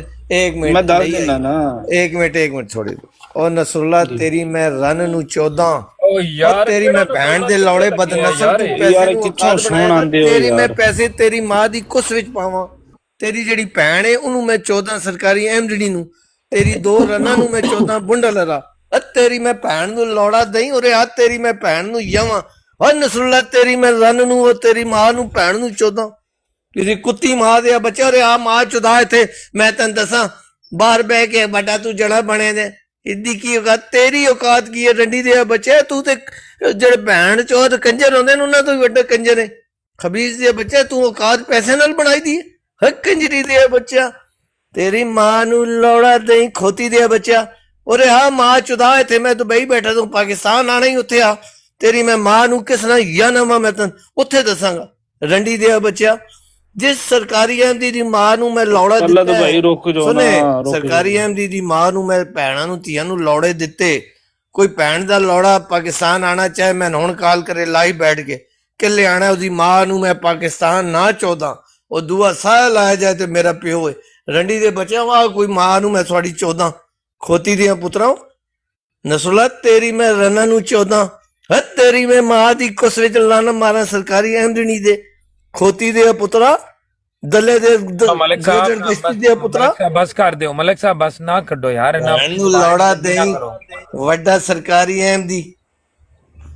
मैं डाल देना ना, एक मिनट छोड़ी दो। और नसरुल्ला तेरी मैं रन नु 14 ਓ ਯਾਰ तेरी मैं भैन दे लौड़े बदनस्ल तू पैसे यार ਨੂੰ कित्थों औकात सुन बनाएगा। आंदे हो तेरी मैं यार। पैसे तेरी मां ਦੀ ਕੁਸ ਵਿੱਚ ਪਾਵਾਂ। ਤੇਰੀ ਜਿਹੜੀ ਭੈਣ ਹੈ ਉਹਨੂੰ ਮੈਂ 14 ਸਰਕਾਰੀ ਐਮਡੀ ਨੂੰ, ਤੇਰੀ 2 ਰਨਾਂ ਨੂੰ ਮੈਂ 14 ਬੁੰਡਾ ਲੜਾ। ਤੇਰੀ ਮੈਂ ਭੈਣ ਨੂੰ ਲੋੜਾ ਦਈ ਔਰ ਆ ਤੇਰੀ ਮੈਂ ਭੈਣ ਨੂੰ ਯਵਾਂ। ਓ ਨਸਰੁੱਲਾ ਤੇਰੀ ਮੈਂ ਰਨ ਨੂੰ ਉਹ ਤੇਰੀ ਮਾਂ ਨੂੰ ਭੈਣ ਨੂੰ 14 ਕਿਸੇ ਕੁੱਤੀ ਮਾਂ ਦੇ ਬੱਚਾ ਔਰ ਆ ਮਾਂ ਚੁਦਾ ਇੱਥੇ ਮੈਂ ਤੈਨੂੰ ਦੱਸਾਂ ਬਾਹਰ ਬਹਿ ਕੇ ਬਟਾ ਤੂੰ ਜੜਾ ਬਣੇ ਦੇ ਇੱਦੀ ਕੀ ਔਕਾਤ ਤੇਰੀ ਔਕਾਤ ਕੀ ਹੈ ਰੰਡੀ ਦੇ ਬੱਚੇ ਤੂੰ ਤੇ ਜਿਹੜੇ ਭੈਣ ਚੋਦ ਕੰਜਰ ਹੁੰਦੇ ਨੇ ਉਹਨਾਂ ਤੋਂ ਵੀ ਵੱਡਾ ਕੰਜਰ ਹੈ ਖਬੀਜ਼ ਦੇ ਬੱਚੇ ਤੂੰ ਔਕਾਤ ਪੈਸੇ ਨਾਲ ਬਣਾਈ ਦੀ ਹੈ ਕੰਜਰੀ ਦੇ ਬੱਚਾ ਤੇਰੀ ਮਾਂ ਨੂੰ ਲੋੜਾ ਦਈ ਖੋਤੀ ਦੇ ਬੱਚਾ ਔਰ ਹਾਂ ਮਾਂ ਚੁਦਾ ਇੱਥੇ ਮੈਂ ਦੁਬਈ ਬੈਠਾ ਤੂੰ ਪਾਕਿਸਤਾਨ ਆਣਾ ਹੀ ਉੱਥੇ ਆ ਤੇਰੀ ਮੈਂ ਮਾਂ ਨੂੰ ਕਿਸ ਨਾਲ ਜਾਂ ਨਾ ਮੈਂ ਤੈਨੂੰ ਉੱਥੇ ਦੱਸਾਂਗਾ ਰੰਡੀ ਦੇ ਬੱਚਾ ਜਿਸ ਸਰਕਾਰੀ ਐਮਡੀ ਦੀ ਮਾਂ ਨੂੰ ਮੈਂ ਲੋੜਾ ਦਿੱਤਾ ਭਾਈ ਰੁਕ ਜਾਓ ਸੁਣੇ ਨਾ, ਰੁਕ ਸਰਕਾਰੀ ਐਮਡੀ ਦੀ ਮਾਂ ਨੂੰ ਮੈਂ ਭੈਣਾਂ ਨੂੰ ਧੀਆਂ ਨੂੰ ਲੋੜੇ ਦਿੱਤੇ ਕੋਈ ਭੈਣ ਦਾ ਲੋੜਾ ਪਾਕਿਸਤਾਨ ਆਣਾ ਚਾਹੇ ਮੈਂ ਹੁਣ ਕਾਲ ਕਰੇ ਲਾਈਵ ਬੈਠ ਕੇ ਕਿ ਲਿਆਣਾ ਉਹਦੀ ਮਾਂ ਨੂੰ ਮੈਂ ਪਾਕਿਸਤਾਨ ਨਾ ਚਾਹੁੰਦਾ ਉਹ ਦੁਆ ਸਾਹ ਲਾਇਆ ਜਾਏ ਤੇ ਮੇਰਾ ਪਿਓ ਹੈ ਰੰਡੀ ਦੇ ਬੱਚਿਆਂ ਵਾ ਕੋਈ ਮਾਂ ਨੂੰ ਮੈਂ ਤੁਹਾਡੀ 14 ਖੋਤੀ ਦੀਆਂ ਪੁੱਤਰਾਂ ਨਸਰੁੱਲਾ ਤੇਰੀ ਮੈਂ ਰਨਾਂ ਨੂੰ 14 ਹੈ ਤੇਰੀ ਮੈਂ ਮਾਂ ਦੀ ਕੁਸ ਵਿੱਚ ਲਾਣਾ ਮਾਰਾਂ ਸਰਕਾਰੀ ਐਮਡੀ ਦੇ ਖੋਤੀ ਦੇ ਪੁੱਤਰਾ ਦਲੇ ਦੇ ਮਲਿਕ ਸਾਹਿਬ ਦੇ ਪੁੱਤਰਾ ਬਸ ਕਰ ਦਿਓ ਮਲਿਕ ਸਾਹਿਬ ਬਸ ਨਾ ਕੱਢੋ ਯਾਰ ਇਹਨੂੰ ਲੋੜਾ ਦੇਈ ਵੱਡਾ ਸਰਕਾਰੀ ਐਮਡੀ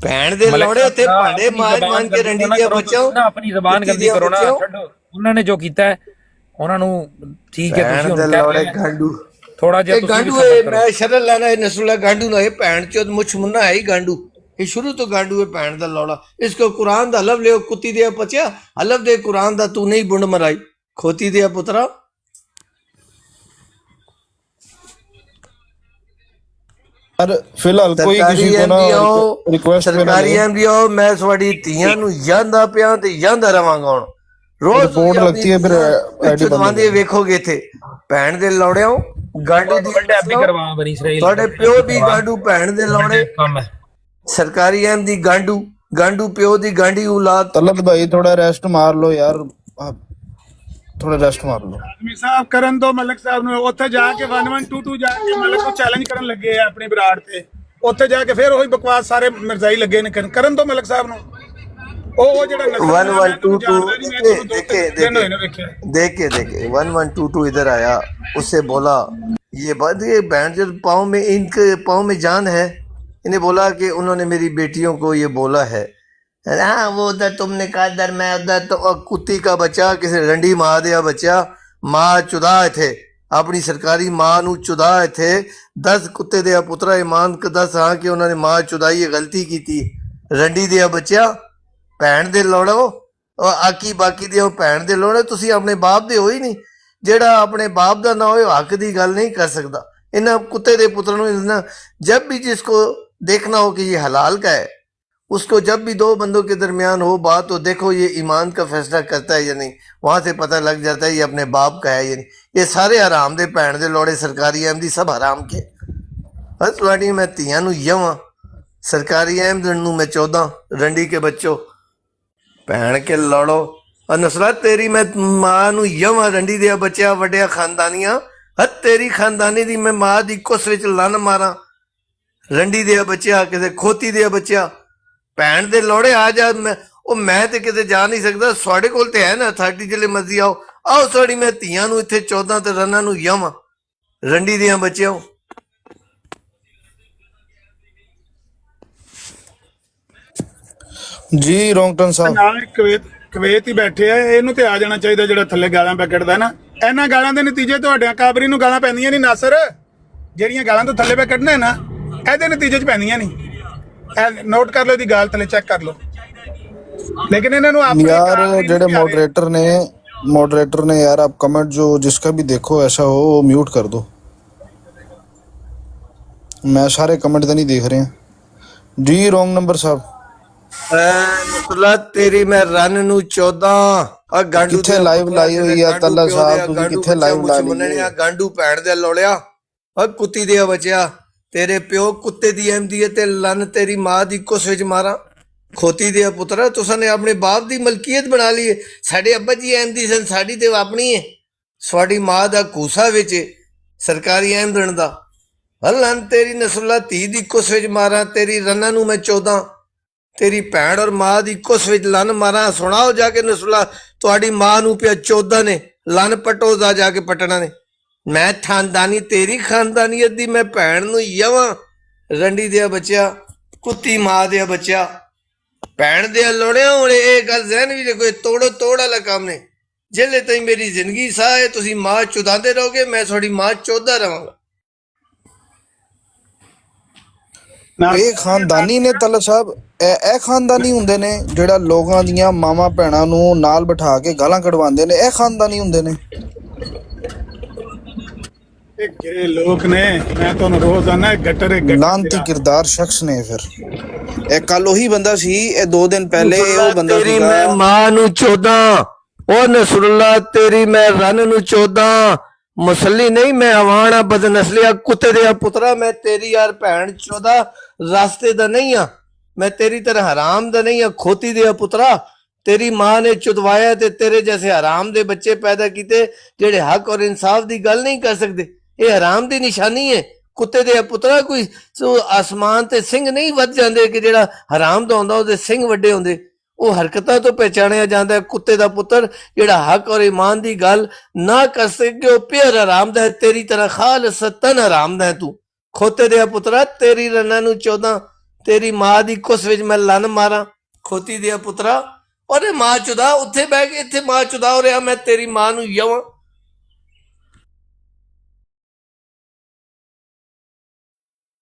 ਭੈਣ ਦੇ ਲੋੜੇ ਉੱਤੇ ਭਾਂਡੇ ਮਾਰ ਕੇ ਰੰਡੀ ਦੇ ਬੱਚੋ ਆਪਣੀ ਜ਼ਬਾਨ ਗੰਦੀ ਕਰੋ ਨਾ ਛੱਡੋ ਉਹਨਾਂ ਨੇ ਜੋ ਕੀਤਾ ਹੈ ਉਹਨਾਂ ਨੂੰ ਠੀਕ ਹੈ ਤੁਸੀਂ ਹੁਣ ਲੋੜੇ ਗਾਂਡੂ ਥੋੜਾ ਜਿਹਾ ਤੁਸੀਂ ਗਾਂਡੂ ਮੈਂ ਸ਼ਰਨ ਲੈਣਾ ਹੈ ਨਸਰੁੱਲਾ ਗਾਂਡੂ ਨਾ ਇਹ ਭੈਣ ਚੋਦ ਮੁੱਛ ਮੁੰਨਾ ਹੈ ਹੀ ਗਾਂਡੂ ਇਹ ਸ਼ੁਰੂ ਤੋਂ ਗਾਂਡੂ ਹੈ ਭੈਣ ਦਾ ਲੋੜਾ ਇਸਕੋ ਕੁਰਾਨ ਦਾ ਹਲਫ ਲਿਓ ਕੁੱਤੀ ਦੇ ਬੱਚਿਆ ਹਲਫ ਦੇ ਕੁਰਾਨ ਦਾ ਤੂੰ ਨਹੀਂ ਬੁੰਡ ਮਰਾਈ ਖੋਤੀ ਦੇ ਪੁੱਤਰਾ यार फिलहाल कोई किसी को ना रिक्वेस्ट ਸਰਕਾਰੀ ਐਮਡੀਓ ਮੈਂ ਤੁਹਾਡੀ ਧੀਆਂ ਨੂੰ ਜਾਂਦਾ ਪਿਆ ਤੇ ਜਾਂਦਾ ਰਵਾਂਗਾ ਹੁਣ ਰੋਜ਼ ਰਿਪੋर्ट लगती है फिर आईडी बंद ਵੇਖੋਗੇ ਇੱਥੇ ਭੈਣ ਦੇ ਲੋੜਿਓ ਗਾਂਡੂ ਦੀ ਆਪਣੀ ਕਰਵਾ ਬਣੀ ਇਸਰਾਈਲ ਤੁਹਾਡੇ ਪਿਓ ਦੀ ਗਾਂਡੂ ਭੈਣ ਦੇ ਲੋੜੇ ਕੰਮ ਹੈ ਸਰਕਾਰੀ ਐਮ ਦੀ ਗਾਂਡੂ ਪਿਓ ਦੀ ਗਾਂਡੀ ਔਲਾਦ तलत भाई थोड़ा रेस्ट मार लो यार थोड़ा रेस्ट मार लो ਆਦਮੀ ਸਾਹਿਬ ਕਰਨ ਦੋ ਮਲਕ ਸਾਹਿਬ ਨੂੰ ਉੱਥੇ ਜਾ ਕੇ 1122 ਜਾ ਕੇ ਮਲਕ ਨੂੰ ਚੈਲੰਜ ਕਰਨ ਲੱਗੇ ਆ ਆਪਣੀ ਬਰਾੜ ਤੇ ਉੱਥੇ ਜਾ ਕੇ ਫਿਰ ਉਹੀ ਬਕਵਾਸ ਸਾਰੇ ਮਿਰਜ਼ਾਈ ਲੱਗੇ ਨੇ ਕਰਨ ਦੋ ਮਲਕ ਸਾਹਿਬ ਨੂੰ ਉਹ ਜਿਹੜਾ 1122 देखे 1122 इधर आया उससे बोला ये बात ये बैंड जो पाँव में इनके पाँव में जान है इन्हें बोला कि उन्होंने मेरी बेटियों को ये बोला है हाँ वो उधर तुमने कहा इधर मैं उधर तो कुत्ती का बच्चा किसी रंडी माँ दिया बच्चा माँ चुदा थे अपनी सरकारी माँ नू चुदा थे 10 कुत्ते दिया पुत्रा ईमान के 10 हाँ कि उन्होंने माँ चुदाई गलती की थी रंडी दिया बच्चा ਭੈਣ ਦੇ ਲੋੜੋ ਆਕੀ ਬਾਕੀ ਦੇ ਭੈਣ ਦੇ ਲੋੜੇ ਤੁਸੀਂ ਆਪਣੇ ਬਾਪ ਦੇ ਹੋ ਹੀ ਨਹੀਂ ਜਿਹੜਾ ਆਪਣੇ ਬਾਪ ਦਾ ਨਾ ਹੋਏ ਹੱਕ ਦੀ ਗੱਲ नहीं कर सकता इन कुत्ते दे पुत्र ਨੂੰ जब भी जिसको देखना हो कि ये हलाल का है उसको जब भी 2 बंदों के दरमियान हो बात तो देखो ये ईमान का फैसला करता है या नहीं वहां से पता लग जाता है ये अपने बाप का है या नहीं ये सारे हराम दे भैन दे लोड़े सरकारी अहमदी सब हराम के बस ਤੁਹਾਡੀ मैं ਧੀਆਂ ਨੂੰ ਯਵਾਂ सरकारी अहमद ਨੂੰ मैं 14 रंडी के बच्चों ਭੈਣ ਕੇ ਲੜੋ ਨਸਰਤ ਤੇਰੀ ਮੈਂ ਮਾਂ ਨੂੰ ਯਵਾਂ ਰੰਡੀ ਦੇ ਬੱਚਿਆ ਵੱਡਿਆ ਖਾਨਦਾਨੀਆਂ ਤੇਰੀ ਖਾਨਦਾਨੀ ਦੀ ਮੈਂ ਮਾਂ ਦੀ ਕੁਸ ਵਿੱਚ ਲੰਨ ਮਾਰਾਂ ਰੰਡੀ ਦੇ ਬੱਚਿਆ ਕਿਸੇ ਖੋਤੀ ਦੇ ਬੱਚਿਆ ਭੈਣ ਦੇ ਲੋੜੇ ਆ ਜਾ ਮੈਂ ਤੇ ਕਿਤੇ ਜਾ ਨਹੀਂ ਸਕਦਾ ਤੁਹਾਡੇ ਕੋਲ ਤੇ ਹੈ ਨਾ ਅਥਾਰਟੀ ਜਿਹੜੇ ਮਰਜ਼ੀ ਆਓ ਤੁਹਾਡੀ ਮੈਂ ਧੀਆਂ ਨੂੰ ਇੱਥੇ 14 ਤੇ ਰਨਾਂ ਨੂੰ ਯਵਾਂ ਰੰਡੀ ਦੀਆਂ ਬੱਚਿਓ जी रोंगटन साहब ਨਾਲ ਕੁਵੈਤ ਹੀ ਬੈਠੇ ਆ ਇਹਨੂੰ ਤੇ ਆ ਜਾਣਾ ਚਾਹੀਦਾ ਜਿਹੜਾ ਥੱਲੇ ਗਾਲਾਂ ਪੈ ਕੱਢਦਾ ਨਾ ਇਹਨਾਂ ਗਾਲਾਂ ਦੇ ਨਤੀਜੇ ਤੁਹਾਡੇ ਕਾਬਰੀ ਨੂੰ ਗਾਲਾਂ ਪੈਂਦੀਆਂ ਨਹੀਂ ਨਾਸਰ ਜਿਹੜੀਆਂ ਗਾਲਾਂ ਤੋਂ ਥੱਲੇ ਪੈ ਕੱਢਣੇ ਨਾ ਇਹਦੇ ਨਤੀਜੇ 'ਚ ਪੈਂਦੀਆਂ ਨਹੀਂ ਨੋਟ ਕਰ ਲਓ ਇਹਦੀ ਗੱਲ ਥੱਲੇ ਚੈੱਕ ਕਰ ਲਓ लेकिन इन्होंने यार जेडे मॉडरेटर ने यार आप कमेंट जो जिसका भी देखो ऐसा हो वो म्यूट कर दो मैं सारे कमेंट तो नहीं देख रहे हैं जी। रॉन्ग नंबर साहब। ਨਸਲਾ ਤੇਰੀ ਮੈਂ ਰੰਨ ਨੂੰ 14 ਆ ਗਾਂਡੂ ਕਿੱਥੇ live ਲਾਈ ਹੋਈ ਆ ਤੱਲਾ ਸਾਹਿਬ, ਤੁਸੀਂ ਕਿੱਥੇ live ਲਾ ਲਈ ਹੈ? ਗਾਂਡੂ ਭੈਣ ਦੇ ਲੋੜਿਆ ਆ ਕੁੱਤੀ ਦੇ ਬਚਿਆ ਤੇਰੇ ਪਿਓ ਕੁੱਤੇ ਦੀ ਐਮਦੀ ਤੇ ਲੰਨ ਤੇਰੀ ਮਾਂ ਦੀ ਕੁਸ ਵਿੱਚ ਮਾਰਾਂ ਖੋਤੀ ਦੇ ਪੁੱਤਰਾ ਤੁਸਾਂ ਨੇ ਆਪਣੇ ਬਾਪ ਦੀ ਮਲਕੀਅਤ ਬਣਾ ਲਈ ਹੈ। ਸਾਡੇ ਅੱਬਾ ਜੀ ਐਮਦੀ ਸਨ, ਸਾਡੀ ਤੇ ਆਪਣੀ ਹੈ। ਸਾਡੀ ਮਾਂ ਦਾ ਕੂਸਾ ਵਿੱਚ ਸਰਕਾਰੀ ਐਮਦਣ ਦਾ ਲੰਨ ਤੇਰੀ ਨਸਲਾ ਧੀ ਦੀ ਕੁਸ ਵਿੱਚ ਮਾਰਾਂ ਤੇਰੀ ਰੰਨਾਂ ਨੂੰ ਮੈਂ 14 ਤੇਰੀ ਭੈਣ ਔਰ ਮਾਂ ਦੀ ਕੁਸ ਵਿੱਚ ਲੰਨ ਮਾਰਾਂ। ਸੁਣਾਓ ਜਾ ਕੇ ਨਸਲਾ ਤੁਹਾਡੀ ਮਾਂ ਨੂੰ ਪਿਆ 14 ਨੇ ਲੰਨ ਪਟੋ ਦਾ ਜਾ ਕੇ ਪਟਣਾ ਨੇ। ਮੈਂ ਖਾਨਦਾਨੀ ਤੇਰੀ ਖਾਨਦਾਨੀਅਤ ਦੀ ਮੈਂ ਭੈਣ ਨੂੰ ਯਵਾਂ ਰੰਡੀ ਦੇ ਬੱਚਿਆ ਕੁੱਤੀ ਮਾਂ ਦੇ ਬੱਚਿਆ ਭੈਣ ਦੇ ਲੋੜਿਆ ਹੋਣੇ। ਇਹ ਗੱਲ ਜ਼ਹਿਨ ਵੀ ਕੋਈ ਤੋੜੋ ਤੋੜ ਵਾਲਾ ਕੰਮ ਨੇ। ਜਿਲੇ ਤਾਈਂ ਮੇਰੀ ਜ਼ਿੰਦਗੀ ਸਾਹ ਹੈ ਤੁਸੀਂ ਮਾਂ ਚੁਦਾਉਂਦੇ ਰਹੋਗੇ, ਮੈਂ ਤੁਹਾਡੀ ਮਾਂ ਚੋਦਾ ਰਵਾਂਗਾ। ਇਹ ਖਾਨਦਾਨੀ ਨੇ ਤੱਲਾ ਸਾਹਿਬ, ਇਹ ਖਾਨਦਾਨੀ ਹੁੰਦੇ ਨੇ ਜਿਹੜਾ ਲੋਕਾਂ ਦੀਆਂ ਮਾਵਾਂ ਭੈਣਾਂ ਨੂੰ ਨਾਲ ਬਿਠਾ ਕੇ ਗਾਲਾਂ ਕਢਵਾਉਂਦੇ ਨੇ? ਇਹ ਖਾਨਦਾਨੀ ਹੁੰਦੇ ਨੇ? ਇਹ ਕਿਹੜੇ ਲੋਕ ਨੇ? ਮੈਂ ਤੁਹਾਨੂੰ ਰੋਜ਼ਾਨਾ ਗਟਰ ਲਾਂਤੀ ਕਿਰਦਾਰ ਸ਼ਖਸ ਨੇ। ਫਿਰ ਇਹ ਕੱਲ ਉਹੀ ਬੰਦਾ ਸੀ, ਇਹ 2 ਦਿਨ ਪਹਿਲੇ ਉਹ ਬੰਦਾ ਤੇਰੀ ਸੀਗਾ। ਮੈਂ ਮਾਂ ਨੂੰ 14 ਉਹ ਨਸਰੁੱਲਾ ਤੇਰੀ ਮੈਂ ਰਨ ਨੂੰ 14 ਮੁਸੱਲੀ ਨਹੀਂ ਮੈਂ ਆਵਾਣਾ ਬਦਨਸਲਿਆ ਕੁੱਤੇ ਦੇ ਪੁੱਤਰਾ ਮੈਂ ਤੇਰੀ ਯਾਰ ਭੈਣ 14 ਰਾਸਤੇ ਦਾ ਨਹੀਂ ਆ। ਮੈਂ ਤੇਰੀ ਤਰ੍ਹਾਂ ਹਰਾਮ ਦਾ ਨਹੀਂ ਆ। ਖੋਤੀ ਦੇ ਪੁੱਤਰਾ ਤੇਰੀ ਮਾਂ ਨੇ ਚੁਦਵਾਇਆ ਤੇ ਤੇਰੇ ਜੈਸੇ ਹਰਾਮ ਦੇ ਬੱਚੇ ਪੈਦਾ ਕੀਤੇ ਜਿਹੜੇ ਹੱਕ ਔਰ ਇਨਸਾਫ ਦੀ ਗੱਲ ਨਹੀਂ ਕਰ ਸਕਦੇ। ਇਹ ਹਰਾਮ ਦੀ ਨਿਸ਼ਾਨੀ ਹੈ। ਕੁੱਤੇ ਦੇ ਪੁੱਤਰਾ ਕੋਈ ਆਸਮਾਨ ਤੇ ਸਿੰਘ ਨਹੀਂ ਵੱਧ ਜਾਂਦੇ ਕਿ ਜਿਹੜਾ ਹਰਾਮ ਦਾ ਹੁੰਦਾ ਉਹਦੇ ਸਿੰਘ ਵੱਡੇ ਹੁੰਦੇ। ਉਹ ਹਰਕਤਾਂ ਤੋਂ ਪਹਿਚਾਣਿਆ ਜਾਂਦਾ ਹੈ ਕੁੱਤੇ ਦਾ ਪੁੱਤਰ ਜਿਹੜਾ ਹੱਕ ਔਰ ਈਮਾਨ ਦੀ ਗੱਲ ਨਾ ਕਰ ਸਕੇ ਉਹ ਪਿਆਰ ਹਰਾਮ ਦਾ ਹੈ। ਤੇਰੀ ਤਰ੍ਹਾਂ ਖਾਲਸਤਨ ਹਰਾਮ ਦਾ ਹੈ ਤੂੰ। ਖੋਤੇ ਦੇ ਪੁੱਤਰਾ ਤੇਰੀ ਰੰਨਾਂ ਨੂੰ 14 ਤੇਰੀ ਮਾਂ ਦੀ ਕੁਸ ਵਿੱਚ ਮੈਂ ਲੰਨ ਮਾਰਾਂ। ਖੋਤੀ ਦੇ ਪੁੱਤਰਾ ਉਹਨੇ ਮਾਂ ਚੁਦਾ ਉੱਥੇ ਬਹਿ ਕੇ ਇੱਥੇ ਮਾਂ ਚੁਦਾ ਹੋ ਰਿਹਾ ਮੈਂ ਤੇਰੀ ਮਾਂ ਨੂੰ ਯਵਾਂ।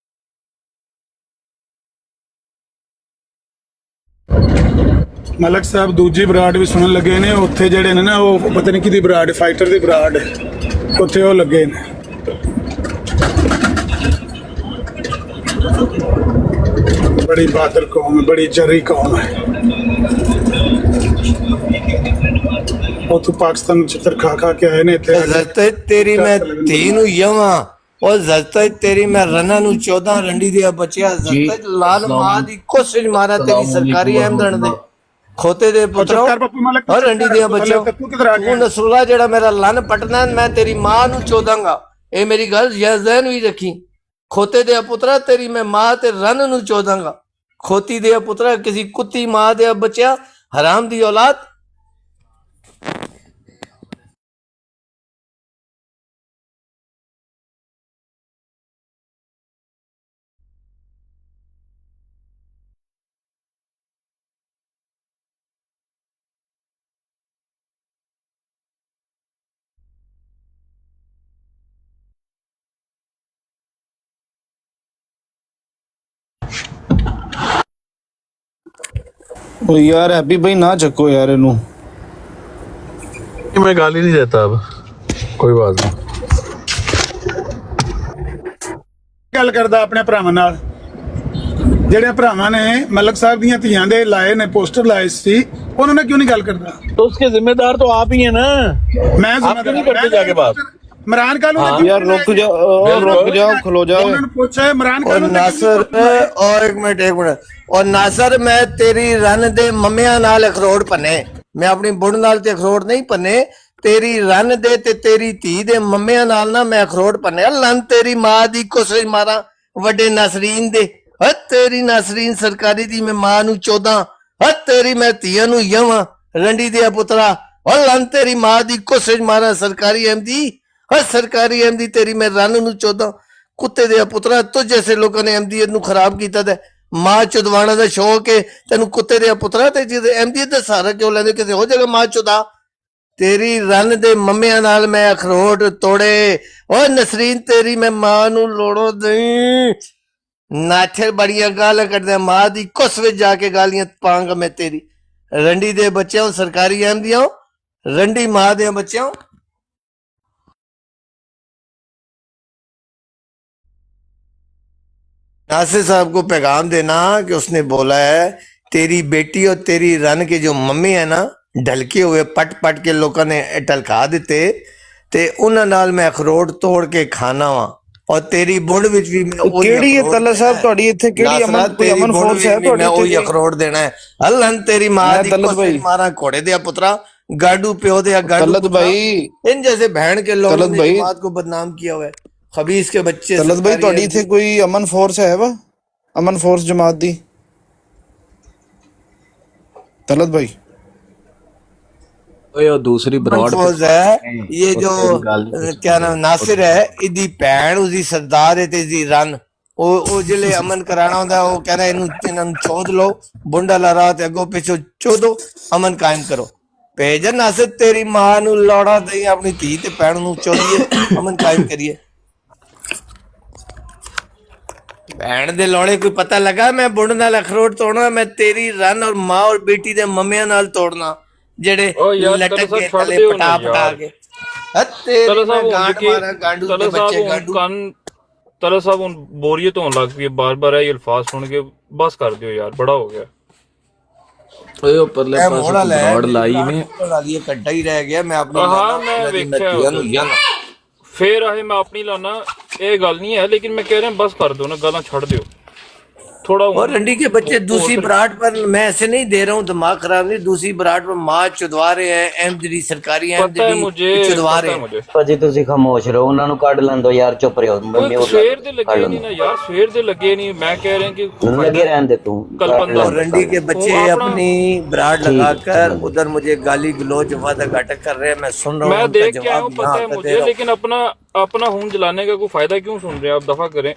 ਮਲਕ ਸਾਹਿਬ ਦੂਜੀ ਬਰਾੜ ਵੀ ਸੁਣਨ ਲੱਗੇ ਨੇ ਉੱਥੇ ਜਿਹੜੇ ਨੇ ਨਾ ਉਹ ਪਤਾ ਨਹੀਂ ਕਿਹਦੀ ਬਰਾੜ ਫਾਈਟਰ ਦੀ ਬਰਾੜ ਉੱਥੇ ਉਹ ਲੱਗੇ ਨੇ। ਬੜੀ ਬਹਾਦਰ ਕੌਮ ਹੈ, ਬੜੀ ਜਰੀ ਕੌਮ ਹੈ। ਉਹ ਤੋਂ ਪਾਕਿਸਤਾਨ ਚਿੱਤਰ ਖਾ ਖਾ ਕੇ ਆਏ ਨੇ ਇੱਥੇ। ਤੇਰੀ ਮੈਂ ਧੀ ਨੂੰ ਯਵਾਂ ਉਹ ਜ਼ਰਤ ਤੇਰੀ ਮੈਂ ਰੰਨਾਂ ਨੂੰ 14 ਰੰਡੀ ਦੇ ਬੱਚਿਆ ਜ਼ਰਤ ਲਾਲ ਮਾਂ ਦੀ ਕੋਸ਼ਿਸ਼ ਮਾਰਾ ਤੇਰੀ ਸਰਕਾਰੀ ਅਹਿਮਦਣ ਦੇ ਖੋਤੇ ਦੇ ਪੁੱਤਰੋ ਔਰ ਰੰਡੀ ਦੇ ਬੱਚਿਓ ਤੂੰ ਨਸਰੁੱਲਾ ਜਿਹੜਾ ਮੇਰਾ ਲੰਨ ਪਟਨਾ ਮੈਂ ਤੇਰੀ ਮਾਂ ਨੂੰ ਚੋਦਾਂਗਾ। ਇਹ ਮੇਰੀ ਗੱਲ ਜ਼ਹਿਨ ਵੀ ਰੱਖੀ। ਖੋਤੇ ਦੇ ਪੁੱਤਰਾ ਤੇਰੀ ਮੈਂ ਮਾਂ ਤੇ ਰਨ ਨੂੰ ਚੋਦਾਂਗਾ। ਖੋਤੀ ਦੇ ਪੁੱਤਰਾ ਕਿਸੇ ਕੁੱਤੀ ਮਾਂ ਦੇ ਬੱਚਿਆ ਹਰਾਮ ਦੀ ਔਲਾਦ। ओ यार हैप्पी भाई ना चक्को यार इनू। मैं गाली नहीं देता अब, कोई बात नहीं। ਗੱਲ ਕਰਦਾ ਆਪਣੇ ਭਰਾਵਾਂ ਨਾਲ ਜਿਹੜੇ ਭਰਾਵਾਂ ਨੇ ਮਲਕ ਸਾਹਿਬ ਦੀਆਂ ਧੀਆਂ ਦੇ ਲਾਏ ਨੇ ਪੋਸਟਰ ਲਾਏ ਸੀ ਉਹਨਾਂ ਨਾਲ ਕਿਉਂ ਨਹੀਂ ਗੱਲ ਕਰਦਾ? तो उसके जिम्मेदार तो आप ही हैं ना, मैं आप क्यों नहीं करते जाके बात? इमरान खान यार रुक जाओ खलो जाओ। उन्होंने पूछा है इमरान और खान नासर और एक मिनट और नासर मैं तेरी रन दे मम्मिया नाल अखरोट भन्ने मैं अपनी बुढ़ नाल ते अखरोट नहीं भन्ने तेरी रन दे ते तेरी धी दे मम्मिया नाल ना मैं अखरोट भन्ने लन तेरी मां दी कोशिश मारा वड्डे नासरीन दे तेरी नासरीन सरकारी दी मैं मां नू 14 तेरी मैं धीया नू यवां रंडी दे पुत्रा और लन तेरी मां दी कोशिश मारा सरकारी अहमदी सरकारी अहमदी तेरी मैं रन नू 14 कुत्ते दे पुत्रा तुझ जैसे लोगों ने अहमदीयत नू खराब कीता ते मां चुदवाना दा शौक है तेनू कुत्ते दे पुत्रा ते अहमदीयत दा सहारा क्यों लैंदे किसी हो जगह मां चुदा तेरी रन दे मम्मिया नाल मैं अखरोट तोड़े और नसरीन तेरी मैं मां नू लोड़ो दई नाठे बड़िया गाल कटदे मां दी कुस विच जाके गालियां पांगा मैं तेरी रंडी दे बच्चों सरकारी अहमदियों रंडी मां दे बच्चों नासिर साहब को पैगाम देना कि उसने बोला है तेरी बेटी और तेरी रन की जो मम्मी है ना, ढलके हुए पट पट के लोगों ने ढलका दिते ते उन्हां नाल मैं अखरोट तोड़ के खाना वा और तेरी बुंड विच भी मैं ਉਹੀ ਕਿਹੜੀ ਹੈ ਅਖਰੋਟ ਤੱਲਾ ਸਾਹਿਬ ਦੇਣਾ ਹੈ। ਤੁਹਾਡੀ ਇੱਥੇ ਕਿਹੜੀ ਨਾਸਰਾ, ਅਮਨ ਕੋਈ ਤੇਰੀ ਅਮਨ ਬੁੰਡ ਫੋਰਸ ਵਿੱਚ ਹੈ ਵੀ ਤੁਹਾਡੀ ਮੈਂ ਇੱਥੇ ਉਹੀ ਅਖਰੋਟ ਦੇਣਾ ਹੈ। ਹਲਨ ਤੇਰੀ ਮਾਂ ਮੈਂ ਦੀ ਤਲਤ ਕੋਸੇ ਭਾਈ ਮਾਰਾ ਘੋੜੇ ਦੇ पुत्रा गाडू प्यो दे गाडू तलत पुत्रा। भाई इन जैसे बहन के लोगों तलत ने भाई जमात को बदनाम किया हुआ है। खबीस के बच्चे ਤਲਤ ਭਾਈ सरकारी ਤੁਹਾਡੀ एमडी ਇੱਥੇ ਕੋਈ ਅਮਨ ਫੋਰਸ ਹੈ ਵਾ ਅਮਨ ਫੋਰਸ ਜਮਾਤ ਦੀ ਤਲਤ ਭਾਈ ਓਏ ਉਹ ਦੂਸਰੀ ਬਰੋਡ फौज है। ये जो क्या नाम नासिर है, इदी भैन उसदी सरदार है ते इसदी रन ਉਹ ਜਿਹੜੇ ਅਮਨ ਕਰਾਣਾ ਹੁੰਦਾ ਉਹ ਕਹਿੰਦਾ ਇਹਨਾਂ ਨੂੰ ਚੋਦ ਲਓ, ਬੁੰਡਾ ਲਾ ਰਾਤ ਅੱਗੋਂ ਪਿੱਛੋਂ ਚੋਦੋ, ਅਮਨ ਕਾਇਮ ਕਰੋ। ਭੇਜ ਨਾਸਿਰ ਤੇਰੀ ਮਾਂ ਨੂੰ ਲੋੜਾ ਦੇ ਆਪਣੀ ਧੀ ਤੇ ਭੈਣ ਨੂੰ ਚੋਦੀਏ, ਅਮਨ ਕਾਇਮ ਕਰੀਏ। ਭੈਣ ਦੇ ਲੋੜੇ ਕੋਈ ਪਤਾ ਲੱਗਾ ਮੈਂ ਬੁੰਡ ਨਾਲ ਅਖਰੋਟ ਤੋੜਨਾ, ਮੈਂ ਤੇਰੀ ਰਨ ਔਰ ਮਾਂ ਔਰ ਬੇਟੀ ਦੇ ਮੰਮਿਆਂ ਨਾਲ ਤੋੜਨਾ ਜਿਹੜੇ ਲਟਕ ਕੇ ਥੱਲੇ ਪਟਾ ਪਟਾ ਕੇ। ਤੇਰੀ ਮੈਂ ਗਾਂਡ ਮਾਰਾਂ ਗਾਂਡੂ ਦੇ ਬੱਚੇ ਗਾਂਡੂ। तला साहब ਹੁਣ ਬੋਰੀਅਤ ਹੋਣ ਲੱਗ ਪਈ ਹੈ ਬਾਰ-ਬਾਰ ਇਹ ਅਲਫਾਜ਼ ਸੁਣ ਕੇ। ਬਸ ਕਰ ਦਿਓ ਯਾਰ, ਬੜਾ ਹੋ ਗਿਆ। ਓਏ ਉਹ ਪਰਲੇ ਪਾਸੇ ਬਰੋਡ ਲਾਈ ਨੇ ਇਹ ਕੱਟਾ ਹੀ ਰਹਿ ਗਿਆ। ਮੈਂ ਆਪਣੀ ਹਾਂ ਮੈਂ ਵੇਖਿਆ ਫੇਰ ਆਏ ਮੈਂ ਆਪਣੀ ਲਾਣਾ, ਇਹ ਗੱਲ ਨਹੀਂ ਹੈ ਲੇਕਿਨ मैं कह रहा बस कर दो ना, गाना छोड़ दो थोड़ा। और रंडी के बच्चे दूसरी बराट पर, मैं ऐसे नहीं दे रहा हूँ दिमाग खराब नहीं, दूसरी बराट पर माँ चुदवा रहे हैं, एमडी सरकारी एमडी चुदवा रहे हैं। ਭਾਜੀ ਤੁਸੀਂ ਖਾਮੋਸ਼ ਰਹੋ, ਉਹਨਾਂ ਨੂੰ ਕੱਢ ਲੈਣ ਦਿਓ ਯਾਰ, ਚੁੱਪ ਰਹੋ। ਸਵੇਰ ਦੇ ਲੱਗੇ ਨਹੀਂ ਨਾ ਯਾਰ, ਸਵੇਰ ਦੇ ਲੱਗੇ ਨਹੀਂ। मैं कह रहा कि लगे रहने दे तू। और रंडी के बच्चे अपनी बराट लगाकर उधर मुझे गाली गलोच वादा घाटा कर रहे हैं, मैं सुन रहा हूँ। मैं देख के आया हूँ, पता है मुझे, लेकिन अपना खून जलाने का कोई फायदा क्यों सुन रहे हैं आप? दफा करें।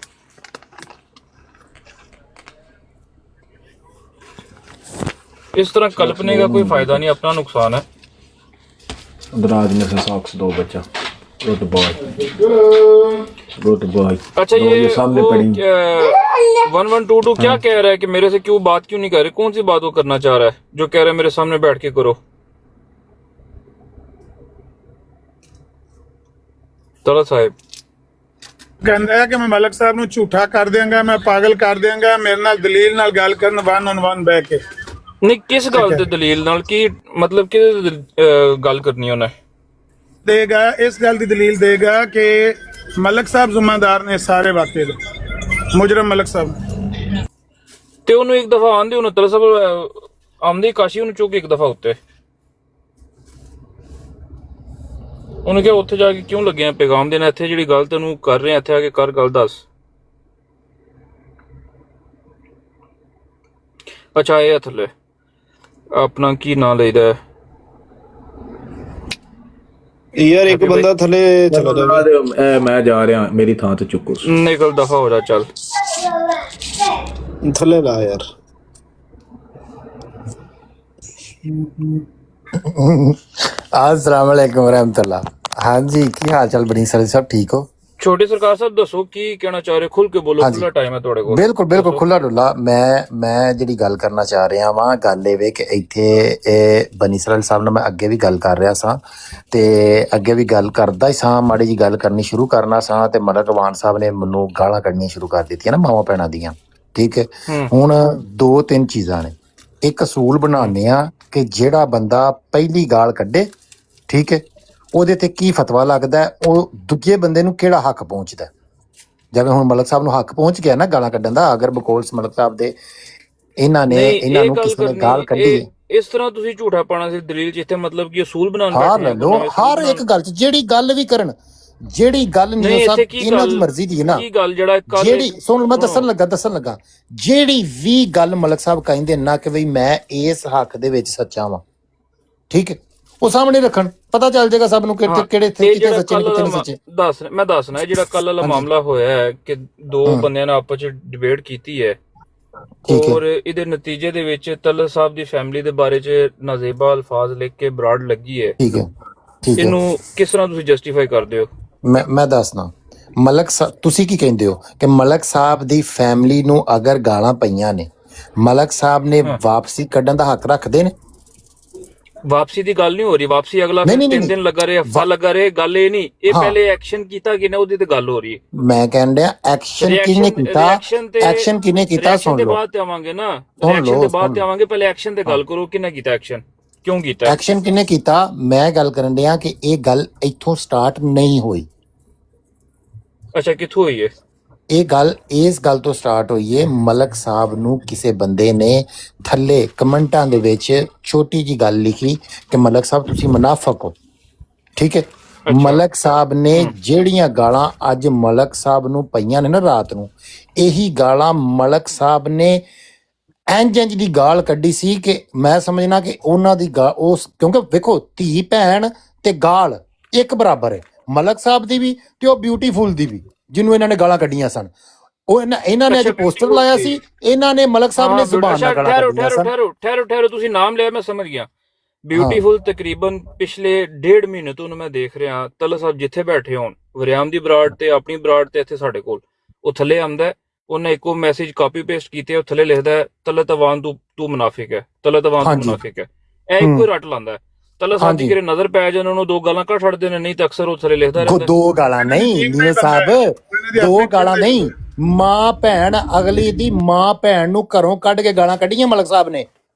इस तरह कल्पने का कोई फायदा नहीं, अपना नुकसान है। दराज में से सॉक्स दो बच्चा गुड बॉय। अच्छा ये सामने पड़ी 1122 क्या कह रहा है कि मेरे से क्यों बात क्यों नहीं कर रहे? कौन सी बात वो करना चाह रहा है जो कह रहा है मेरे सामने बैठ के करो? तला साहब ਕਹਿੰਦਾ ਹੈ ਕਿ ਮੈਂ ਮਲਕ ਸਾਹਿਬ ਨੂੰ ਝੂਠਾ ਕਰ ਦਿਆਂਗਾ, ਮੈਂ ਪਾਗਲ ਕਰ ਦਿਆਂਗਾ, ਮੇਰੇ ਨਾਲ ਦਲੀਲ ਨਾਲ ਗੱਲ ਕਰਨ 1 on 1 ਬਹਿ ਕੇ। नहीं किस गल ते दलील नाल की मतलब कि गल करनी होना देगा इस गल की दलील देगा कि मलक साहब जिम्मेदार ने सारे वाक़े दे, मुजरम मलक साहब ते ओनू एक दफा आंदे ओनू तला साहब आमदी काशी ओनू चुक एक दफा उत्ते ओनू क्या उत्थे जाके क्यों लगे हैं पैगाम देना? इत्थे जिहड़ी गल तैनू कर रहे हैं इत्थे आके कर गल दस। अच्छा ये थल्ले अपना की ना लेदा है यार, एक बंदा थले चला जाए। मैं जा रहा मेरी थां ते चुको निकल दफा हो जा, चल थले ला यार। अस्सलाम वालेकुम रहमतुल्लाह। हाँ जी, की हाल चाल बनी सर? सब ठीक हो? छोटे सरकार साहब दसो की कहना चाह रहे? खुल के बोलो, खुला टाइम है ਤੁਹਾਡੇ ਕੋਲ। ਬਿਲਕੁਲ ਬਿਲਕੁਲ ਖੁੱਲਾ ਡੁੱਲਾ। ਮੈਂ ਜਿਹੜੀ ਗੱਲ ਕਰਨਾ ਚਾਹ ਰਿਹਾ ਵਾਂ, ਗੱਲ ਇਹ ਵੇ ਕਿ ਇੱਥੇ ਇਹ ਬਨੀ ਇਸਰਾਇਲ ਸਾਹਿਬ ਨਾਲ ਮੈਂ ਅੱਗੇ ਵੀ ਗੱਲ ਕਰ ਰਿਹਾ ਸਾਂ ਤੇ ਅੱਗੇ ਵੀ ਗੱਲ ਕਰਦਾ ਹੀ ਸਾਂ, ਮਾੜੀ ਜੀ ਗੱਲ ਕਰਨੀ ਸ਼ੁਰੂ ਕਰਨਾ ਸਾਂ ਤੇ ਮਲਕ ਵਾਨ ਸਾਹਿਬ ਨੇ ਮੈਨੂੰ ਗਾਲਾਂ ਕੱਢਣੀਆਂ ਸ਼ੁਰੂ ਕਰ ਦਿੱਤੀਆਂ ਨਾ ਮਾਵਾਂ ਭੈਣਾਂ ਦੀਆਂ। ਠੀਕ ਹੈ, ਹੁਣ 2-3 ਚੀਜ਼ਾਂ ਨੇ। ਇੱਕ ਅਸੂਲ ਬਣਾਉਂਦੇ ਆ ਕਿ ਜਿਹੜਾ ਬੰਦਾ ਪਹਿਲੀ ਗਾਲ ਕੱਢੇ, ਠੀਕ ਹੈ, ਉਹਦੇ ਤੇ ਕੀ ਫਤਵਾ ਲੱਗਦਾ, ਉਹ ਦੂਜੇ ਬੰਦੇ ਨੂੰ ਕਿਹੜਾ ਹੱਕ ਪਹੁੰਚਦਾ। ਜਿਵੇਂ ਹੁਣ ਮਲਕ ਸਾਹਿਬ ਨੂੰ ਹੱਕ ਪਹੁੰਚ ਗਿਆ ਨਾ ਗਾਲਾਂ ਕੱਢਣ ਦਾ, ਅਗਰ ਬਕੌਲਸ ਮਲਕ ਸਾਹਿਬ ਦੇ ਇਹਨਾਂ ਨੂੰ ਕਿਸੇ ਨੇ ਗਾਲ ਕੱਢੀ, ਇਸ ਤਰ੍ਹਾਂ ਤੁਸੀਂ ਝੂਠਾ ਪਾਣਾ ਸੀ ਦਲੀਲ ਜਿੱਥੇ ਮਤਲਬ ਕਿ ਅਸੂਲ ਬਣਾਉਣ ਹਾਂ ਲੈ ਲਓ ਹਰ ਇੱਕ ਗੱਲ ਚ ਜਿਹੜੀ ਗੱਲ ਵੀ ਕਰਨ, ਜਿਹੜੀ ਗੱਲ ਨਹੀਂ ਸਭ ਇਹਨਾਂ ਦੀ ਮਰਜ਼ੀ ਦੀ ਹੈ ਨਾ। ਜਿਹੜੀ ਸੁਣ ਮੈਂ ਦੱਸਣ ਲੱਗਾ ਜਿਹੜੀ ਵੀ ਗੱਲ ਮਲਕ ਸਾਹਿਬ ਕਹਿੰਦੇ ਨਾ ਕਿ ਬਈ ਮੈਂ ਇਸ ਹੱਕ ਦੇ ਵਿੱਚ ਸੱਚਾ ਵਾਂ, ਠੀਕ ਹੈ, ਉਹ ਸਾਹਮਣੇ ਰੱਖਣ, ਪਤਾ ਚੱਲ ਜਾਏਗਾ ਸਭ ਨੂੰ ਕਿਹੜੇ ਕਿੱਥੇ ਸੱਚੇ ਨੇ ਕਿੱਥੇ ਨਹੀਂ ਸੱਚੇ। ਮੈਂ ਦੱਸਣਾ ਜਿਹੜਾ ਕੱਲ ਵਾਲਾ ਮਾਮਲਾ ਹੋਇਆ ਹੈ ਕਿ 2 ਬੰਦਿਆਂ ਨੇ ਆਪਸ ਚ ਡਿਬੇਟ ਕੀਤੀ ਹੈ ਔਰ ਇਹਦੇ ਨਤੀਜੇ ਦੇ ਵਿੱਚ ਤਲਤ ਸਾਹਿਬ ਦੀ ਫੈਮਿਲੀ ਦੇ ਬਾਰੇ ਚ ਨਾਜ਼ੇਬਾ ਅਲਫਾਜ਼ ਲਿਖ ਕੇ ਬਰਾੜ ਲੱਗੀ ਹੈ। ਠੀਕ ਹੈ, ਇਹਨੂੰ ਕਿਸ ਤਰ੍ਹਾਂ ਤੁਸੀਂ ਜਸਟੀਫਾਈ ਕਰਦੇ ਹੋ? ਮੈਂ ਦੱਸਣਾ ਮਲਕ ਸਾਹਿਬ, ਤੁਸੀਂ ਕੀ ਕਹਿੰਦੇ ਹੋ ਕਿ ਮਲਕ ਸਾਹਿਬ ਦੀ ਫੈਮਿਲੀ ਨੂੰ ਅਗਰ ਗਾਲਾਂ ਪਈਆਂ ਨੇ, ਮਲਕ ਸਾਹਿਬ ਨੇ ਵਾਪਸੀ ਕੱਢਣ ਦਾ ਹੱਕ ਰੱਖਦੇ ਨੇ? ਵਾਪਸੀ ਦੀ ਗੱਲ ਨਹੀਂ ਹੋ ਰਹੀ, ਵਾਪਸੀ ਅਗਲਾ ਨਹੀਂ, ਫਿਰ ਨਹੀਂ, 3 ਦਿਨ ਲੱਗਾ ਰਹੇ, ਹਫਤਾ ਲੱਗਾ ਰਹੇ, ਗੱਲ ਇਹ ਨਹੀਂ, ਇਹ ਹਾਂ। ਪਹਿਲੇ ਐਕਸ਼ਨ ਕੀਤਾ ਕਿ ਨਾ ਉਹਦੀ ਤੇ ਗੱਲ ਹੋ ਰਹੀ ਹੈ। ਮੈਂ ਕਹਿਣ ਡਿਆ ਐਕਸ਼ਨ ਕਿਹਨੇ ਕੀਤਾ, ਐਕਸ਼ਨ ਕਿਹਨੇ ਕੀਤਾ, ਰਿਐਕਸ਼ਨ ਸੁਣ ਦੇ ਲਓ ਬਾਅਦ ਤੇ ਆਵਾਂਗੇ ਨਾ, ਸੁਣ ਰਿਐਕਸ਼ਨ ਲਓ, ਦੇ ਬਾਅਦ ਸੁਣ ਤੇ ਆਵਾਂਗੇ, ਪਹਿਲੇ ਐਕਸ਼ਨ ਤੇ ਗੱਲ ਕਰੋ, ਕਿਹਨੇ ਕੀਤਾ ਐਕਸ਼ਨ, ਕਿਉਂ ਕੀਤਾ? ਐਕਸ਼ਨ ਕਿਹਨੇ ਕੀਤਾ, ਮੈਂ ਗੱਲ ਕਰਨ ਡਿਆ ਕਿ ਇਹ ਗੱਲ ਇੱਥੋਂ ਸਟਾਰਟ ਨਹੀਂ ਹੋਈ। ਅੱਛਾ, ਕਿੱਥੋਂ ਹੋਈ ਹੈ ਇਹ ਗੱਲ? ਇਸ ਗੱਲ ਤੋਂ ਸਟਾਰਟ ਹੋਈ ਹੈ, ਮਲਕ ਸਾਹਿਬ ਨੂੰ ਕਿਸੇ ਬੰਦੇ ਨੇ ਥੱਲੇ ਕਮੈਂਟਾਂ ਦੇ ਵਿੱਚ ਛੋਟੀ ਜੀ ਗੱਲ ਲਿਖੀ ਕਿ ਮਲਕ ਸਾਹਿਬ ਤੁਸੀਂ ਮੁਨਾਫਕ ਹੋ, ਠੀਕ ਹੈ। ਮਲਕ ਸਾਹਿਬ ਨੇ ਜਿਹੜੀਆਂ ਗਾਲਾਂ ਅੱਜ ਮਲਕ ਸਾਹਿਬ ਨੂੰ ਪਈਆਂ ਨੇ ਨਾ ਰਾਤ ਨੂੰ, ਇਹੀ ਗਾਲਾਂ ਮਲਕ ਸਾਹਿਬ ਨੇ ਇੰਜ ਦੀ ਗਾਲ ਕੱਢੀ ਸੀ ਕਿ ਮੈਂ ਸਮਝਣਾ ਕਿ ਉਹਨਾਂ ਦੀ ਉਸ, ਕਿਉਂਕਿ ਵੇਖੋ ਧੀ ਭੈਣ ਤੇ ਗਾਲ ਇੱਕ ਬਰਾਬਰ ਹੈ, ਮਲਕ ਸਾਹਿਬ ਦੀ ਵੀ ਤੇ ਉਹ ਬਿਊਟੀਫੁਲ ਦੀ ਵੀ, ਜਿਹਨੂੰ ਇਹਨਾਂ ਨੇ ਗਾਲਾਂ ਕੱਢੀਆਂ ਸਨ। ਉਹ ਇਹਨਾਂ ਨੇ ਅੱਜ ਪੋਸਟਰ ਲਾਇਆ ਸੀ, ਇਹਨਾਂ ਨੇ ਮਲਕ ਸਾਹਿਬ ਨੇ ਜ਼ੁਬਾਨ ਨਾਲ ਗਾਲਾਂ ਕੱਢੀਆਂ ਸਨ। ਠਹਿਰੋ, ਤੁਸੀਂ ਨਾਮ ਲਿਆ, ਮੈਂ ਸਮਝ ਗਿਆ। ਬਿਊਟੀਫੁਲ ਤਕਰੀਬਨ ਪਿਛਲੇ 1.5 ਮਹੀਨੇ ਤੋਂ ਉਹਨੂੰ ਮੈਂ ਦੇਖ ਰਿਹਾ, ਤਲਤ ਸਾਹਿਬ ਜਿੱਥੇ ਬੈਠੇ ਹੋਣ, ਵਰਿਆਮ ਦੀ ਬਰਾੜ ਤੇ ਆਪਣੀ ਬਰਾੜ ਤੇ ਇੱਥੇ ਸਾਡੇ ਕੋਲ, ਉਹ ਥੱਲੇ ਆਉਂਦਾ, ਉਹਨੇ ਇੱਕੋ ਮੈਸੇਜ ਕਾਪੀ ਪੇਸਟ ਕੀਤੇ, ਉਹ ਥੱਲੇ ਲਿਖਦਾ ਤਲਤ ਅਵਾਨ ਤੂੰ ਮੁਨਾਫਿਕ ਹੈ, ਤਲਤ ਅਵਾਨ ਤੂੰ ਮੁਨਾਫਿਕ ਹੈ, ਇਹ ਇੱਕੋ ਰੱਟ ਲਾਂਦਾ। ਤਲਤ ਸਾਹਿਬ ਦੀ ਕਿਰੇ ਨਜ਼ਰ ਪੈ ਜਾਣ, ਉਹਨੂੰ 2 ਗਾਲਾਂ ਕੱਢ ਛੱਡਦੇ ਨੇ, ਨਹੀਂ ਤਾਂ ਅਕਸਰ ਉਹ ਥੱਲੇ ਲਿਖਦਾ ਰਹਿੰਦਾ। 2 ਗਾਲਾਂ ਨਹੀਂ ਨਿਓ ਸਾਹਿਬ, 2 ਗਾਲਾਂ ਨਹੀਂ, ਮਾਂ ਭੈਣ, ਅਗਲੀ ਦੀ ਮਾਂ ਭੈਣ ਨੂੰ ਘਰੋਂ ਕੱਢ ਕੇ ਗਾਲਾਂ ਕੱਢੀਆਂ ਮਲਕ ਸਾਹਿਬ ਨੇ।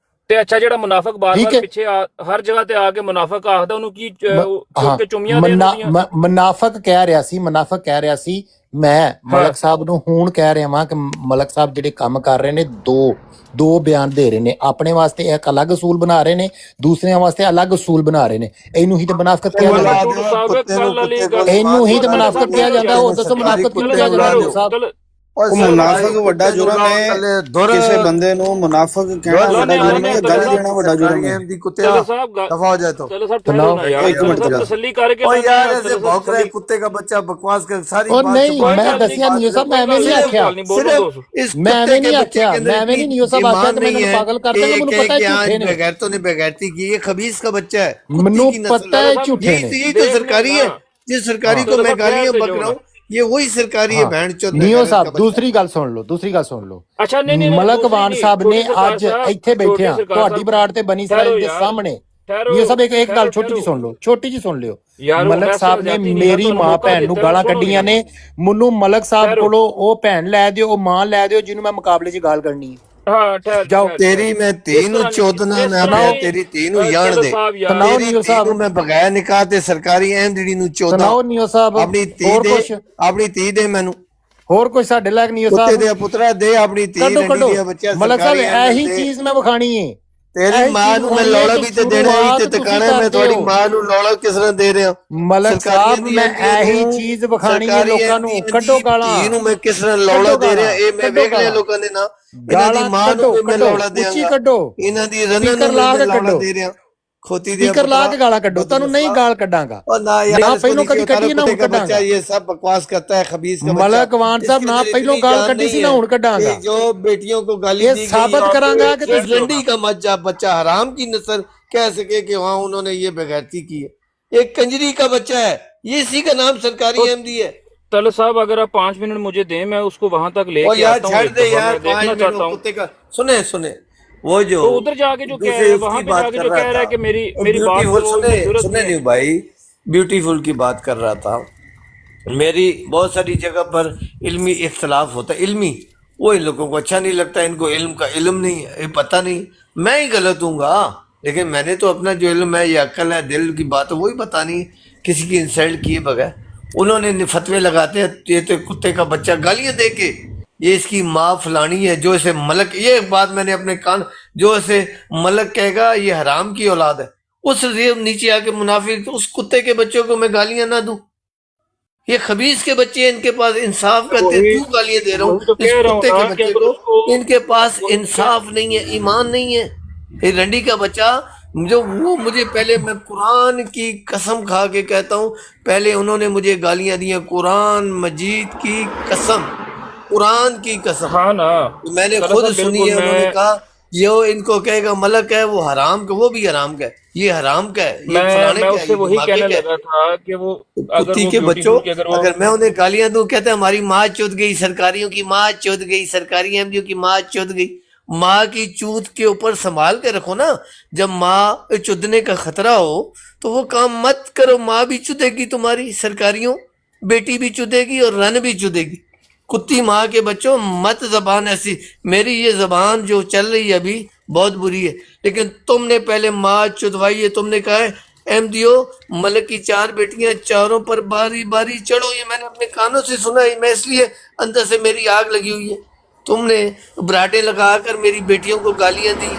ਤੇ ਅੱਛਾ, ਜਿਹੜਾ ਮੁਨਾਫਕ ਬਾਰ-ਬਾਰ ਪਿੱਛੇ ਹਰ ਜਗ੍ਹਾ ਤੇ ਆ ਕੇ ਮੁਨਾਫਕ ਆਖਦਾ, ਉਹਨੂੰ ਕੀ ਚੁੱਕ ਕੇ ਚੁੰਮੀਆਂ ਦੇਣੀਆਂ? ਮੁਨਾਫਕ ਕਹਿ ਰਿਹਾ ਸੀ, ਮੁਨਾਫਕ ਕਹਿ ਰਿਹਾ ਸੀ। ਮੈਂ ਮਲਕ ਸਾਹਿਬ ਨੂੰ ਹੁਣ ਕਹਿ ਰਿਹਾ ਵਾਂ ਕਿ ਮਲਕ ਸਾਹਿਬ ਜਿਹੜੇ ਕੰਮ ਕਰ ਰਹੇ ਨੇ, ਦੋ ਬਿਆਨ ਦੇ ਰਹੇ ਨੇ, ਆਪਣੇ ਵਾਸਤੇ ਇੱਕ ਅਲੱਗ ਅਸੂਲ ਬਣਾ ਰਹੇ ਨੇ, ਦੂਸਰਿਆਂ ਵਾਸਤੇ ਅਲੱਗ ਅਸੂਲ ਬਣਾ ਰਹੇ ਨੇ। ਇਹਨੂੰ ਹੀ ਤੇ ਮੁਨਾਫਕਤ ਕਿਹਾ ਜਾਂਦਾ, ਇਹਨੂੰ ਹੀ ਤੇ ਮੁਨਾਫਕਤ ਕਿਹਾ ਜਾਂਦਾ। ਉਹ ਦੱਸੋ ਮੁਨਾਫਕਤ ਕਿਉਂ ਕਿਹਾ ਜਾਂਦਾ ਸਾਹਿਬ? ਉਹ ਮੁਨਾਫਿਕ ਵੱਡਾ ਜੁਰਮ ਹੈ, ਕਿਸੇ ਬੰਦੇ ਨੂੰ ਮੁਨਾਫਿਕ ਕਹਿਣਾ ਵੱਡਾ ਜੁਰਮ ਹੈ, ਗਾਲੀ ਦੇਣਾ ਵੱਡਾ ਜੁਰਮ ਹੈ। ਚਲੋ ਸਾਹਿਬ ਦਫਾ ਹੋ ਜਾਏ, ਚਲੋ ਸਾਹਿਬ ਠਹਿਰੋ ਨਾ ਯਾਰ, ਇੱਕ ਮਿੰਟ ਤਸੱਲੀ ਕਰਕੇ। ओ यार ऐसे भौंक रहे कुत्ते का बच्चा, बकवास कर सारी और नहीं, मैं दसिया नहीं साहब, मैं नहीं आख्या, मैं नहीं आख्या, मैं नहीं साहब आख्या कि मैंने पागल कर दिया, मुझे पता है झूठे ने, बगैरतों ने बेगैरती की, ये खबीस का बच्चा है, मुझे पता है झूठे ने। यही तो सरकारी है, जिस सरकारी को मैं गालियां बक रहा हूँ, ये वही सरकारी है। बहन चोद नियो साहब दूसरी गल सुन लो, दूसरी गल सुन लो। अच्छा नहीं, मलक वान साहब ने ਅੱਜ ਇੱਥੇ ਬੈਠੇ ਆ ਤੁਹਾਡੀ ਬਰਾੜ ਤੇ ਬਣੀ ਸਾਈਡ ਦੇ ਸਾਹਮਣੇ। ਇਹ ਸਭ ਇੱਕ ਗੱਲ ਛੋਟੀ ਜੀ ਸੁਣ ਲਓ, ਛੋਟੀ ਜੀ ਸੁਣ ਲਿਓ। ਮਲਕ ਸਾਹਿਬ ਨੇ ਮੇਰੀ ਮਾਂ ਭੈਣ ਨੂੰ ਗਾਲਾਂ ਕੱਢੀਆਂ ਨੇ, ਮੈਨੂੰ ਮਲਕ ਸਾਹਿਬ ਕੋਲੋਂ ਉਹ ਭੈਣ ਲੈ ਦਿਓ, ਉਹ ਮਾਂ ਲੈ ਦਿਓ ਜਿਹਨੂੰ ਮੈਂ ਮੁਕਾਬਲੇ 'ਚ ਗਾਲ ਕੱਢਣੀ ਹੈ। जाओ तेरी मैं तीनों चौदना ना मैं तेरी तीनों यार दे तेरी तीनों मैं बगैर निकाह ते सरकारी अहमदड़ी नु चौदह ਸੁਣਾਓ ਨਿਓ ਸਾਹਿਬ। अपनी धी दे मैनू ਹੋਰ ਕੁਝ ਸਾਡੇ ਲਾਇਕ ਨਿਓ कुत्ते ਸਾਹਿਬ दे पुत्रा दे अपनी धी ਕੱਢੋ रंडी ਕੱਢੋ। दे बच्चा ਮਲਕ ਸਾਹਿਬ सरकारी ਇਹੀ ਚੀਜ਼ ਮੈਂ ਵਿਖਾਣੀ ਹੈ। तेरी मां नु मैं लौड़ा भी ते देना ही ते टकाना मैं थोड़ी मां नु लौड़ा किस तरह दे रहा ਮਲਕ ਸਾਹਿਬ ਮੈਂ ਇਹੀ ਚੀਜ਼ ਵਿਖਾਣੀ ਹੈ ਲੋਕਾਂ ਨੂੰ। ਕੱਢੋ ਗਾਲਾਂ, धी नु मैं किस तरह लौड़ा दे रहा ए मैं देख लिया लोगों ने ना ਗਾਲਾਂ ਕੱਢੋ, ਕੱਢੋ ਉੱਚੀ ਕੱਢੋ, ਇਹਨਾਂ ਦੀ ਰੰਨ ਸਪੀਕਰ ਲਾ ਕੇ ਕੱਢੋ, ਦੇ ਰਿਹਾ ਖੋਤੀ ਦੀ ਸਪੀਕਰ ਲਾ ਕੇ ਗਾਲਾਂ ਕੱਢੋ। ਤੁਹਾਨੂੰ ਨਹੀਂ ਗਾਲ ਕੱਢਾਂਗਾ ਨਾ ਪਹਿਲੋਂ ਕਦੀ ਕੱਢੀ ਨਾ ਹੁਣ ਕੱਢਾਂਗਾ। ये सब बकवास करता है खबीस का ਮਲਕ ਵਾਨ ਸਾਹਿਬ ਨਾ ਪਹਿਲੋਂ ਗਾਲ ਕੱਢੀ ਸੀ ਨਾ ਹੁਣ ਕੱਢਾਂਗਾ। जो बेटियों को गाली ये दी साबित गई, करांगा कि इस रंडी का बच्चा हराम की नस्ल कह सके कि वहाँ उन्होंने ये बेगैरती की है। एक कंजरी का बच्चा है, ये इसी का नाम सरकारी अहमदी है। तलत साहब अगर आप 5 मिनट मुझे दें, मैं उसको वहां तक ले यार छड़ दे यार, 5 मिनट कुत्ते का सुने वो जो तो उधर जाके जो कह रहा है, वहां पे जाके जो कह रहा है कि मेरी बात सुने नहीं भाई, ब्यूटीफुल की बात कर रहा था। मेरी बहुत सारी जगह पर इल्मी इख्तलाफ होता है, इल्मी वो इन लोगों को अच्छा नहीं लगता, इनको इल्म का इल्म नहीं है, ये पता नहीं, मैं ही गलत हूँगा, लेकिन मैंने तो अपना जो इल्म है, ये अक्ल है, दिल की बात है, वही पता नहीं, किसी की इंसल्ट किए बगैर उन्होंने फतवे लगाते हैं। ये तो कुत्ते का बच्चा गालियां दे के ये इसकी माँ फलानी है, जो इसे मलक, ये एक बात मैंने अपने कान, जो इसे मलक कहेगा ये हराम की औलाद है, उस नीचे आके मुनाफिक, तो उस कुत्ते के बच्चों को मैं गालियां ना दूं? ये खबीस के बच्चे, इनके पास इंसाफ करते, क्यों गालियां दे रहा हूँ इस कुत्ते के बच्चे को? इनके पास इंसाफ नहीं है, ईमान नहीं है। ये रंडी का बच्चा जो वो मुझे पहले, मैं कुरान की कसम खा के कहता हूँ, पहले उन्होंने मुझे गालियां दी, कुरान मजीद की कसम, कुरान की कसम, हाँ ना, मैंने खुद सुनी है। उन्होंने कहा जो इनको कहेगा मलक है वो हराम का, वो भी हराम का है, ये हराम का है, ये फलाने मैं का उससे है, वही कहने ये लगा था कि वो कुत्ती के बच्चों, अगर मैं उन्हें गालियां दूं, कहते हैं हमारी माँ चुद गई, सरकारियों की माँ चुद गई, सरकारी एमडीओ की माँ चुद गई। ماں کی چوت کے اوپر سنبھال کے رکھو نا. جب ماں چدنے کا خطرہ ہو تو وہ کام مت کرو. ماں بھی چدے گی تمہاری سرکاریوں, بیٹی بھی چدے گی اور رن بھی چدے گی. کتی ماں کے بچوں مت زبان ایسی. میری یہ زبان جو چل رہی ہے ابھی بہت بری ہے, لیکن تم نے پہلے ماں چدوائی ہے. تم نے کہا ہے احمدیو ملک کی 4 بیٹیاں, چاروں پر باری باری چڑھو. یہ میں نے اپنے کانوں سے سنا ہے, میں اس لیے اندر سے میری آگ لگی ہوئی ہے. تم نے براٹے لگا کر میری بیٹیوں کو گالیاں دی.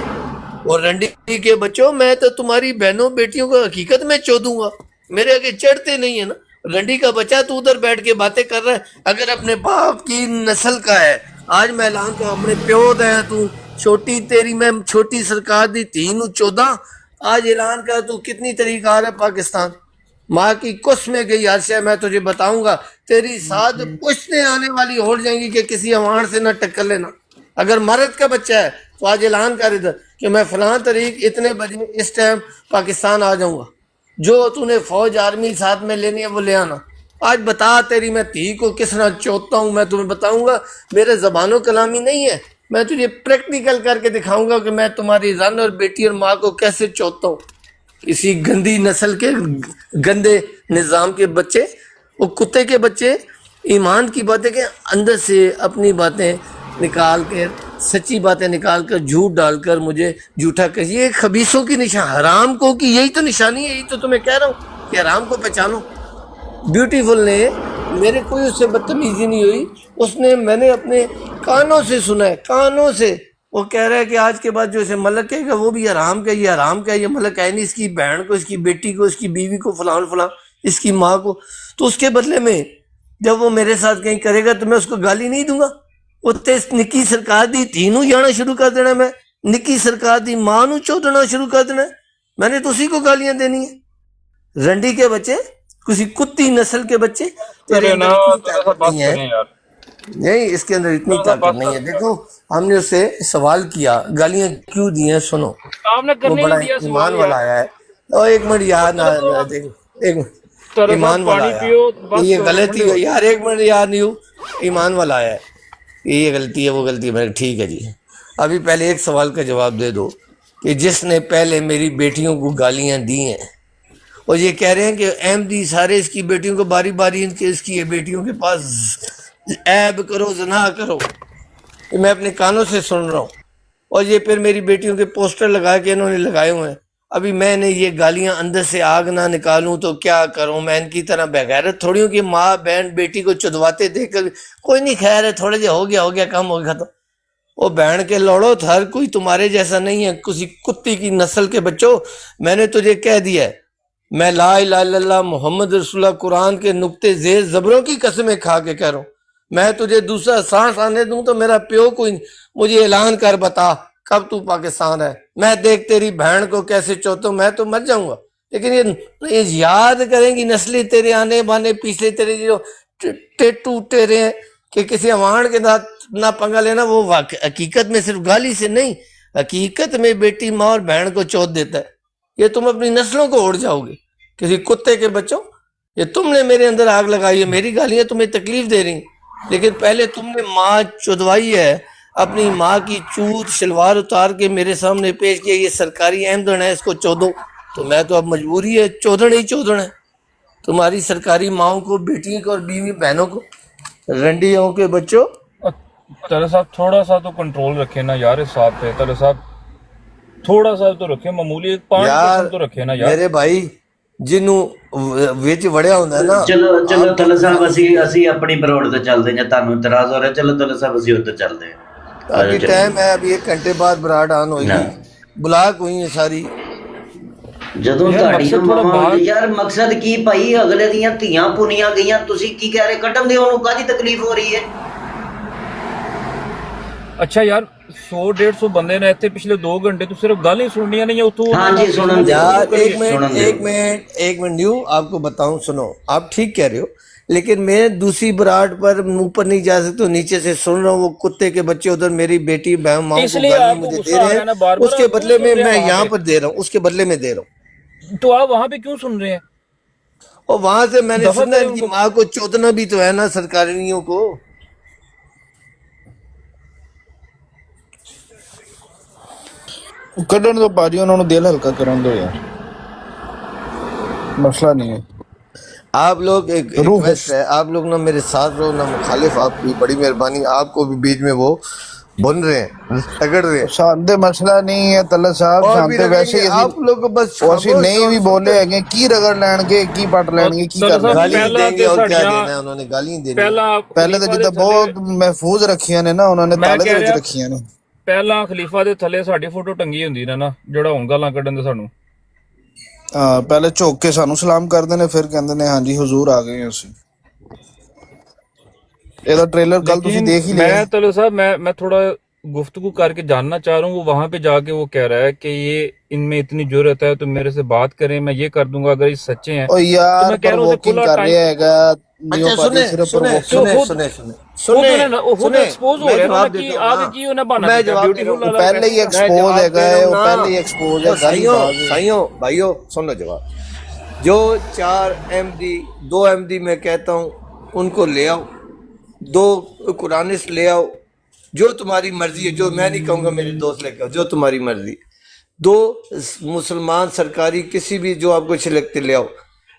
اور رنڈی کے بچوں میں تو تمہاری بہنوں بیٹیوں کو حقیقت میں چودوں گا. میرے آگے چڑھتے نہیں ہیں نا. رنڈی کا بچہ تو ادھر بیٹھ کے باتیں کر رہا ہے. اگر اپنے باپ کی نسل کا ہے, آج میں اعلان کروں اپنے پیو دے تو چھوٹی تیری میں چھوٹی سرکار دی 3/14. آج اعلان کر تو کتنی طریقہ آ رہا ہے پاکستان. ماں کی کس میں گئی عرشہ, میں تجھے بتاؤں گا. تیری ساتھ پوچھنے آنے والی ہو جائیں گی کہ کسی اوان سے نہ ٹکر لینا. اگر مرد کا بچہ ہے تو آج اعلان کر ادھر کہ میں فلاں تاریخ اتنے بجے اس ٹائم پاکستان آ جاؤں گا. جو تو نے فوج آرمی ساتھ میں لینی ہے وہ لے آنا. آج بتا تیری میں تھی کو کس طرح چوتتا ہوں. میں تمہیں بتاؤں گا, میرے زبان و کلامی نہیں ہے, میں تجھے پریکٹیکل کر کے دکھاؤں گا کہ میں تمہاری رن اور بیٹی اور ماں کو کیسے چوتتا ہوں. اسی گندی نسل کے گندے نظام کے بچے, وہ کتے کے بچے ایمان کی باتیں کہ اندر سے اپنی باتیں نکال کر, سچی باتیں نکال کر جھوٹ ڈال کر مجھے جھوٹا کر. یہ خبیثوں کی نشان, حرام کو کی یہی تو نشانی ہے. یہی تو تمہیں کہہ رہا ہوں کہ حرام کو پہچانو. بیوٹیفل نے میرے کوئی اس سے بدتمیزی نہیں ہوئی. اس نے, میں نے اپنے کانوں سے سنا ہے, کانوں سے. وہ کہہ رہا ہے کہ آج کے بعد جو اسے ملک کہے گا وہ بھی حرام کا, یہ حرام کا, یہ ملک ہے نہیں. اس کی بہن کو, اس کی بیٹی کو, اس کی بیوی کو, فلان فلان, اس کی ماں کو. تو اس کے بدلے میں جب وہ میرے ساتھ کہیں کرے گا تو میں اس کو گالی نہیں دوں گا. وہ تیس نکی سرکار دی تینوں جانا شروع کر دینا, میں نکی سرکار دی ماں نو چودنا شروع کر دینا. میں نے تو اسی کو گالیاں دینی ہیں. رنڈی کے بچے, کسی کتی نسل کے بچے, تیرے اندر اتنی طاقت نہیں ہے. نہیں, اس کے اندر اتنی طاقت نہیں ہے. دیکھو ہم نے اس سے سوال کیا گالیاں کیوں دی ہیں, سنو. وہ بڑا ایمان والا آیا ہے. اور ایک منٹ یاد نہ دیکھو, ایک منٹ, ایمان والا آیا. یہ غلطی ہے یار, ایک منٹ یاد نہیں ہو. ایمان والا آیا ہے, یہ غلطی ہے وہ غلطی ہے. میں ٹھیک ہے جی, ابھی پہلے ایک سوال کا جواب دے دو کہ جس نے پہلے میری بیٹیوں کو گالیاں دی ہیں اور یہ کہہ رہے ہیں کہ احمدی سارے اس کی بیٹیوں کو باری باری ان کے اس کی بیٹیوں کے پاس عیب کرو, زنا کرو. میں اپنے کانوں سے سن رہا ہوں. اور یہ پھر میری بیٹیوں کے پوسٹر لگا کے انہوں نے لگائے ہوئے ہیں. ابھی میں نے یہ گالیاں اندر سے آگ نہ نکالوں تو کیا کروں. میں ان کی طرح بغیرت تھوڑی ہوں کہ ماں بہن بیٹی کو چدواتے دیکھ کر کوئی نہیں, خیر ہے, تھوڑے جا ہو گیا کم ہو گیا ختم. وہ بہن کے لوڑو, ہر کوئی تمہارے جیسا نہیں ہے. کسی کتی کی نسل کے بچوں, میں نے تجھے کہہ دیا ہے, میں لا الہ الا اللہ محمد رسول اللہ قرآن کے نقطے زیر زبروں کی قسمیں کھا کے کہہ رہا ہوں. میں تجھے دوسرا سانس آنے دوں تو میرا پیو کوئی نہیں. مجھے اعلان کر بتا کب تو پاکستان ہے, میں دیکھ تیری بہن کو کیسے چوتا ہوں. میں تو مر جاؤں گا, لیکن یہ یاد کریں گی نسلیں تیرے آنے بانے پچھلے تیرے جو ٹیٹو ٹیرے ہیں کہ کسی اوان کے ساتھ نہ پنگا لینا. وہ حقیقت میں صرف گالی سے نہیں, حقیقت میں بیٹی ماں اور بہن کو چوت دیتا ہے. یہ تم اپنی نسلوں کو اوڑ جاؤ گے کسی کتے کے بچوں. یہ تم نے میرے اندر آگ لگائی ہے, میری گالیاں تمہیں تکلیف دے رہی ہیں, لیکن پہلے تم نے ماں چدوائی ہے. اپنی ماں کی چوت شلوار اتار کے میرے سامنے پیش کیا, یہ سرکاری احمدن ہے, اس کو چودو. تو میں تو اب مجبوری ہے, چودن ہی چودن ہے تمہاری سرکاری ماؤں کو, بیٹیوں کو اور بیوی بہنوں کو. رنڈیوں کے بچوں. طلعت صاحب تھوڑا سا تو کنٹرول رکھے نا یار اس بات پہ. طلعت صاحب تھوڑا سا تو رکھے, معمولی 5% تو رکھے نا یار. میرے بھائی جنوں وچ وڑیا ہوندا ہے نا. چلو طلعت صاحب اسی اپنی بروڑ تے چلدے ہیں, تانوں اعتراض ہو رہا ہے. چلو طلعت صاحب اسی ادھر چلدے ہیں. ابھی ٹائم ہے, ابھی 1 گھنٹے بعد براڈ آن ہوئی, بلاک ہوئی ہیں ساری. ਜਦੋਂ ਤੁਹਾਡੀਆਂ ਮਾਵਾਂ ਯਾਰ ਮਕਸਦ ਕੀ ਭਾਈ, ਅਗਲੇ ਦੀਆਂ ਧੀਆਂ ਪੁਨੀਆਂ ਗਈਆਂ, ਤੁਸੀਂ ਕੀ ਕਹਿ ਰਹੇ ਕੱਢਣ ਦੇ ਉਹਨੂੰ ਕਾਹਦੀ ਤਕਲੀਫ ਹੋ ਰਹੀ ਹੈ. ਅੱਛਾ ਯਾਰ 100-150 ਬੰਦੇ ਨੇ ਇੱਥੇ ਪਿਛਲੇ 2 ਘੰਟੇ ਤੂੰ ਸਿਰਫ ਗੱਲ ਹੀ ਸੁਣਨੀਆਂ ਨਹੀਂ ਉੱਥੋਂ. ਹਾਂਜੀ ਸੁਣਨ ਦਿਓ یار, ایک منٹ نیو آپ کو بتاؤں, سنو. آپ ٹھیک کہہ رہے ہو, لیکن میں دوسری براڈ پر اوپر نہیں جا سکتا, نیچے سے سن رہا ہوں. وہ کتے کے بچے ادھر میری بیٹی بہن ماؤں کو گالیاں مجھے دے رہے ہیں, اس کے بدلے میں یہاں پر دے رہا ہوں, اس کے بدلے میں دے رہا ہوں. تو آپ وہاں پہ کیوں سن رہے ہیں؟ اور وہاں سے میں نے سنا ان کی ماں کو چودنا بھی تو ہے نا سرکاریوں کو. ਕੱਢਣ ਤੋਂ ਭਾਜੀ ਉਹਨਾਂ ਨੂੰ ਦਿਲ ਹਲਕਾ ਕਰਨ ਦਿਓ ਯਾਰ, ਮਸਲਾ नहीं है। आप लोग एक रिक्वेस्ट है, आप लोग ना मेरे साथ रहो ना मुखालिफ, आपकी बड़ी मेहरबानी। आपको भी बीच में वो बुन रहे हैं, रगड़ रहे हैं। शांति मसला नहीं है तल्ला साहब, और भी शांति रगड़ेंगे, वैसे ही आप लोग को बस ਅਸੀਂ ਨਹੀਂ ਵੀ ਬੋਲੇ ਹੈਗੇ, ਕੀ ਰਗੜ ਲੈਣਗੇ, ਕੀ ਪੱਟ ਲੈਣਗੇ, ਕੀ ਕਰਨਾ। गाली पहला देंगे तो और क्या साड़ियाँ- देना है, उन्होंने गाली देनी। ਪਹਿਲੇ ਤਾਂ ਜਿੱਦਾਂ ਬਹੁਤ ਮਹਿਫੂਜ਼ ਰੱਖੀਆਂ ਨੇ ਨਾ ਉਹਨਾਂ ਨੇ, ਮੈਂ ਤਾਲੇ ਦੇ ਕਹਿ ਵਿੱਚ ਰਿਹਾ- ਰੱਖੀਆਂ ਨੇ। ਪਹਿਲਾਂ ਖਲੀਫਾ ਦੇ ਥੱਲੇ ਸਾਡੀ ਫੋਟੋ ਟੰਗੀ ਹੁੰਦੀ ਨਾ, ਜਿਹੜਾ ਹੁਣ ਗਾਲਾਂ ਕੱਢਣ ਦੇ ਸਾਨੂੰ। ਹਾਂ, ਪਹਿਲੇ ਝੁੱਕ ਕੇ ਸਾਨੂੰ ਸਲਾਮ ਕਰਦੇ ਨੇ, ਫਿਰ ਕਹਿੰਦੇ ਨੇ ਹਾਂਜੀ ਹਜ਼ੂਰ ਆ ਗਏ ਅਸੀਂ। ਇਹਦਾ ट्रेलर कल ਤੁਸੀਂ देख ही लिया। मैं तलो साहब मैं थोड़ा गुफ्तगू करके जानना चाह रहा हूँ। वो वहां पे जाके वो कह रहा है कि ये इनमें इतनी जरूरत है तो मेरे से बात करें, मैं ये कर दूंगा अगर ये सच्चे हैं। ओ यार तो मैं कह रहा हूँ प्रोवोकिंग कर रहा हैगा नियो अच्छा पाजी, सुने सिर्फ सुने provoking- सुने खुद- सुने सुने वो तो ना वो खुद सुने, एक्सपोज हो मैं रहे हैं ना जवाब कि देता हूँ आगे ना। की उन्हें बहाना मैं दिया, जवाब दे beautiful रहा हूँ। वाला पहले ही वैसे- एक्सपोज मैं हैगा, जवाब दे वो रहा हूँ पहले ही ना। एक्सपोज तो है, गाली साइयों बाज है। साइयों भाइयों सुन लो जवाब। जो 4 MD 2 MD मैं कहता हूँ उनको ले आओ, 2 कुरानिस्ट ले आओ, जो तुम्हारी मर्जी है, जो मैं नहीं कहूँगा मेरे दोस्त लेके आओ, जो तुम्हारी मर्जी। 2 मुसलमान सरकारी किसी भी जो आपको अच्छे लगते ले आओ,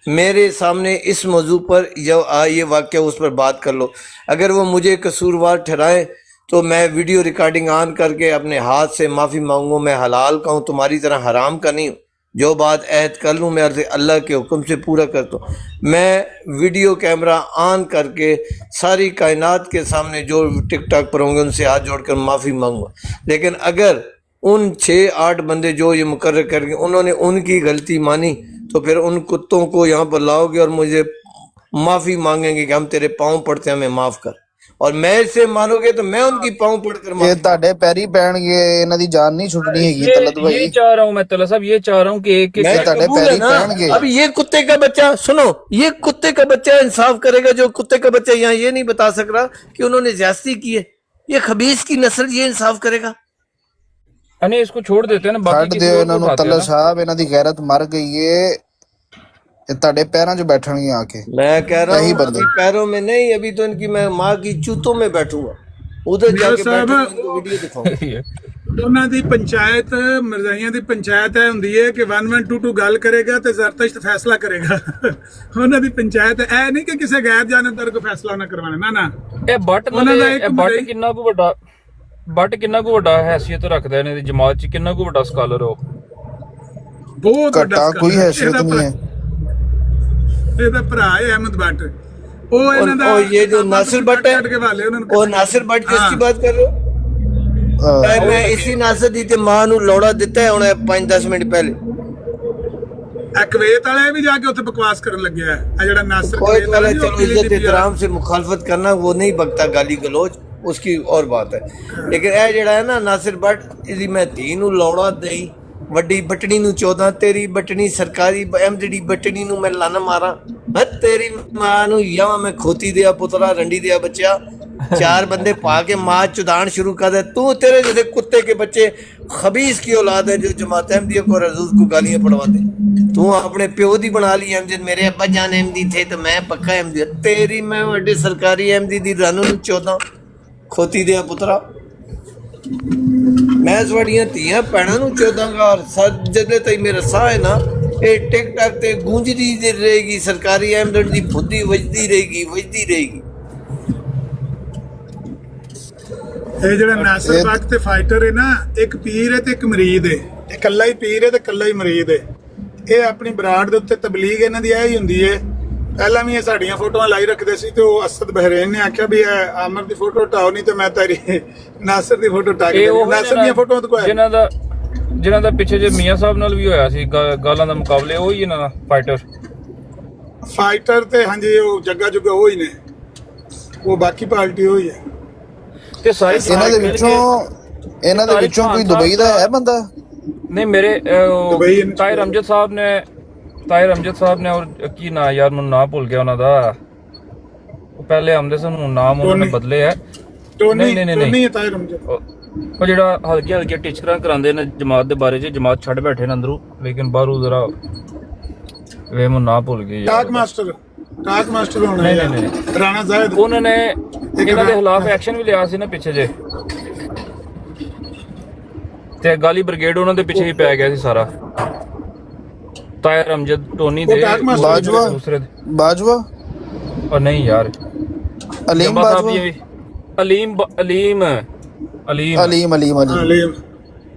मेरे सामने इस मौजू पर जो ये वाक़या उस पर बात कर लो। अगर वो मुझे कसूरवार ठहराए तो मैं वीडियो रिकॉर्डिंग ऑन करके अपने हाथ से माफ़ी मांगूँ। मैं हलाल का हूँ, तुम्हारी तरह हराम का नहीं हूँ। जो बात ऐद कर लूँ मैं अर्ज़ अल्लाह के हुक्म से पूरा करता हूँ। मैं वीडियो कैमरा ऑन करके सारी कायनात के सामने जो टिक टॉक पर होंगे उनसे हाथ जोड़कर माफ़ी मांगूँगा। लेकिन अगर उन 6-8 बंदे जो ये मुकर्रर करके उन्होंने उनकी गलती मानी तो फिर उन कुत्तों को यहाँ पर लाओगे और मुझे माफ़ी मांगेंगे कि हम तेरे पाँव पड़ते हैं, हमें माफ़ कर। और मैं इससे मानोगे तो मैं उनकी पाँव पड़कर ਇਹ ਤੁਹਾਡੇ ਪੈਰੀ ਪੈਣਗੇ, ਇਹਨਾਂ ਦੀ ਜਾਨ नहीं छुटनी हैगी तलत ये भाई। चाह रहा हूँ मैं तला साहब, ये चाह रहा हूँ कि एक मैं ਤੁਹਾਡੇ कबूल है पैरी ना। पैणगे। अब ये कुत्ते का बच्चा सुनो, ये कुत्ते का बच्चा इंसाफ करेगा, जो कुत्ते का बच्चा यहाँ ये नहीं बता सक रहा कि उन्होंने ज्यादती की है। ये खबीस की नस्ल ये इंसाफ करेगा। अने इसको छोड़ देते हैं ना, बाकी ਛੱਡ किसी ਦਿਓ और ਇਹਨਾਂ को ਨੂੰ उठाते हैं ਤੱਲਾ ना। ਸਾਹਿਬ, ਇਹਨਾਂ ਦੀ ਗੈਰਤ ਮਰ ਗਈ ਏ, ਇਹ ਤੁਹਾਡੇ ਪੈਰਾਂ 'ਚ ਬੈਠਣਗੇ ਆ ਕੇ। मैं कह रहा यही हूँ बंदे। अभी पैरों में नहीं, अभी तो इनकी मैं माँ की चूतों में बैठूंगा, उधर जाके साहब, बैठूंगा, इनको वीडियो दिखाऊंगा। ਉਹਨਾਂ ਦੀ ਪੰਚਾਇਤ ਮਰਜ਼ਾਈਆਂ ਦੀ ਪੰਚਾਇਤ ਹੈ ਹੁੰਦੀ ਹੈ ਕਿ 1122 ਗੱਲ ਕਰੇਗਾ ਤੇ ਜ਼ਰਤਸ਼ਤ ਫੈਸਲਾ ਕਰੇਗਾ। ਉਹਨਾਂ ਦੀ ਪੰਚਾਇਤ ਐ ਨਹੀਂ ਕਿ ਕਿਸੇ ਗੈਰ ਜਾਨਬਦਾਰ ਕੋ ਫੈਸਲਾ ਨਾ ਕਰਵਾਣਾ, ਨਾ ਨਾ। ਇਹ ਬੱਟ ਉਹਨਾਂ ਦਾ ਇੱਕ ਬੱਟ ਮਰਜ਼ੀ- ਕਿੰਨਾ ਕੁ ਵੱਡਾ ਕਿੰਨਾ ਕੁ ਵੱਡਾ ਹੈਸੀਅਤ ਰੱਖਦਾ ਇਹਨਾਂ ਦੀ ਜਮਾਤ 'ਚ, ਕਿੰਨਾ ਕੁ ਵੱਡਾ ਸਕਾਲਰ ਹੋ। ਬਹੁਤ ਵੱਡਾ ਘਟਾ ਕੋਈ ਸਕandal। हैसियत ਇਹਦਾ नहीं है। ਇਹਦਾ ਭਰਾ ਹੈ ਅਹਿਮਦ ਬੱਟ, ਉਹ ਇਹਨਾਂ ਦਾ और ये जो नासिर भट्ट है, ਕੱਢ ਕੇ ਵਾਲੇ ਉਹਨਾਂ ਨੂੰ और नासिर भट्ट जिसकी बात कर रहे हो, ਅਹ मैं इसी नासिर दी ते मां नू लोड़ा दिता है हुणे 5-10 मिनट पहले। ਕੁਵੈਤ ਵਾਲੇ भी जाके ਉੱਥੇ बकवास ਕਰਨ ਲੱਗਿਆ ਆ ਜਿਹੜਾ ਨਾਸਰ कोई कुवैत वाला वाला जो चलो पीली इज्जत डिब्बी वाला। एहतराम से मुखालफत करना वो नहीं बकता, गाली गलोच उसकी और बात है। लेकिन ਇਹ ਜਿਹੜਾ ਹੈ ਨਾ नासिर भट्ट, ਇਹਦੀ ਮੈਂ ਧੀ ਨੂੰ ਲੋੜਾ ਦੇਈ, ਵੱਡੀ ਬਟਣੀ ਨੂੰ 14, ਤੇਰੀ ਬਟਣੀ ਸਰਕਾਰੀ ਐਮਡੀ ਬਟਣੀ ਨੂੰ ਮੈਂ ਲੰਨ ਮਾਰਾਂ, ਮੈਂ ਤੇਰੀ ਮਾਂ ਨੂੰ ਜਾਂ ਮੈਂ ਖੋਤੀ ਦਿਆ ਪੁੱਤਰਾ, ਰੰਡੀ ਦਿਆ ਬੱਚਾ, 4 बंदे पा के माँ चुदान शुरू कर दे। तू तेरे जैसे कुत्ते के बच्चे खबीस की औलाद है जो जमात अहमदिया को रजूज को गालियां पढ़वाते। तू अपने प्यो दी बना ली अहमदी, मेरे अब्बा जान अहमदी थे तो मैं पक्का अहमदी। तेरी मैं वड्डे सरकारी अहमदी दी रानू नू 14 खोती दिया पुत्रा, मैं थोड़ियां ਧੀਆਂ ਭੈਣਾਂ ਨੂੰ 14 और जदे तक मेरा साह है ना, ये टिक टाक ते गूंजदी रहेगी, सरकारी अहमद दी फुद्दी वजदी रहेगी। ਇਹ ਜਿਹੜਾ ਨਾਸਰ ਬੱਟ ਤੇ ਫਾਈਟਰ ਹੈ ਨਾ, ਇੱਕ ਪੀਰ ਹੈ ਤੇ ਇੱਕ ਮਰੀਦ ਹੈ। ਇਕੱਲਾ ਹੀ ਪੀਰ ਹੈ ਤੇ ਇਕੱਲਾ ਹੀ ਮਰੀਦ ਹੈ। ਇਹ ਆਪਣੀ ਬਰਾੜ ਦੇ ਉੱਤੇ ਤਬਲੀਗ ਇਹਨਾਂ ਦੀ ਇਹ ਹੀ ਹੁੰਦੀ ਹੈ। ਪਹਿਲਾਂ ਵੀ ਇਹ ਸਾਡੀਆਂ ਫੋਟੋਆਂ ਲਾਈ ਰੱਖਦੇ ਸੀ ਤੇ ਉਹ ਅਸਦ ਬਹਿਰੇਨ ਨੇ ਆਖਿਆ ਵੀ ਇਹ ਆਮਰ ਦੀ ਫੋਟੋ ਹਟਾਓ, ਨਹੀਂ ਤੇ ਮੈਂ ਤੇਰੀ ਨਾਸਰ ਦੀ ਫੋਟੋ ਹਟਾ ਕੇ ਦੇਵਾਂ। ਨਾਸਰ ਦੀਆਂ ਫੋਟੋਆਂ ਤੋਂ ਜਿਨ੍ਹਾਂ ਦਾ ਪਿੱਛੇ ਜੇ ਮੀਆਂ ਸਾਹਿਬ ਨਾਲ ਵੀ ਹੋਇਆ ਸੀ ਗਾਲਾਂ ਦਾ ਮੁਕਾਬਲੇ, ਉਹ ਹੀ ਇਹਨਾਂ ਦਾ ਫਾਈਟਰ ਤੇ ਹਾਂਜੀ ਉਹ ਜੱਗਾ ਜੁਗਾ ਉਹ ਹੀ ਨੇ, ਉਹ ਬਾਕੀ ਪਾਰਟੀ ਉਹ ਹੀ ਹੈ। ਤੇ ਸਾਰੀ ਇਹਨਾਂ ਦੇ ਵਿੱਚੋਂ ਕੋਈ ਦੁਬਈ ਦਾ ਹੈ ਬੰਦਾ? ਨਹੀਂ ਮੇਰੇ ਤਾਹਿਰ ਅਮਜਦ ਸਾਹਿਬ ਨੇ ਔਰ ਕੀ ਨਾਂ ਯਾਰ ਮੈਨੂੰ ਨਾਂ ਭੁੱਲ ਗਿਆ ਉਹਨਾਂ ਦਾ, ਉਹ ਪਹਿਲੇ ਆਉਂਦੇ ਸਨ, ਹੁਣ ਨਾਮ ਉਹਨਾਂ ਨੇ ਬਦਲੇ ਹੈ। ਨਹੀਂ ਤਾਹਿਰ ਅਮਜਦ, ਉਹ ਜਿਹੜਾ ਹਲਕੀ ਟੀਚਰਾਂ ਕਰਾਉਂਦੇ ਨੇ ਜਮਾਤ ਦੇ ਬਾਰੇ 'ਚ, ਜਮਾਤ ਛੱਡ ਬੈਠੇ ਨੇ ਅੰਦਰੋਂ ਲੇਕਿਨ ਬਾਹਰੋਂ ਜ਼ਰਾ ਵੇ ਮੈਨੂੰ ਨਾਂ ਭੁੱਲ ਗਈ ਟਾਕ ਮਾਸਟਰ ਹੋਣਾ ਹੈ। ਨਹੀਂ ਰਾਣਾ ਜ਼ਾਹਿਦ, ਉਹਨਾਂ ਨੇ ਇਹਨਾਂ ਦੇ ਖਿਲਾਫ ਐਕਸ਼ਨ ਵੀ ਲਿਆ ਸੀ ਨਾ ਪਿੱਛੇ ਜੇ। ਤੇ ਅਕਾਲੀ ਬ੍ਰਿਗੇਡ ਉਹਨਾਂ ਦੇ ਪਿੱਛੇ ਹੀ ਪੈ ਗਿਆ ਸੀ ਸਾਰਾ। ਤਾਇਰ ਅਮਜਦ ਟੋਨੀ ਦੇ बाजवा ਦੂਸਰੇ बाजवा और नहीं यार अलीम जब्बा साहब बाजवा ये अलीम अलीम अलीम अलीम अलीम अलीम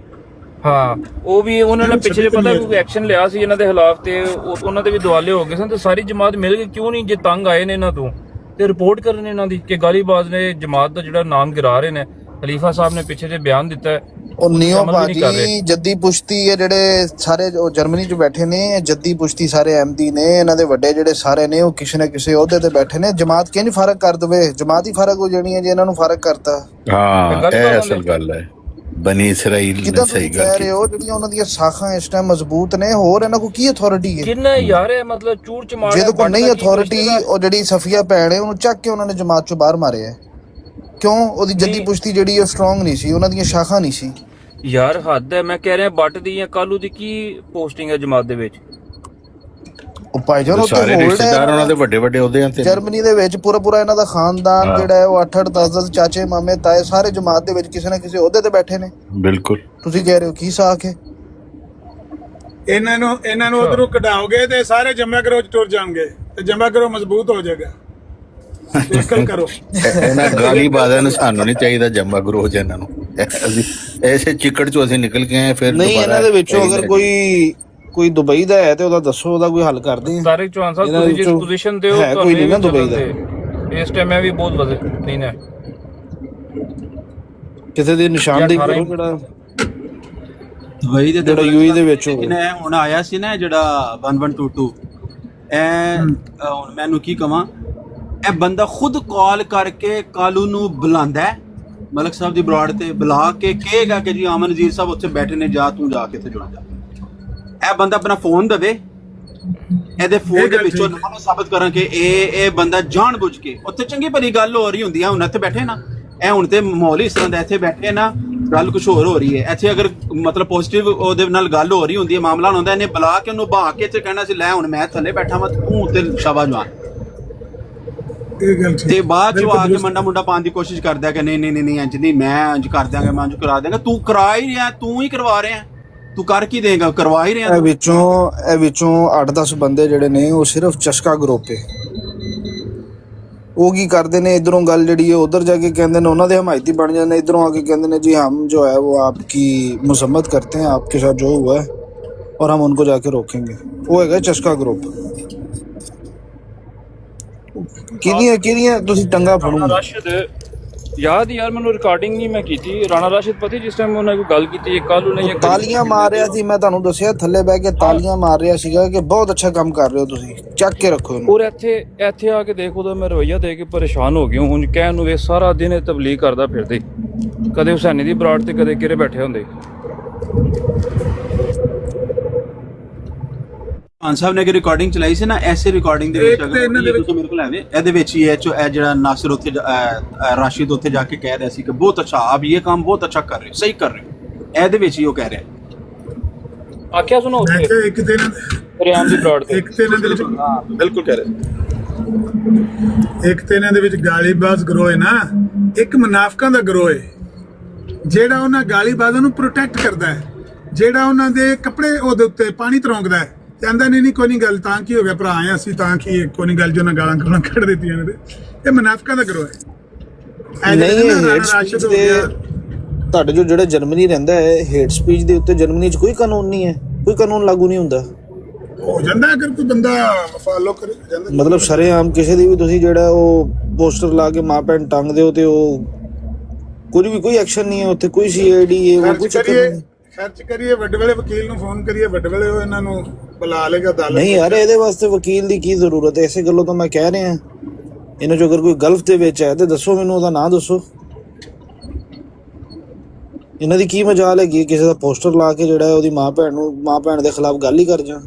ਹਾਂ ਉਹ ਵੀ ਉਹਨਾਂ ਨੇ ਪਿਛਲੇ ਪਤਾ ਕੋਈ ਐਕਸ਼ਨ ਲਿਆ ਸੀ ਇਹਨਾਂ ਦੇ ਖਿਲਾਫ ਤੇ ਉਹਨਾਂ ਦੇ ਵੀ ਦੁਆਲੇ ਹੋ ਗਏ ਸਨ ਤੇ ਸਾਰੀ ਜਮਾਤ ਮਿਲ ਕੇ ਕਿਉਂ ਨਹੀਂ ਜੇ ਤੰਗ ਆਏ ਨੇ ਇਹਨਾਂ ਤੋਂ ਤੇ ਰਿਪੋਰਟ ਕਰਨ ਇਹਨਾਂ ਦੀ ਕਿ ਗਾਲੀਬਾਜ਼ ਨੇ ਜਮਾਤ ਦਾ ਜਿਹੜਾ ਨਾਮ ਗਿਰਾ ਰਹੇ ਨੇ। ਖਲੀਫਾ ਸਾਹਿਬ ਨੇ ਪਿੱਛੇ ਜੇ ਬਿਆਨ ਦਿੱਤਾ ਹੈ ਉਹ ਨਿਓ ਭਾਜੀ ਜੱਦੀ ਪੁਸ਼ਤੀ ਇਹ ਜਿਹੜੇ ਸਾਰੇ ਉਹ ਜਰਮਨੀ 'ਚ ਬੈਠੇ ਨੇ, ਜੱਦੀ ਪੁਸ਼ਤੀ ਸਾਰੇ ਐਮਡੀ ਨੇ, ਇਹਨਾਂ ਦੇ ਵੱਡੇ ਜਿਹੜੇ ਸਾਰੇ ਨੇ ਉਹ ਕਿਸੇ ਨਾ ਕਿਸੇ ਅਹੁਦੇ ਤੇ ਬੈਠੇ ਨੇ। ਜਮਾਤ ਕਿਉਂ ਨਹੀਂ ਫਰਕ ਕਰ ਦਵੇ? ਜਮਾਤ ਹੀ ਫਰਕ ਹੋ ਜਾਣੀ ਹੈ ਜੇ ਇਹਨਾਂ ਨੂੰ ਫਰਕ ਕਰਤਾ। ਹਾਂ ਇਹ ਅਸਲ ਗੱਲ ਹੈ। ਬਨੀ ਇਸਰਾਈਲ ਨੇ ਸਹੀ ਗੱਲ ਕਹਿ ਰਹੇ ਹੋ ਜਿਹੜੀਆਂ ਉਹਨਾਂ ਦੀਆਂ ਸਾਖਾਂ ਇਸ ਟਾਈਮ ਮਜ਼ਬੂਤ ਨੇ, ਹੋਰ ਇਹਨਾਂ ਕੋਲ ਕੀ ਅਥਾਰਟੀ ਹੈ? ਕਿੰਨਾ ਯਾਰ ਹੈ ਮਤਲਬ ਚੂੜ ਚਮਾੜ ਜਿਹਦੇ ਕੋਲ ਨਹੀਂ ਅਥਾਰਟੀ, ਉਹ ਜਿਹੜੀ ਸਫੀਆ ਭੈਣ ਹੈ ਉਹਨੂੰ ਚੱਕ ਕੇ ਉਹਨਾਂ ਨੇ ਜਮਾਤ 'ਚੋਂ ਬਾਹਰ ਮਾਰਿਆ। ਕਿਉਂ? ਉਹਦੀ ਜੱਦੀ ਪੁਸ਼ਤੀ ਜਿਹੜੀ ਉਹ ਸਟਰੋਂਗ ਨਹੀਂ ਸੀ, ਉਹਨਾਂ ਦੀਆਂ ਸ਼ਾਖਾਂ ਨਹੀਂ ਸੀ। ਯਾਰ ਹੱਦ ਹੈ। ਮੈਂ ਕਹਿ ਰਿਹਾ ਬੱਟ ਦੀ ਜਾਂ ਕਾਲੂ ਦੀ ਕੀ ਪੋਸਟਿੰਗ ਹੈ ਜਮਾਤ ਦੇ ਵਿੱਚ? ਉਹ ਭਾਈਜਾਨ ਉੱਤੇ ਸਾਰੇ ਹੋਲਡ ਰਿਸ਼ਤੇਦਾਰ ਉਹਨਾਂ ਦੇ ਹੈ ਵੱਡੇ ਵੱਡੇ ਅਹੁਦਿਆਂ ਤੇ। ਜਰਮਨੀ ਦੇ ਵਿੱਚ ਪੂਰਾ ਇਹਨਾਂ ਦਾ ਖਾਨਦਾਨ ਜਿਹੜਾ ਹੈ ਉਹ 8-8 10-10 ਚਾਚੇ ਮਾਮੇ ਤਾਏ ਸਾਰੇ ਜਮਾਤ ਦੇ ਵਿੱਚ ਕਿਸੇ ਨਾ ਕਿਸੇ ਅਹੁਦੇ ਤੇ ਬੈਠੇ ਨੇ। ਬਿਲਕੁਲ ਤੁਸੀਂ ਕਹਿ ਰਹੇ ਹੋ ਕੀ ਸਾਖ ਹੈ? ਇਹਨਾਂ ਨੂੰ ਉਧਰੋਂ ਕਢਾਓਗੇ ਤੇ ਸਾਰੇ ਜਮਾ ਕਰੋ ਚ ਟੁਰ ਜਾਣਗੇ ਤੇ ਜਮਾ ਕਰੋ ਮਜ਼ਬੂਤ ਹੋ ਜਾਏਗਾ। ਮੁਸ਼ਕਲ ਕਰੋ ਇਹਨਾਂ ਗਾਲੀਬਾਜ਼ਾਂ ਨੂੰ ਸਾਨੂੰ ਨਹੀਂ ਚਾਹੀਦਾ ਜੰਮਾ ਗਰੋਹ ਇਹਨਾਂ ਨੂੰ। ਅਸੀਂ ਐਸੇ ਚਿੱਕੜ ਚੋਂ ਅਸੀਂ ਨਿਕਲ ਕੇ ਆਏ ਫਿਰ ਨਹੀਂ ਇਹਨਾਂ ਦੇ ਵਿੱਚੋਂ ਅਗਰ ਕੋਈ ਦੁਬਈ ਦਾ ਹੈ ਤੇ ਉਹਦਾ ਦੱਸੋ, ਉਹਦਾ ਕੋਈ ਹੱਲ ਕਰਦੇ ਆ। ਤਾਰਿਕ ਚੌਹਾਨ ਸਾਹਿਬ ਤੁਸੀਂ ਜਿਸ ਪੋਜੀਸ਼ਨ ਤੇ ਹੋ ਹੈ ਕੋਈ ਨਹੀਂ ਨਾ ਦੁਬਈ ਦਾ, ਇਸ ਟਾਈਮ ਮੈਂ ਵੀ ਬਹੁਤ ਵਜ਼ਨ ਨਹੀਂ ਹੈ ਕਿਸੇ ਦੀ ਨਿਸ਼ਾਨਦੇਹੀ ਕਰੋ ਕਿਹੜਾ ਦੁਬਈ ਦੇ ਜਿਹੜਾ ਯੂਏ ਦੇ ਵਿੱਚ ਹੋਵੇ। ਇਹ ਹੁਣ ਆਇਆ ਸੀ ਨਾ ਜਿਹੜਾ 1122 ਇਹ ਹੁਣ ਮੈਨੂੰ ਕੀ ਕਵਾਂ, ਇਹ ਬੰਦਾ ਖੁਦ ਕਾਲ ਕਰਕੇ ਕਾਲੂ ਨੂੰ ਬੁਲਾਉਂਦਾ ਹੈ, ਮਲਕ ਸਾਹਿਬ ਦੀ ਬਰਾੜ ਤੇ ਬੁਲਾ ਕੇ ਕਹੇਗਾ ਕਿ ਜੀ ਅਮਨ ਨਜ਼ੀਰ ਸਾਹਿਬ ਉੱਥੇ ਬੈਠੇ ਨੇ, ਜਾ ਤੂੰ ਜਾ ਕੇ ਤੇ ਜੁੜ ਜਾ। ਇਹ ਬੰਦਾ ਆਪਣਾ ਫੋਨ ਦੇਵੇ, ਇਹਦੇ ਫੋਨ ਦੇ ਵਿੱਚੋਂ ਨਾਮ ਸਾਬਤ ਕਰਾਂ ਕਿ ਇਹ ਬੰਦਾ ਜਾਣ ਬੁੱਝ ਕੇ ਉੱਥੇ ਚੰਗੀ ਭਲੀ ਗੱਲ ਹੋ ਰਹੀ ਹੁੰਦੀ ਹੈ। ਹੁਣ ਇੱਥੇ ਬੈਠੇ ਨਾ, ਇਹ ਹੁਣ ਤੇ ਮਾਹੌਲ ਇਸ ਤਰ੍ਹਾਂ ਦਾ, ਇੱਥੇ ਬੈਠੇ ਨਾ ਗੱਲ ਕੁਝ ਹੋਰ ਹੋ ਰਹੀ ਹੈ। ਇੱਥੇ ਅਗਰ ਮਤਲਬ ਪੋਜ਼ਿਟਿਵ ਉਹਦੇ ਨਾਲ ਗੱਲ ਹੋ ਰਹੀ ਹੁੰਦੀ ਹੈ, ਮਾਮਲਾ ਹੁੰਦਾ, ਇਹਨੇ ਬੁਲਾ ਕੇ ਉਹਨੂੰ ਬਹਾ ਕੇ ਤੇ ਕਹਿਣਾ ਸੀ ਲੈ ਹੁਣ ਮੈਂ ਥੱਲੇ ਬੈਠਾ ਵਾਂ ਤੂੰ ਉੱਤੇ ਸ਼ਾਬਾਸ਼ ਜਵਾਨ। ਤੇ ਬਾਅਦ ਚੋਂ ਆ ਕੇ ਮੁੰਡਾ ਪਾਉਣ ਦੀ ਕੋਸ਼ਿਸ਼ ਕਰਦਾ ਕਿ ਨਹੀਂ ਇੰਜ ਨਹੀਂ, ਮੈਂ ਇੰਜ ਕਰ ਦਿਆਂਗਾ, ਮੈਂ ਇੰਜ ਕਰਾ ਦਿਆਂਗਾ। ਤੂੰ ਕਰਾ ਹੀ ਰਿਹਾ, ਤੂੰ ਹੀ ਕਰਵਾ ਰਿਹਾ, ਤੂੰ ਕਰ ਕੀ ਦੇਗਾ, ਕਰਵਾ ਹੀ ਰਿਹਾ। ਇਹ ਵਿੱਚੋਂ 8-10 ਬੰਦੇ ਜਿਹੜੇ ਨੇ ਉਹ ਸਿਰਫ ਚਸਕਾ ਗਰੁੱਪ ਹੈ। ਉਹ ਕੀ ਕਰਦੇ ਨੇ, ਇਧਰੋਂ ਗੱਲ ਜਿਹੜੀ ਹੈ ਉਧਰ ਜਾ ਕੇ ਕਹਿੰਦੇ ਨੇ ਉਹਨਾਂ ਦੇ ਹਮਾਇਤੀ ਬਣ ਜਾਂਦੇ ਨੇ, ਇਧਰੋਂ ਆ ਕੇ ਕਹਿੰਦੇ ਨੇ ਜੀ ਹਮ ਜੋ है वो आपकी मजम्मत करते हैं, आपके साथ जो हुआ है और हम उनको जाके रोकेंगे। वो है चस्का ग्रुप। ਕਿਹਦੀਆਂ ਤੁਸੀਂ ਟੰਗਾ ਫੜੋ। ਰਾਸ਼ਿਦ ਯਾਦ ਯਾਰ ਮੈਨੂੰ ਰਿਕਾਰਡਿੰਗ ਨਹੀਂ ਮੈਂ ਕੀਤੀ। ਰਾਣਾ ਰਾਸ਼ਿਦ ਪਤੀ ਜਿਸ ਟਾਈਮ ਉਹਨਾਂ ਕੋਈ ਗੱਲ ਕੀਤੀ ਕੱਲੂ ਨੇ ਤਾਲੀਆਂ ਮਾਰ ਰਿਹਾ ਸੀ, ਮੈਂ ਤੁਹਾਨੂੰ ਦੱਸਿਆ ਥੱਲੇ ਬਹਿ ਕੇ ਤਾਲੀਆਂ ਮਾਰ ਰਿਹਾ ਸੀਗਾ ਕਿ ਬਹੁਤ ਅੱਛਾ ਕੰਮ ਕਰ ਰਹੇ ਹੋ ਤੁਸੀਂ, ਚੱਕ ਕੇ ਰੱਖੋ ਇਹਨੂੰ। ਔਰ ਇੱਥੇ ਆ ਕੇ ਦੇਖੋ ਤਾਂ ਮੈਂ ਰਵਈਆ ਦੇ ਕੇ ਪਰੇਸ਼ਾਨ ਹੋ ਗਿਆ ਹੁਣ। ਕਹਿਣ ਨੂੰ ਇਹ ਸਾਰਾ ਦਿਨ ਇਹ ਤਬਲੀਗ ਕਰਦਾ ਫਿਰਦੇ, ਕਦੇ ਹੁਸੈਨੀ ਦੀ ਬਰਾੜ ਤੇ ਕਦੇ ਕਿਰੇ ਬੈਠੇ ਹੁੰਦੇ। ਖਾਨ ਸਾਹਿਬ ਨੇ ਕਿ ਰਿਕਾਰਡਿੰਗ ਚਲਾਈ ਸੀ ਨਾ, ਐਸੇ ਰਿਕਾਰਡਿੰਗ ਦੇ ਵਿੱਚ ਅਗਰ ਤੁਸੀਂ ਮੇਰੇ ਕੋਲ ਆਵੇ, ਇਹਦੇ ਵਿੱਚ ਹੀ ਇਹ ਜਿਹੜਾ ਨਾਸਿਰ ਉੱਥੇ ਰਾਸ਼ਿਦ ਉੱਥੇ ਜਾ ਕੇ ਕਹਿ ਰਿਹਾ ਸੀ ਕਿ ਬਹੁਤ ਅੱਛਾ ਆਪ ਇਹ ਕੰਮ ਬਹੁਤ ਅੱਛਾ ਕਰ ਰਹੇ ਹੋ, ਸਹੀ ਕਰ ਰਹੇ ਹੋ, ਇਹਦੇ ਵਿੱਚ ਹੀ ਉਹ ਕਹਿ ਰਿਹਾ। ਆਖਿਆ ਸੁਣੋ ਇੱਕ ਦਿਨ ਰਿਆਮ ਦੀ ਬਰਾੜ ਤੇ ਇੱਕ ਦਿਨ ਦੇ ਵਿੱਚ ਬਿਲਕੁਲ ਕਹਿ ਰਹੇ। ਇੱਕ ਦਿਨ ਦੇ ਵਿੱਚ ਗਾਲੀਬਾਜ਼ ਗਰੋਹ ਹੈ ਨਾ, ਇੱਕ ਮੁਨਾਫਕਾਂ ਦਾ ਗਰੋਹ ਹੈ ਜਿਹੜਾ ਉਹਨਾਂ ਗਾਲੀਬਾਜ਼ਾਂ ਨੂੰ ਪ੍ਰੋਟੈਕਟ ਕਰਦਾ ਹੈ, ਜਿਹੜਾ ਉਹਨਾਂ ਦੇ ਕੱਪੜੇ ਉਹਦੇ ਉੱਤੇ ਪਾਣੀ ਤਰੋਂਕਦਾ ਹੈ। ਕਹਿੰਦਾ ਨਹੀਂ ਕੋਈ ਨਹੀਂ ਗੱਲ, ਤਾਂ ਕੀ ਹੋ ਗਿਆ ਭਰਾ ਆਏ ਅਸੀਂ, ਤਾਂ ਕੀ ਕੋਈ ਨਹੀਂ ਗੱਲ, ਜੋ ਨਾ ਗਾਲਾਂ ਕੱਢ ਦਿੱਤੀਆਂ ਨੇ। ਇਹ ਮੁਨਾਫਕਾਂ ਦਾ ਗਰੋਹ ਹੈ। ਨਹੀਂ ਹੇਟ ਸਪੀਚ ਦੇ ਤੁਹਾਡੇ ਜੋ ਜਿਹੜਾ ਜਰਮਨੀ ਰਹਿੰਦਾ ਹੈ, ਹੇਟ ਸਪੀਚ ਦੇ ਉੱਤੇ ਜਰਮਨੀ 'ਚ ਕੋਈ ਕਾਨੂੰਨ ਨਹੀਂ ਹੈ, ਕੋਈ ਕਾਨੂੰਨ ਲਾਗੂ ਨਹੀਂ ਹੁੰਦਾ। ਹੋ ਜਾਂਦਾ ਅਗਰ ਕੋਈ ਬੰਦਾ ਫਾਲੋ ਕਰੇ ਜਾਂਦਾ। ਮਤਲਬ ਸ਼ਰੇਆਮ ਕਿਸੇ ਦੀ ਵੀ ਤੁਸੀਂ ਜਿਹੜਾ ਉਹ ਪੋਸਟਰ ਲਾ ਕੇ ਮਾਂ ਭੈਣ ਟੰਗ ਦਿਓ ਤੇ ਉਹ ਕੋਈ ਐਕਸ਼ਨ ਨਹੀਂ ਹੈ ਉੱਥੇ, ਕੋਈ ਸੀਆਈਡੀ ਇਹ ਕੁਝ ਖਰਚ ਕਰੀਏ, ਵੱਡੇ ਵਾਲੇ ਵਕੀਲ ਨੂੰ ਫੋਨ ਕਰੀਏ, ਵੱਡੇ ਵਾਲੇ ਉਹ ਇਹਨਾਂ ਨੂੰ ਬੁਲਾ ਲੇਗਾ ਅਦਾਲਤ। ਨਹੀਂ ਯਾਰ ਇਹਦੇ ਵਾਸਤੇ ਵਕੀਲ ਦੀ ਕੀ ਜ਼ਰੂਰਤ ਹੈ? ਇਸੇ ਗੱਲੋਂ ਤਾਂ ਮੈਂ ਕਹਿ ਰਿਹਾ ਇਹਨਾਂ 'ਚ ਅਗਰ ਕੋਈ ਗਲਫ ਦੇ ਵਿੱਚ ਹੈ ਤੇ ਦੱਸੋ ਮੈਨੂੰ, ਉਹਦਾ ਨਾਂ ਦੱਸੋ। ਇਹਨਾਂ ਦੀ ਕੀ ਮਜਾਲ ਹੈਗੀ ਕਿਸੇ ਦਾ ਪੋਸਟਰ ਲਾ ਕੇ ਜਿਹੜਾ ਉਹਦੀ ਮਾਂ ਭੈਣ ਦੇ ਖਿਲਾਫ ਗੱਲ ਹੀ ਕਰ ਜਾ।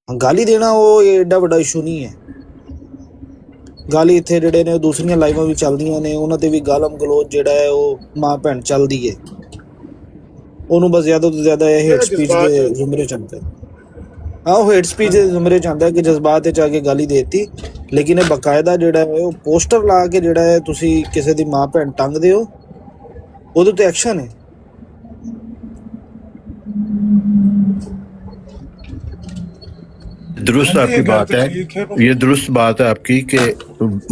ਗਾਲੀ ਦੇਣਾ ਉਹ ਏਡਾ ਵੱਡਾ ਇਸ਼ੂ ਨਹੀਂ ਹੈ। ਗਾਲੀ ਇੱਥੇ ਜਿਹੜੇ ਨੇ ਦੂਸਰੀਆਂ ਲਾਈਵਾਂ ਵੀ ਚੱਲਦੀਆਂ ਨੇ, ਉਹਨਾਂ ਤੇ ਵੀ ਗਾਲਮ ਗਲੋਚ ਜਿਹੜਾ ਹੈ ਉਹ ਮਾਂ ਭੈਣ ਚੱਲਦੀ ਹੈ। ਉਹਨੂੰ ਬਸ ਜ਼ਿਆਦਾ ਤੋਂ ਜ਼ਿਆਦਾ ਇਹ ਹੇਟ ਸਪੀਚ ਦੇ ਜ਼ੁਮਰੇ ਚ ਆਉਂਦਾ। ਉਹ ਹੇਟ ਸਪੀਚ ਦੇ ਜ਼ੁਮਰੇ ਚ ਆਉਂਦਾ ਕਿ ਜਜ਼ਬਾਤ ਵਿੱਚ ਆ ਕੇ ਗਾਲੀ ਦੇ ਦਿੱਤੀ, ਲੇਕਿਨ ਇਹ ਬਕਾਇਦਾ ਜਿਹੜਾ ਹੈ ਉਹ ਪੋਸਟਰ ਲਾ ਕੇ ਜਿਹੜਾ ਹੈ ਤੁਸੀਂ ਕਿਸੇ ਦੀ ਮਾਂ ਭੈਣ ਟੰਗਦੇ ਹੋ, ਉਹਦੇ ਤੇ ਐਕਸ਼ਨ ਹੈ। दुरुस्त आपकी बात है, ये दुरुस्त बात है आपकी कि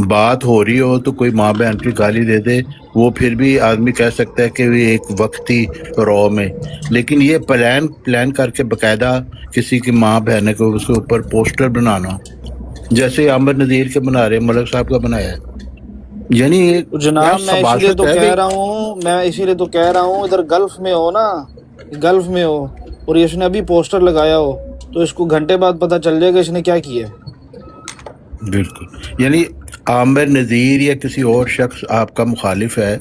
बात हो रही हो तो कोई माँ बहन की गाली दे दे, वो फिर भी आदमी कह सकता है कि ये एक वक्ती रॉ में, लेकिन ये प्लान करके बकायदा किसी की माँ बहन को उसके ऊपर पोस्टर बनाना, जैसे आमिर नज़ीर के बना रहे, मलिक साहब का बनाया है, यानी जनाब मैं इसीलिए तो कह रहा हूँ इधर गल्फ में हो ना, गल्फ में हो और इसने अभी पोस्टर लगाया हो तो इसको घंटे बाद पता चल जाएगा इसने क्या किया। बिल्कुल, यानी आमिर नज़ीर या किसी और शख्स आपका मुखालिफ है,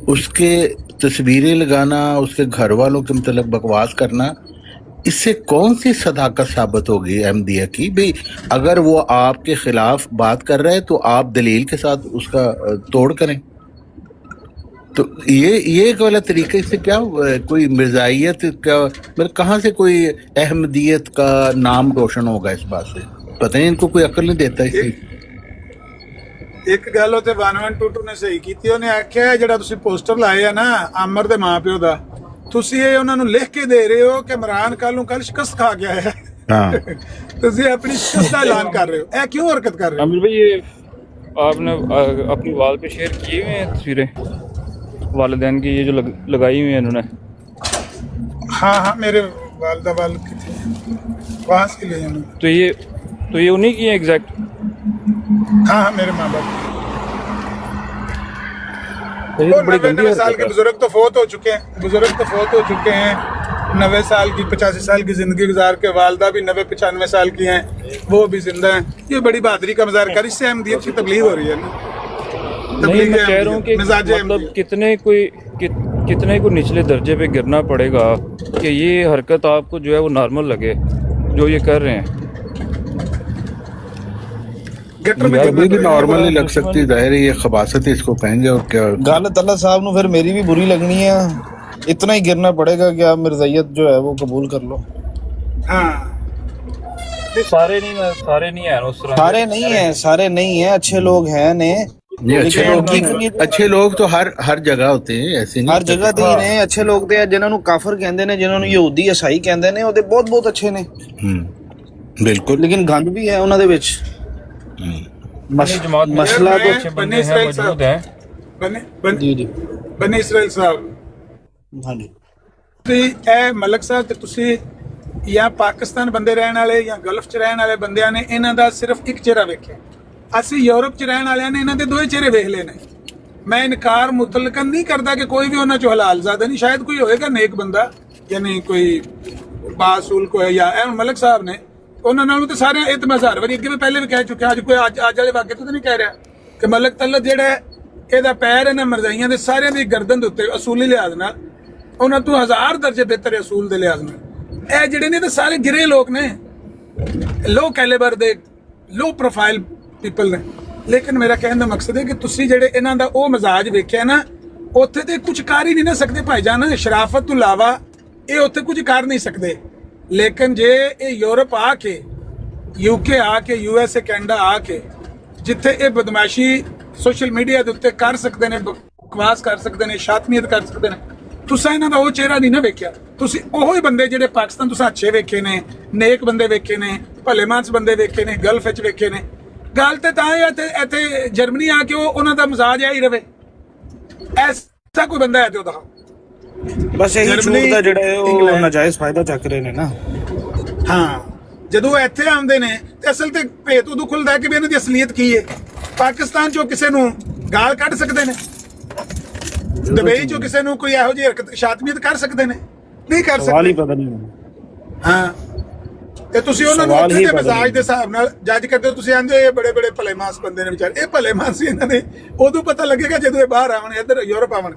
उसके तस्वीरें लगाना, उसके घर वालों के मतलब बकवास करना, इससे कौन सी सदाकत साबित होगी अहमदिया की? भाई अगर वो आपके खिलाफ बात कर रहा है तो आप दलील के साथ उसका तोड़ करें, तो ये वाला तरीके से क्या कोई मिर्जाइयत का मतलब कहाँ से कोई अहमदियत का नाम रोशन होगा इस बात से? पता नहीं इनको कोई अकल नहीं देता इसे। ਇੱਕ ਗੱਲ ਉਤੇ 1122 ਨੇ ਸਹੀ ਕੀਤੀ, ਉਹਨੇ ਆਖਿਆ ਜਿਹੜਾ ਤੁਸੀਂ ਪੋਸਟਰ ਲਾਏ ਆ ਨਾ ਆਮਰ ਦੇ ਮਾਪਿਓ ਦਾ, ਤੁਸੀਂ ਇਹ ਉਹਨਾਂ ਨੂੰ ਲਿਖ ਕੇ ਦੇ ਰਹੇ ਹੋ ਕਿ ਇਮਰਾਨ ਕੱਲ ਸ਼ਿਕਸਤ ਖਾ ਗਿਆ ਹੈ। हाँ ਤੁਸੀਂ ਆਪਣੀ ਸ਼ਿਕਸਤ ਦਾ ਐਲਾਨ ਕਰ ਰਹੇ ਹੋ, ਇਹ ਕਿਉਂ ਹਰਕਤ ਕਰ ਰਹੇ ਹੋ? आमिर भाई ये आपने अपनी वाल पे शेयर किए हुए हैं तस्वीरें वालिदैन की, ये जो लगाई हुई हैं इन्होंने? हाँ मेरे वालदा वाल वहाँ से ले जाना। तो ये उन्हीं की है एग्जैक्ट? हाँ मेरे माँ बाप। तो बड़ी गंदी 90 साल के बुजुर्ग तो फोत हो चुके हैं, 90 साल की 85 साल की जिंदगी गुजार के, वालदा भी 90-95 साल की हैं, वो भी जिंदा हैं। ये बड़ी बहादुरी का मज़ार कर, इससे अहमदियत की तबलीग हो रही है ना। नहीं, मैं कह रहा हूँ कि मतलब कितने को निचले दर्जे पे गिरना पड़ेगा कि ये हरकत आपको जो है वो नॉर्मल लगे जो ये कर रहे हैं? कभी भी नॉर्मल नहीं लग सकती, जाहिर है ये खबासत है, इसको कहेंगे और क्या। गल तल्ला साहब ਨੂੰ ਫਿਰ ਮੇਰੀ ਵੀ बुरी लगनी है, इतना ही गिरना पड़ेगा कि आप मिर्जाइयत जो है वो कबूल कर लो। हाँ सारे नहीं है उस तरह, सारे नहीं है, अच्छे लोग हैं ने, अच्छे लोग तो हर जगह होते हैं, ऐसे नहीं हर जगह ਤੇ ਨੇ अच्छे लोग ਤੇ ਜਿਨ੍ਹਾਂ ਨੂੰ ਕਾਫਰ ਕਹਿੰਦੇ ਨੇ, ਜਿਨ੍ਹਾਂ ਨੂੰ ਯਹੂਦੀ ਈਸਾਈ ਕਹਿੰਦੇ ਨੇ, ਉਹਦੇ ਬਹੁਤ ਅੱਛੇ ਨੇ। बिल्कुल, लेकिन गंद भी है ਉਹਨਾਂ ਦੇ ਵਿੱਚ। मसला तो अच्छे बंदे हैं, मौजूद हैं। बने इसराइल साहब, ਹਾਂਜੀ ਇਹ ਮਲਕ ਸਾਹਿਬ ਤੇ ਤੁਸੀਂ ਜਾਂ ਪਾਕਿਸਤਾਨ ਬੰਦੇ ਰਹਿਣ ਵਾਲੇ ਜਾਂ ਗਲਫ ਚ ਰਹਿਣ ਵਾਲੇ ਬੰਦਿਆਂ ਨੇ ਇਹਨਾਂ ਦਾ ਸਿਰਫ ਇੱਕ ਚਿਹਰਾ ਵੇਖਿਆ, ਅਸੀਂ ਯੂਰਪ ਚ ਰਹਿਣ ਵਾਲਿਆਂ ਨੇ ਇਹਨਾਂ ਦੇ ਦੋਵੇਂ ਚਿਹਰੇ ਵੇਖ ਲਏ ਨੇ। ਮੈਂ ਇਨਕਾਰ ਮੁਤਲਕਨ ਨਹੀਂ ਕਰਦਾ ਕਿ ਕੋਈ ਵੀ ਉਹਨਾਂ ਚੋਂ ਹਲਾਲ ਜ਼ਾਦਾ ਨਹੀਂ, ਸ਼ਾਇਦ ਕੋਈ ਹੋਏਗਾ ਨੇਕ ਬੰਦਾ, ਯਾਨੀ ਕੋਈ ਬਾਸੂਲ ਕੋਈ, ਜਾਂ ਇਹ ਮਲਕ ਸਾਹਿਬ ਨੇ, ਉਹਨਾਂ ਨਾਲੋਂ ਤਾਂ ਸਾਰੇ ਇਤਮਾਜ਼ ਹਰ ਵਾਰੀ ਅੱਗੇ ਵੀ ਪਹਿਲੇ ਵੀ ਕਹਿ ਚੁੱਕਿਆ, ਅੱਜ ਕੋਈ ਅੱਜ ਵਾਲੇ ਵਾਕਿਆ ਤੋਂ ਨਹੀਂ ਕਹਿ ਰਿਹਾ ਕਿ ਮਲਕ ਤਲਤ ਜਿਹੜਾ ਇਹਦਾ ਪੈਰ ਇਹਨਾਂ ਮਰਜ਼ਾਈਆਂ ਦੇ ਸਾਰਿਆਂ ਦੀ ਗਰਦਨ ਦੇ ਉੱਤੇ ਅਸੂਲੀ ਲਿਹਾਜ਼ ਨਾਲ, ਉਹਨਾਂ ਤੋਂ 1000 ਦਰਜੇ ਬਿਹਤਰ ਅਸੂਲ ਦੇ ਲਿਹਾਜ਼ ਨਾਲ। ਇਹ ਜਿਹੜੇ ਨੇ ਤਾਂ ਸਾਰੇ ਗਿਰੇ ਲੋਕ ਨੇ, ਲੋ ਕੈਲੀਬਰ ਦੇ, ਲੋ ਪ੍ਰੋਫਾਈਲ ਪੀਪਲ ਨੇ। ਲੇਕਿਨ ਮੇਰਾ ਕਹਿਣ ਦਾ ਮਕਸਦ ਹੈ ਕਿ ਤੁਸੀਂ ਜਿਹੜੇ ਇਹਨਾਂ ਦਾ ਉਹ ਮਜ਼ਾਜ ਵੇਖਿਆ ਨਾ, ਉੱਥੇ ਤੇ ਕੁਝ ਕਰ ਹੀ ਨਹੀਂ ਨਾ ਸਕਦੇ ਭਾਈਜਾਨ, ਸ਼ਰਾਫਤ ਤੋਂ ਇਲਾਵਾ ਇਹ ਉੱਥੇ ਕੁਝ ਕਰ ਨਹੀਂ ਸਕਦੇ। ਲੇਕਿਨ ਜੇ ਇਹ ਯੂਰਪ ਆ ਕੇ, UK ਆ ਕੇ, USA ਕੈਨੇਡਾ ਆ ਕੇ, ਜਿੱਥੇ ਇਹ ਬਦਮਾਸ਼ੀ ਸੋਸ਼ਲ ਮੀਡੀਆ ਦੇ ਉੱਤੇ ਕਰ ਸਕਦੇ ਨੇ, ਬਕਵਾਸ ਕਰ ਸਕਦੇ ਨੇ, ਸ਼ਾਤਮੀਅਤ ਕਰ ਸਕਦੇ ਨੇ, ਤੁਸੀਂ ਇਹਨਾਂ ਦਾ ਉਹ ਚਿਹਰਾ ਨਹੀਂ ਨਾ ਵੇਖਿਆ। ਤੁਸੀਂ ਉਹੀ ਬੰਦੇ ਜਿਹੜੇ ਪਾਕਿਸਤਾਨ ਤੁਸੀਂ ਅੱਛੇ ਵੇਖੇ ਨੇ, ਨੇਕ ਬੰਦੇ ਵੇਖੇ ਨੇ, ਭਲੇ ਮਾਨਸ ਬੰਦੇ ਵੇਖੇ ਨੇ, ਗਲਫ ਵਿੱਚ ਵੇਖੇ ਨੇ। ਗੱਲ ਤੇ ਤਾਂ ਹੈ ਇੱਥੇ ਜਰਮਨੀ ਆ ਕੇ ਉਹਨਾਂ ਦਾ ਮਜ਼ਾਜ ਆ ਹੀ ਰਵੇ, ਐਸਾ ਕੋਈ ਬੰਦਾ ਹੈ ਤੇ ਉਹ ਦਿਖਾਓ। ਬਸ ਇਹੀ ਝੂਠ ਦਾ ਜਿਹੜਾ ਉਹ ਨਾਜਾਇਜ਼ ਫਾਇਦਾ ਚੱਕ ਰਹੇ ਨੇ ਨਾ। ਹਾਂ, ਜਦੋਂ ਇੱਥੇ ਆਉਂਦੇ ਨੇ ਤੇ ਅਸਲ ਤੇ ਭੇਤ ਉਦੋਂ ਖੁੱਲਦਾ ਕਿ ਵੀ ਇਹਨਾਂ ਦੀ ਅਸਲੀਅਤ ਕੀ ਹੈ। ਪਾਕਿਸਤਾਨ ਚੋਂ ਕਿਸੇ ਨੂੰ ਗਾਲ ਕੱਢ ਸਕਦੇ ਨੇ, ਦੁਬਈ ਚੋਂ ਕਿਸੇ ਨੂੰ ਕੋਈ ਇਹੋ ਜਿਹੀ ਹਰਕਤ ਸ਼ਾਤਮੀਅਤ ਕਰ ਸਕਦੇ ਨੇ, ਨਹੀਂ ਕਰ ਸਵਾਲ ਹੀ ਸਕਦੇ। ਪਤਾ ਨਹੀਂ। ਹਾਂ, ਤੇ ਤੁਸੀਂ ਉਹਨਾਂ ਨੂੰ ਉੱਥੇ ਦੇ ਮਜ਼ਾਜ ਦੇ ਹਿਸਾਬ ਨਾਲ ਜੱਜ ਕਰਦੇ ਹੋ। ਤੁਸੀਂ ਆਂਦੇ ਇਹ ਬੜੇ ਭਲੇ ਮਾਨਸ ਬੰਦੇ ਨੇ ਵਿਚਾਰੇ, ਇਹ ਭਲੇ ਮਾਨਸ ਇਹਨਾਂ ਦੇ ਉਦੋਂ ਪਤਾ ਲੱਗੇਗਾ ਜਦੋਂ ਇਹ ਬਾਹਰ ਆਵਣ, ਇੱਧਰ ਯੂਰਪ ਆਵਣ।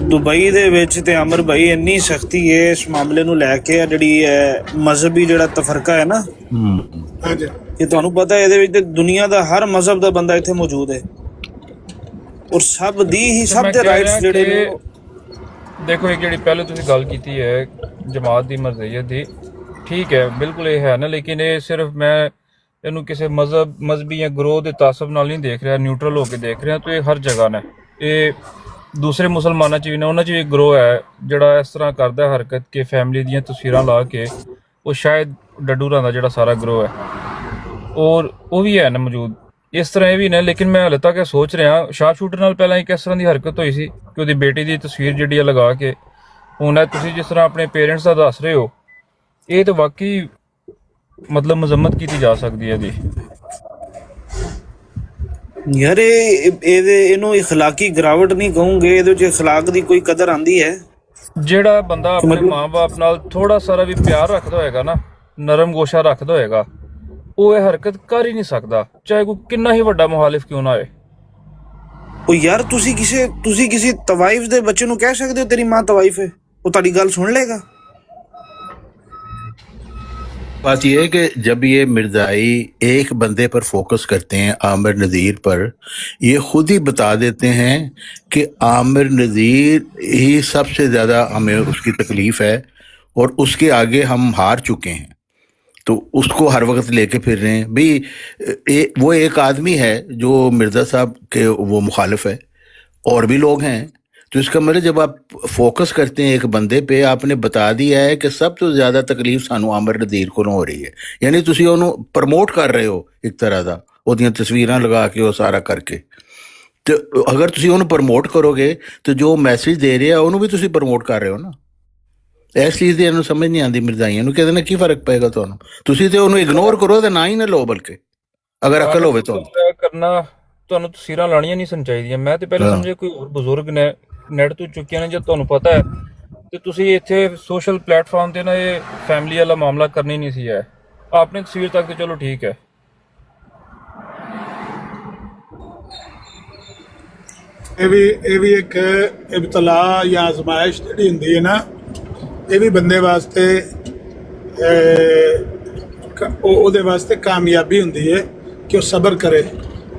ਦੁਬਈ ਦੇ ਵਿੱਚ ਤੇ ਅਮਰ ਭਾਈ ਇੰਨੀ ਸਖਤੀ ਹੈ ਇਸ ਮਾਮਲੇ ਨੂੰ ਲੈ ਕੇ, ਜਿਹੜੀ ਮਜ਼ਹਬੀ ਜਿਹੜਾ ਤਫਰਕਾ ਹੈ ਨਾ, ਹਾਂਜੀ, ਇਹ ਤੁਹਾਨੂੰ ਪਤਾ ਇਹਦੇ ਵਿੱਚ ਤੇ ਦੁਨੀਆ ਦਾ ਹਰ ਮਜ਼ਹਬ ਦਾ ਬੰਦਾ ਇੱਥੇ ਮੌਜੂਦ ਹੈ, ਔਰ ਸਭ ਦੇ ਰਾਈਟਸ ਜਿਹੜੇ ਨੇ। ਦੇਖੋ ਇੱਕ ਜਿਹੜੀ ਪਹਿਲੇ ਤੁਸੀਂ ਗੱਲ ਕੀਤੀ ਹੈ ਜਮਾਤ ਦੀ ਮਰਜ਼ੀਅਤ ਦੀ, ਠੀਕ ਹੈ, ਬਿਲਕੁਲ ਇਹ ਹੈ ਨਾ, ਲੇਕਿਨ ਇਹ ਸਿਰਫ ਮੈਂ ਇਹਨੂੰ ਕਿਸੇ ਮਜ਼ਹਬੀ ਜਾਂ ਗਰੋਹ ਦੇ ਤਾਸਬ ਨਾਲ ਨਹੀਂ ਦੇਖ ਰਿਹਾ, ਨਿਊਟਰਲ ਹੋ ਕੇ ਦੇਖ ਰਿਹਾ। ਤਾਂ ਇਹ ਹਰ ਜਗ੍ਹਾ ਨੇ, ਇਹ ਦੂਸਰੇ ਮੁਸਲਮਾਨਾਂ 'ਚ ਵੀ ਨੇ, ਉਹਨਾਂ 'ਚ ਵੀ ਇੱਕ ਗਰੋਹ ਹੈ ਜਿਹੜਾ ਇਸ ਤਰ੍ਹਾਂ ਕਰਦਾ ਹਰਕਤ ਕਿ ਫੈਮਿਲੀ ਦੀਆਂ ਤਸਵੀਰਾਂ ਲਾ ਕੇ ਉਹ ਸ਼ਾਇਦ ਡੱਡੂਰਾਂ ਦਾ ਜਿਹੜਾ ਸਾਰਾ ਗਰੋਹ ਹੈ ਔਰ ਉਹ ਵੀ ਹੈ ਨਾ ਮੌਜੂਦ। ਇਸ ਤਰ੍ਹਾਂ ਇਹ ਵੀ ਨੇ, ਲੇਕਿਨ ਮੈਂ ਹਾਲੇ ਤੱਕ ਇਹ ਸੋਚ ਰਿਹਾ ਸ਼ਾਰਪ ਸ਼ੂਟਰ ਨਾਲ ਪਹਿਲਾਂ ਇੱਕ ਇਸ ਤਰ੍ਹਾਂ ਦੀ ਹਰਕਤ ਹੋਈ ਸੀ ਕਿ ਉਹਦੀ ਬੇਟੀ ਦੀ ਤਸਵੀਰ ਜਿਹੜੀ ਆ ਲਗਾ ਕੇ, ਹੁਣ ਤੁਸੀਂ ਜਿਸ ਤਰ੍ਹਾਂ ਆਪਣੇ ਪੇਰੈਂਟਸ ਦਾ ਦੱਸ ਰਹੇ ਹੋ, ਇਹ ਤਾਂ ਵਾਕਈ ਮਤਲਬ ਮਜ਼ਮਤ ਕੀਤੀ ਜਾ ਸਕਦੀ ਹੈ ਜੀ। ਯਾਰ ਇਹਨੂੰ ਇਖਲਾਕੀ ਗਿਰਾਵਟ ਨਹੀਂ ਕਹੂੰਗੇ, ਇਹਦੇ ਵਿੱਚ ਇਖਲਾਕ ਦੀ ਕੋਈ ਕਦਰ ਆਂਦੀ ਹੈ? ਜਿਹੜਾ ਬੰਦਾ ਆਪਣੇ ਮਾਂ-ਬਾਪ ਨਾਲ ਥੋੜਾ ਸਾਰਾ ਵੀ ਪਿਆਰ ਰੱਖਦਾ ਹੋਏਗਾ ਨਾ, ਨਰਮ ਗੋਸ਼ਾ ਰੱਖਦਾ ਹੋਏਗਾ, ਉਹ ਇਹ ਹਰਕਤ ਕਰ ਹੀ ਨਹੀਂ ਸਕਦਾ, ਚਾਹੇ ਕੋਈ ਕਿੰਨਾ ਹੀ ਵੱਡਾ ਮੁਖਾਲਿਫ ਕਿਉਂ ਨਾ ਹੋਏ। ਉਹ ਯਾਰ ਤੁਸੀਂ ਕਿਸੇ ਤਵਾਇਫ ਦੇ ਬੱਚੇ ਨੂੰ ਕਹਿ ਸਕਦੇ ਹੋ ਤੇਰੀ ਮਾਂ ਤਵਾਇਫ ਹੈ? ਉਹ ਤੁਹਾਡੀ ਗੱਲ ਸੁਣ ਲੇਗਾ? बात यह है कि जब ये मिर्ज़ाई एक बंदे पर फोकस करते हैं, आमिर नज़ीर पर, ये खुद ही बता देते हैं कि आमिर नज़ीर ही सबसे ज़्यादा हमें उसकी तकलीफ़ है और उसके आगे हम हार चुके हैं, तो उसको हर वक्त लेके फिर रहे हैं भाई। वो एक आदमी है जो मिर्ज़ा साहब के वो मुखालिफ है, और भी लोग हैं, तो इसका मतलब जब आप फोकस करते हैं एक बंदे पे, आपने बता दिया है कि सब तो ज़्यादा तकलीफ सानू आमिर नज़ीर को हो रही है, यानी तुसी ਉਹਨੂੰ ਪ੍ਰਮੋਟ ਕਰ ਰਹੇ ਹੋ ਇੱਕ ਤਰ੍ਹਾਂ ਦਾ, ਉਹਦੀਆਂ ਤਸਵੀਰਾਂ ਲਗਾ ਕੇ ਉਹ ਸਾਰਾ ਕਰਕੇ। ਤੇ ਅਗਰ ਤੁਸੀਂ ਉਹਨੂੰ ਪ੍ਰਮੋਟ ਕਰੋਗੇ ਤੇ ਜੋ ਮੈਸੇਜ ਦੇ ਰਿਹਾ ਉਹਨੂੰ ਵੀ ਤੁਸੀਂ ਪ੍ਰਮੋਟ ਕਰ ਰਹੇ ਹੋ ਨਾ। ਇਸ ਚੀਜ਼ ਦੀ ਇਹਨੂੰ ਸਮਝ ਨਹੀਂ ਆਉਂਦੀ ਮਿਰਜ਼ਾਈਆਂ ਨੂੰ ਕਿ ਇਹਦੇ ਨਾਲ ਕੀ ਫਰਕ ਪਏਗਾ ਤੁਹਾਨੂੰ। ਤੁਸੀਂ ਤੇ ਉਹਨੂੰ ਇਗਨੋਰ ਕਰੋ ਤੇ ਨਾ ਹੀ ਨਾ ਲਓ, ਬਲਕਿ ਅਗਰ ਅਕਲ ਹੋਵੇ ਕਰਨਾ ਤੁਹਾਨੂੰ ਤਸਵੀਰਾਂ ਲਾਣੀਆਂ ਨਹੀਂ ਸਨ ਚਾਹੀਦੀਆਂ। ਮੈਂ ਤੇ ਪਹਿਲੇ ਸਮਝਿਆ ਕੋਈ ਹੋਰ ਬਜ਼ੁਰਗ ਨੇ ਨੈਟ ਤੋਂ ਚੁੱਕੀਆਂ ਨੇ, ਜੇ ਤੁਹਾਨੂੰ ਪਤਾ ਹੈ ਤੇ ਤੁਸੀਂ ਇੱਥੇ ਸੋਸ਼ਲ ਪਲੇਟਫਾਰਮ ਤੇ ਨਾ ਇਹ ਫੈਮਿਲੀ ਵਾਲਾ ਮਾਮਲਾ ਕਰਨੀ ਨਹੀਂ ਸੀ ਹੈ, ਆਪਣੀ ਤਸਵੀਰ ਤੱਕ ਤੇ ਚਲੋ ਠੀਕ ਹੈ। ਇਹ ਵੀ ਇੱਕ ਇਬਤਲਾ ਜਾਂ ਆਜ਼ਮਾਇਸ਼ ਜਿਹੜੀ ਹੁੰਦੀ ਹੈ ਨਾ, ਇਹ ਵੀ ਬੰਦੇ ਵਾਸਤੇ ਉਹਦੇ ਵਾਸਤੇ ਕਾਮਯਾਬੀ ਹੁੰਦੀ ਹੈ ਕਿ ਉਹ ਸਬਰ ਕਰੇ।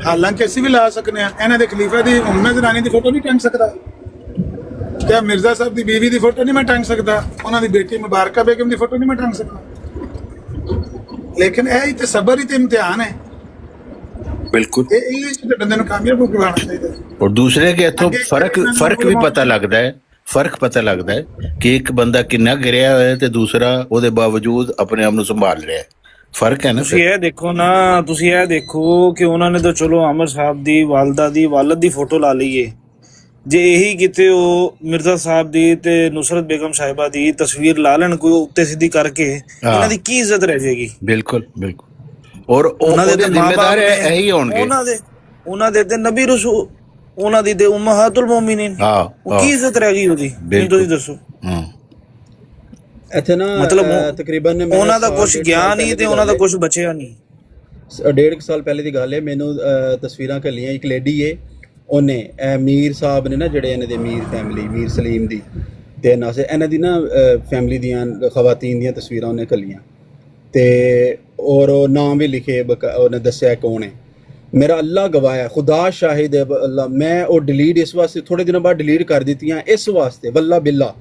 ਹਾਲਾਂਕਿ ਅਸੀਂ ਵੀ ਲਾ ਸਕਦੇ ਹਾਂ, ਇਹਨਾਂ ਦੇ ਖਲੀਫਾ ਦੀ ਉਮਰ ਜ਼ਰਾਨੀ ਦੀ ਫੋਟੋ ਨਹੀਂ ਟੰਗ ਸਕਦਾ, ਤੇ ਮਿਰਜ਼ਾ ਸਾਹਿਬ ਦੀ ਬੀਵੀ ਦੀ ਫੋਟੋ ਨਹੀਂ ਮੈਂ ਟੰਗ ਸਕਦਾ, ਉਹਨਾਂ ਦੀ ਬੇਟੀ ਮੁਬਾਰਕਾ ਬੇਗਮ ਦੀ ਫੋਟੋ ਨਹੀਂ ਮੈਂ ਟੰਗ ਸਕਦਾ, ਲੇਕਿਨ ਇਹ ਹੀ ਤੇ ਸਬਰ ਹੀ ਤੇ ਇਮਤਿਹਾਨ ਹੈ। ਬਿਲਕੁਲ ਇਹ ਬੰਦੇ ਨੂੰ ਕਾਮਯਾਬ ਹੋ ਕੇ ਬਣਾਉਣਾ ਚਾਹੀਦਾ। और दूसरे के हथों फर्क भी पता लगता है, फर्क पता लगता है कि एक बंदा किन्ना गिरिया होया ते दूसरा ਉਹਦੇ ਬਾਵਜੂਦ ਆਪਣੇ ਆਪ ਨੂੰ ਸੰਭਾਲ ਰਿਹਾ ਹੈ। ਫਰਕ ਹੈ ਨਾ। ਤੁਸੀਂ ਇਹ ਦੇਖੋ ਨਾ, ਤੁਸੀਂ ਇਹ ਦੇਖੋ ਕਿ ਉਹਨਾਂ ਨੇ ਤਾਂ ਚਲੋ ਆਮਰ ਸਾਹਿਬ ਦੀ ਵਾਲਦਾ ਦੀ ਵਾਲਦ ਦੀ ਫੋਟੋ ਲਾ ਲਈਏ, ਜੇ ਇਹੀ ਕਿਤੇ ਉਹ ਮਿਰਜ਼ਾ ਸਾਹਿਬ ਦੀ ਤੇ ਨੁਸਰਤ ਬੇਗਮ ਸਾਹਿਬਾ ਦੀ ਤਸਵੀਰ ਲਾ ਲੈਣ ਕੋਈ ਉੱਤੇ ਸਿੱਧੀ ਕਰਕੇ, ਇਹਨਾਂ ਦੀ ਕੀ ਇੱਜ਼ਤ ਰਹਿ ਜਾਏਗੀ? ਬਿਲਕੁਲ ਬਿਲਕੁਲ। ਔਰ ਉਹਨਾਂ ਦੇ ਜ਼ਿੰਮੇਦਾਰ ਇਹੀ ਹੋਣਗੇ, ਉਹਨਾਂ ਦੇ ਤੇ ਨਬੀ ਰਸੂਲ, ਉਹਨਾਂ ਦੀ ਤੇ ਉਮਹਾਤੁਲ ਮੂਮਿਨੀਨ, ਉਹ ਕੀ ਇੱਜ਼ਤ ਰਹਿ ਗਈ ਉਹਦੀ? ਤੁਸੀਂ ਦੱਸੋ। ਇੱਥੇ ਨਾ ਮਤਲਬ ਤਕਰੀਬਨ ਉਹਨਾਂ ਦਾ ਕੁਝ ਗਿਆ ਨਹੀਂ ਤੇ ਉਹਨਾਂ ਦਾ ਕੁਝ ਬਚਿਆ ਨਹੀਂ। 1.5 ਸਾਲ ਪਹਿਲੇ ਦੀ ਗੱਲ ਹੈ, ਮੈਨੂੰ ਤਸਵੀਰਾਂ ਘੱਲੀਆਂ ਇੱਕ ਲੇਡੀ ਏ, ਉਹਨੇ ਮੀਰ ਸਾਹਿਬ ਨੇ ਨਾ ਜਿਹੜੇ ਇਹਨਾਂ ਦੇ ਮੀਰ ਫੈਮਿਲੀ, ਮੀਰ ਸਲੀਮ ਦੀ ਤੇ ਨਾਸੇ ਇਹਨਾਂ ਦੀ ਨਾ ਫੈਮਿਲੀ ਦੀਆਂ ਖਵਾਤੀਨ ਦੀਆਂ ਤਸਵੀਰਾਂ ਉਹਨੇ ਘੱਲੀਆਂ ਤੇ ਔਰ ਉਹ ਨਾਮ ਵੀ ਲਿਖੇ, ਉਹਨੇ ਦੱਸਿਆ ਕੌਣ ਹੈ। ਮੇਰਾ ਅੱਲਾ ਗਵਾਹ ਹੈ, ਖੁਦਾ ਸ਼ਾਹਿਦ ਹੈ ਅੱਲਾ, ਮੈਂ ਉਹ ਡਿਲੀਟ ਇਸ ਵਾਸਤੇ ਥੋੜੇ ਦਿਨਾਂ ਬਾਅਦ ਡਿਲੀਟ ਕਰ ਦਿੱਤੀਆਂ, ਇਸ ਵਾਸਤੇ ਵੱਲਾ ਬਿੱਲਾ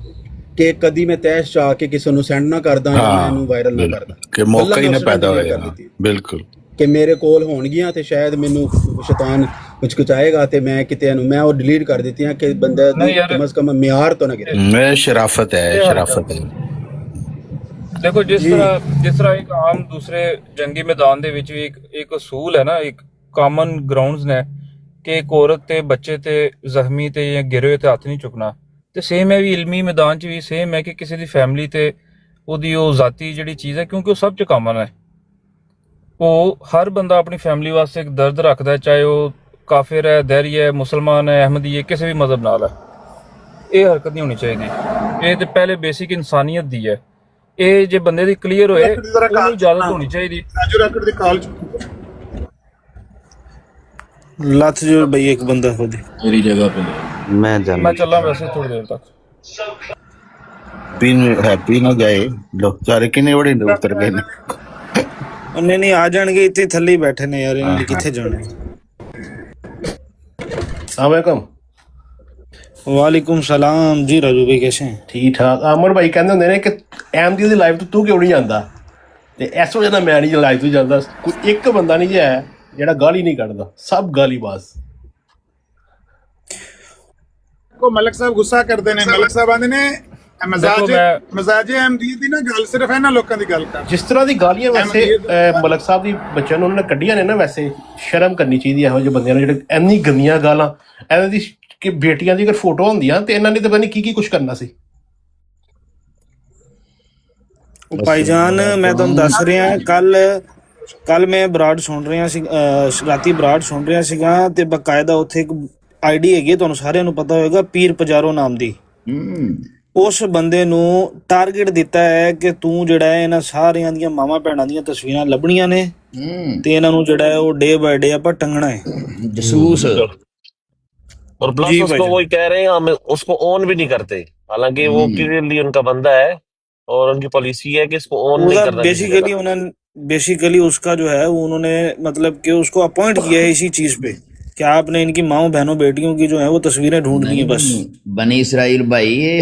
ਕਿ ਕਦੀ ਮੈਂ ਤੈਸ਼ ਚਾ ਕੇ ਕਿਸੇ ਨੂੰ ਸੈਂਡ ਨਾ ਕਰਦਾ ਜਾਂ ਮੈਂ ਇਹਨੂੰ ਵਾਇਰਲ ਨਾ ਕਰਦਾ, ਕਿ ਮੌਕਾ ਹੀ ਨਾ ਪੈਦਾ ਹੋਏਗਾ। ਬਿਲਕੁਲ ਕਿ ਮੇਰੇ ਕੋਲ ਹੋਣਗੀਆਂ ਤੇ ਸ਼ਾਇਦ ਮੈਨੂੰ ਸ਼ੈਤਾਨ ਕੁਚਕਚਾਏਗਾ ਤੇ ਮੈਂ ਕਿਤੇ ਨੂੰ ਮੈਂ ਉਹ ਡਿਲੀਟ ਕਰ ਦਿੱਤੀਆਂ ਕਿ ਬੰਦਾ ਕਮ ਸੇ ਕਮ ਮਿਆਰ ਤੋਂ ਨਾ ਗਿਰੇ। ਮੈਂ ਸ਼ਰਾਫਤ ਹੈ, ਸ਼ਰਾਫਤ ਹੈ। ਦੇਖੋ ਜਿਸ ਤਰ੍ਹਾਂ ਇੱਕ ਆਮ ਦੂਸਰੇ ਜੰਗੀ ਮੈਦਾਨ ਦੇ ਵਿੱਚ ਵੀ ਇੱਕ ਅਸੂਲ ਹੈ ਨਾ, ਇੱਕ ਕਾਮਨ ਗਰਾਊਂਡਸ ਨੇ ਕਿ ਇੱਕ ਔਰਤ ਤੇ ਬੱਚੇ ਤੇ ਜ਼ਖਮੀ ਤੇ ਜਾਂ ਗਿਰੇ ਹੋਏ ਤੇ ਹੱਥ ਨਹੀਂ ਚੁੱਕਣਾ, ਤੇ ਸੇਮ ਹੈ ਵੀ ਇਲਮੀ ਮੈਦਾਨ 'ਚ ਵੀ ਸੇਮ ਹੈ ਕਿ ਕਿਸੇ ਦੀ ਫੈਮਿਲੀ ਤੇ ਉਹਦੀ ਉਹ ਜ਼ਾਤੀ ਜਿਹੜੀ ਚੀਜ਼ ਹੈ, ਕਿਉਂਕਿ ਉਹ ਸਭ 'ਚ ਕਾਮਨ ਹੈ। ਉਹ ਹਰ ਬੰਦਾ ਆਪਣੀ ਫੈਮਿਲੀ ਵਾਸਤੇ ਇੱਕ ਦਰਦ ਰੱਖਦਾ ਹੈ, ਚਾਹੇ ਉਹ ਕਾਫਿਰ ਹੈ, ਦਹਿਰੀ ਹੈ, ਮੁਸਲਮਾਨ ਹੈ, ਅਹਿਮਦੀ ਹੈ, ਕਿਸੇ ਵੀ ਮਜ਼ਹਬ ਨਾਲ ਹੈ। ਇਹ ਹਰਕਤ ਨਹੀਂ ਹੋਣੀ ਚਾਹੀਦੀ, ਇਹ ਤੇ ਪਹਿਲੇ ਬੇਸਿਕ ਇਨਸਾਨੀਅਤ ਦੀ ਹੈ। ਇਹ ਜੇ ਬੰਦੇ ਦੀ ਕਲੀਅਰ ਹੋਏ ਉਹਨੂੰ ਇਜਾਜ਼ਤ ਹੋਣੀ ਚਾਹੀਦੀ। ਲੱਥ ਜੋ ਬਈ ਇੱਕ ਬੰਦਾ ਖੁਦ मेरी जगह पे ਮੈਂ ਚੱਲਾਂ ਵੈਸੇ ਥੋੜੀ ਦੇਰ ਤੱਕ। ਪੀਨ ਹੈਪੀ ਨਾ ਗਏ ਲੋਕ ਸਾਰੇ ਕਿੰਨੇ ਬੜੇ ਉਤਰ ਗਏ ਨੇ। ਉਹਨੇ ਨਹੀਂ ਆ ਜਾਣਗੇ, ਇੱਥੇ ਥੱਲੇ ਹੀ ਬੈਠੇ ਨੇ ਯਾਰ, ਇਹਨਾਂ ਨੇ ਕਿੱਥੇ ਜਾਣਾ। अस्सलाम ਵਾਲੇਕੁਮ ਸਲਾਮ ਜੀ ਰਾਜੂ ਭਾਈ, कैसे हैं? ठीक ठाक। अमन भाई कहते ਹੁੰਦੇ ਨੇ ਕਿ ਅਹਿਮਦੀ ਦੀ ਲਾਈਫ ਤੋਂ ਤੂੰ ਕਿਉਂ ਨਹੀਂ ਜਾਂਦਾ, ਤੇ ਇਸ ਵਜ੍ਹਾ ਨਾਲ ਮੈਂ ਨਹੀਂ ਲਾਈਫ ਤੋਂ ਜਾਂਦਾ। ਕੋਈ ਇੱਕ ਬੰਦਾ ਨਹੀਂ ਹੈ ਜਿਹੜਾ ਗਾਲੀ ਨਹੀਂ ਕੱਢਦਾ, ਸਭ ਗਾਲੀ ਬਾਜ਼। ਕੋ ਮਲਕ ਸਾਹਿਬ ਗੁੱਸਾ ਕਰਦੇ ਨੇ, ਮਲਕ ਸਾਹਿਬ ਆਂਦੇ ਨੇ ਮਜ਼ਾਜੇ ਅਹਿਮਦੀਦ ਦੀ ਨਾ ਗੱਲ ਸਿਰਫ ਇਹਨਾਂ ਲੋਕਾਂ ਦੀ ਗੱਲ ਕਰ। ਜਿਸ ਤਰ੍ਹਾਂ ਦੀ ਗਾਲੀਆਂ ਵੈਸੇ ਮਲਕ ਸਾਹਿਬ ਦੀ ਬੱਚਿਆਂ ਨੂੰ ਉਹਨਾਂ ਨੇ ਕੱਢੀਆਂ ਨੇ ਨਾ, ਵੈਸੇ ਸ਼ਰਮ ਕਰਨੀ ਚਾਹੀਦੀ ਇਹੋ ਜਿਹੇ ਬੰਦਿਆਂ ਨੂੰ ਜਿਹੜੇ ਇੰਨੀ ਗੰਦੀਆਂ ਗਾਲਾਂ। ਇਹਨਾਂ ਦੀ ਕਿ ਬੇਟੀਆਂ ਦੀ ਅਗਰ ਫੋਟੋ ਹੁੰਦੀਆਂ ਤੇ ਇਹਨਾਂ ਨੇ ਤਾਂ ਪਤਾ ਨਹੀਂ ਕੀ ਕੁਝ ਕਰਨਾ ਸੀ। ਭਾਈਜਾਨ ਮੈਂ ਤੁਹਾਨੂੰ ਦੱਸ ਰਿਹਾ, ਕੱਲ ਮੈਂ ਬਰਾੜ ਸੁਣ ਰਿਹਾ ਸੀ, ਰਾਤੀ ਬਰਾੜ ਸੁਣ ਰਿਹਾ ਸੀਗਾ ਤੇ ਬਕਾਇਦਾ ਉੱਥੇ ਇੱਕ ਆਈਡੀ ਹੈਗੀ, ਤੁਹਾਨੂੰ ਸਾਰਿਆਂ ਨੂੰ ਪਤਾ ਹੋਏਗਾ, ਪੀਰ ਪਜਾਰੋ ਨਾਮ ਦੀ। ਉਸ ਬੰਦੇ ਨੂੰ ਟਾਰਗੇਟ ਦਿੱਤਾ ਹੈ ਕਿ ਤੂੰ ਜਿਹੜਾ ਹੈ ਇਹਨਾਂ ਸਾਰਿਆਂ ਦੀਆਂ ਮਾਵਾਂ ਭੈਣਾਂ ਦੀਆਂ ਤਸਵੀਰਾਂ ਲੱਭਣੀਆਂ ਨੇ ਤੇ ਇਹਨਾਂ ਨੂੰ ਜਿਹੜਾ ਹੈ ਉਹ ਡੇ ਬਾय डे ਆਪਾਂ टंगना है जसूस। और प्लस उसको वही कह रहे हैं, हम उसको ऑन भी नहीं करते, हालांकि वो क्लियरली उनका बंदा है और उनकी पॉलिसी है कि इसको ऑन नहीं करना। बेसिकली उसका जो है वो उन्होंने मतलब कि उसको अपॉइंट किया है इसी चीज पे कि आपने इनकी माओ बहनों बेटियों की जो है वो तस्वीरें ढूंढनी है बस। बनी इसराइल भाई ये